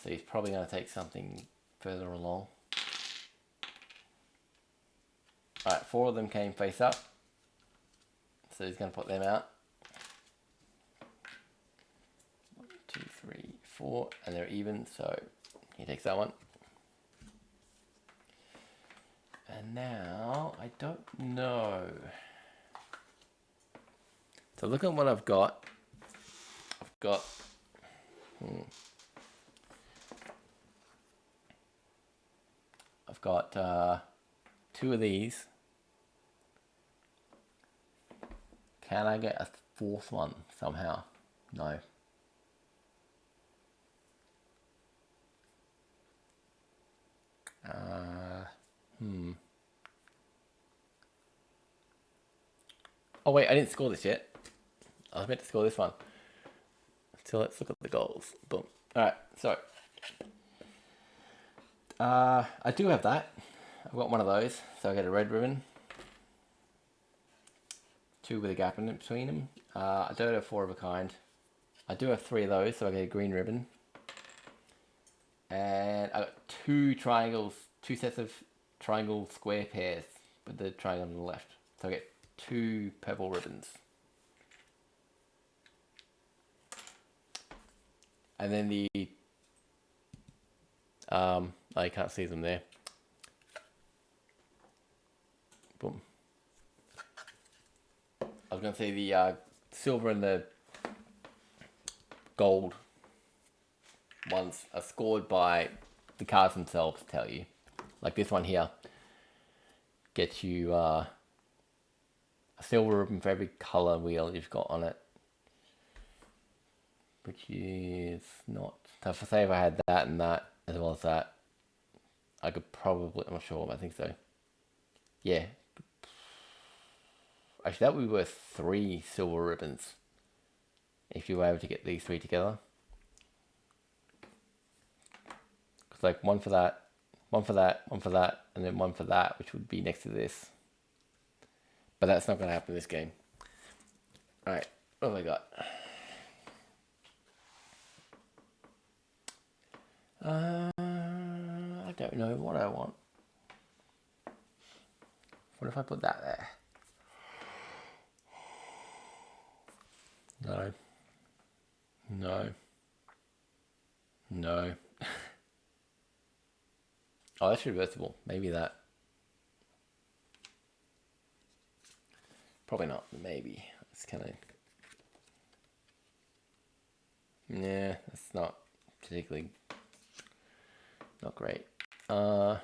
So he's probably going to take something further along. Alright, 4 of them came face up. So he's going to put them out. 1, 2, 3, 4, and they're even, so he takes that one. And now, I don't know. So look at what I've got. I've got I've got 2 of these. Can I get a 4th one somehow? No. Oh wait, I didn't score this yet. I was meant to score this one. So let's look at the goals. Boom. Alright, so I do have that. I've got one of those, so I get a red ribbon. 2 with a gap in between them. I don't have 4 of a kind. I do have 3 of those, so I get a green ribbon. And I got 2 triangles, 2 sets of triangle square pairs with the triangle on the left. So I get 2 purple ribbons. And then the I can't see them there. Boom. I was going to say the silver and the gold ones are scored by the cards themselves, tell you. Like this one here gets you a silver ribbon for every color wheel you've got on it. which is not. So if I say if I had that and that as well as that, I could probably. I'm not sure. But I think so. Yeah. Actually, that would be worth 3 silver ribbons if you were able to get these 3 together. Because like one for that, one for that, one for that, and then one for that, which would be next to this. But that's not going to happen in this game. Alright, what have I got? I don't know what I want. What if I put that there? No. No. No. Oh, that's reversible. Maybe that. Probably not. Maybe. It's kind of... Yeah, that's not particularly... Not great. I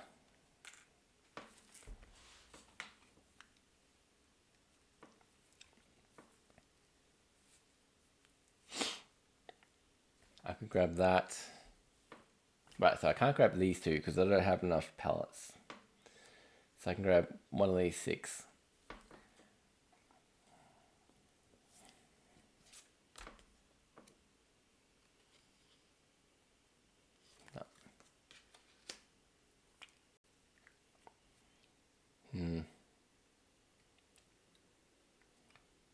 can grab that. Right, so I can't grab these 2 because I don't have enough pellets. So I can grab one of these 6. No.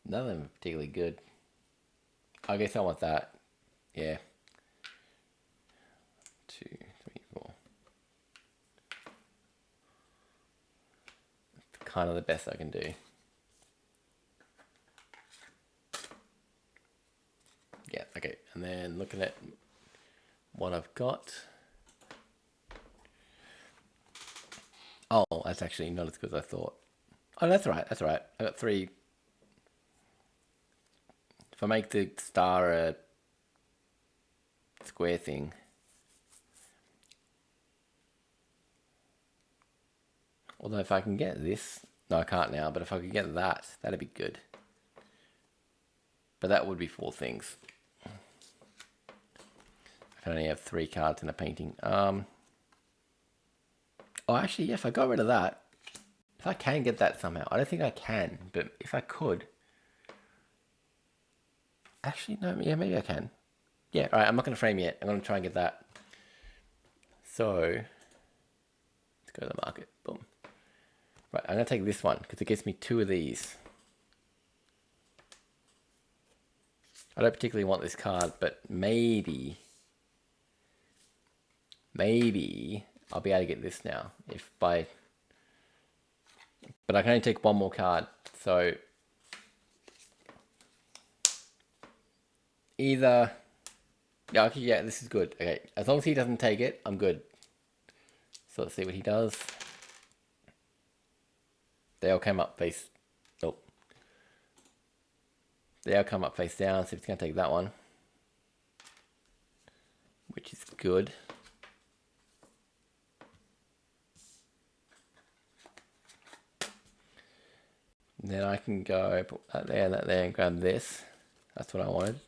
None of them are particularly good. I guess I want that. Yeah. 2, 3, 4. That's kind of the best I can do. Yeah, okay. And then looking at what I've got. Oh, that's actually not as good as I thought. Oh, that's right. That's right. I got 3. If I make the star a square thing. Although if I can get this, no, I can't now. But if I could get that, that'd be good. But that would be 4 things. I can only have 3 cards in a painting. Oh, actually, yeah, if I got rid of that, if I can get that somehow, I don't think I can, but if I could, actually, no, yeah, maybe I can. Yeah, all right, I'm not going to frame yet. I'm going to try and get that. So, let's go to the market. Boom. Right, I'm going to take this one because it gets me 2 of these. I don't particularly want this card, but maybe I'll be able to get this now if by... But I can only take 1 more card, so... Either... Yeah, okay, yeah, this is good. Okay, as long as he doesn't take it, I'm good. So let's see what he does. They all came up face... Oh. They all come up face down, so he's going to take that one. Which is good. And then I can go put that there, and grab this. That's what I wanted.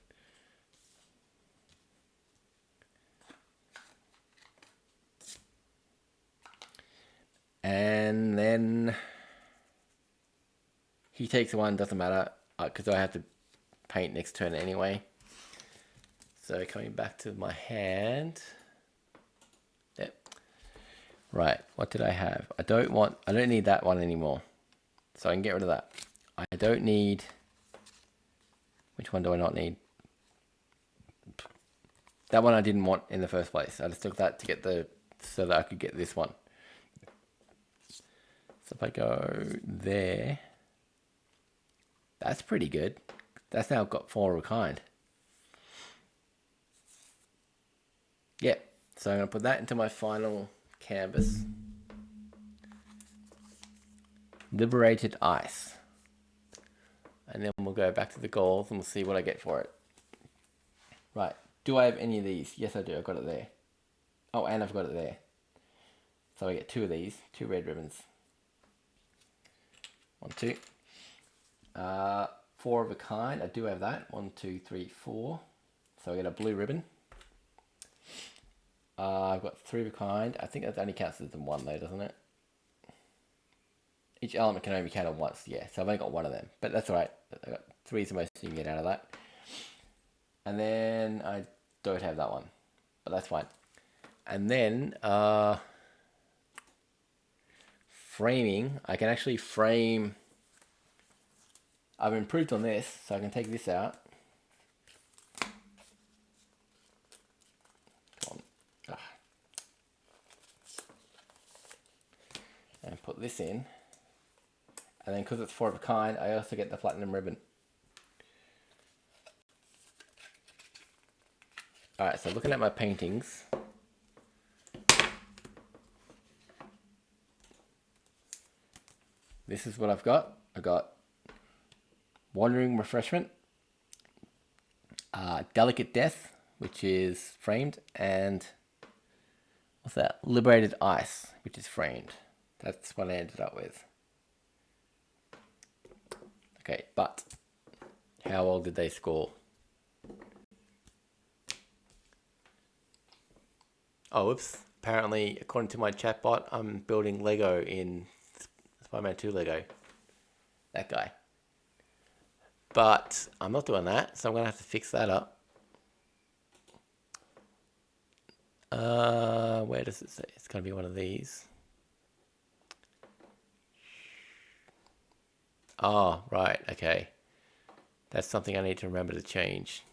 And then he takes one, doesn't matter, because I have to paint next turn anyway. So coming back to my hand. Yep. Right, what did I have? I don't need that one anymore. So I can get rid of that. I don't need... Which one do I not need? That one I didn't want in the first place. I just took that to get so that I could get this one. So if I go there, that's pretty good. That's now got 4 of a kind. Yeah, so I'm going to put that into my final canvas. Liberated Ice. And then we'll go back to the goals and we'll see what I get for it. Right, do I have any of these? Yes, I do. I've got it there. Oh, and I've got it there. So I get 2 of these, 2 red ribbons. 1, 2. 4 of a kind. I do have that. 1, 2, 3, 4. So I get a blue ribbon. I've got 3 of a kind. I think that only counts as 1 though, doesn't it? Each element can only be counted once, yeah. So I've only got 1 of them, but that's all right. I got 3 is the most you can get out of that. And then I don't have that one, but that's fine. And then framing, I can actually frame. I've improved on this, so I can take this out. Come on. And put this in. And then because it's 4 of a kind, I also get the platinum ribbon. Alright, so looking at my paintings. This is what I've got. I got Wandering Refreshment, Delicate Death, which is framed, and what's that? Liberated Ice, which is framed. That's what I ended up with. Okay, but how well did they score? Oh, whoops. Apparently, according to my chatbot, I'm building Lego in Spider-Man 2 Lego. That guy. But I'm not doing that, so I'm going to have to fix that up. Where does it say? It's going to be one of these. Oh, right, okay. That's something I need to remember to change.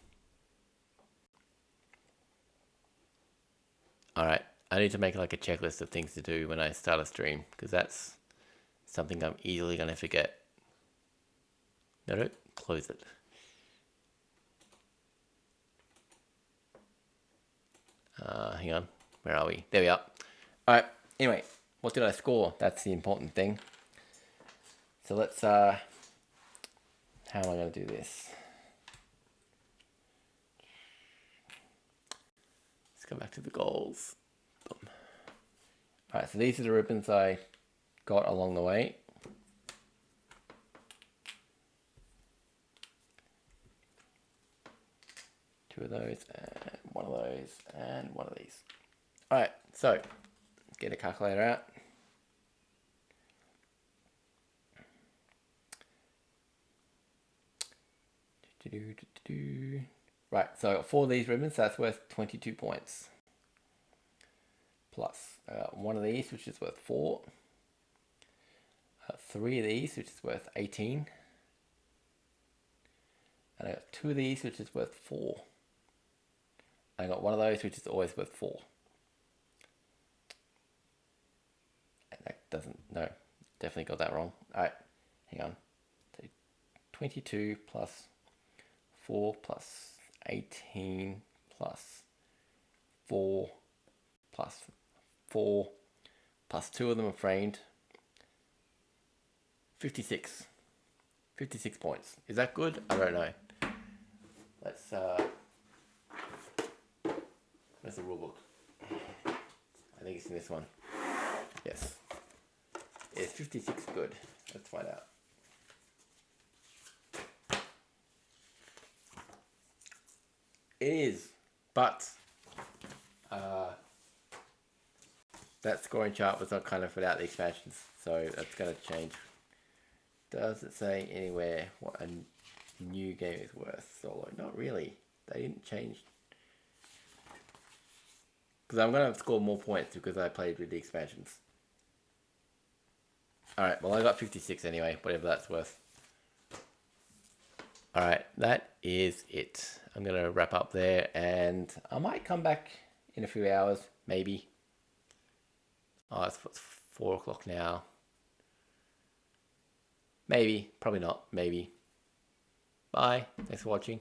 Alright, I need to make like a checklist of things to do when I start a stream, because that's something I'm easily going to forget. No, close it. Hang on, where are we? There we are. Alright, anyway, what did I score? That's the important thing. So let's, how am I going to do this? Let's go back to the goals. Boom. Alright, so these are the ribbons I got along the way. Two of those, and one of those, and one of these. Alright, so let's get a calculator out. Right, so I got 4 of these ribbons, so that's worth 22 points. Plus one of these, which is worth 4. 3 of these, which is worth 18. And I got 2 of these, which is worth 4. And I got one of those, which is always worth 4. And that doesn't, no, definitely got that wrong. Alright, hang on. So 22 plus 4 plus 18 plus 4 plus 4 plus 2 of them are framed. 56. 56 points. Is that good? I don't know. Let's, where's the rule book? I think it's in this one. Yes. Is 56 good? Let's find out. It is, but that scoring chart was not kind of without the expansions, so that's going to change. Does it say anywhere what a new game is worth solo? Not really. They didn't change. Because I'm going to score more points because I played with the expansions. Alright, well I got 56 anyway, whatever that's worth. Alright, that is it. I'm going to wrap up there and I might come back in a few hours, maybe. Oh, it's 4 o'clock now. Maybe, probably not, maybe. Bye, thanks for watching.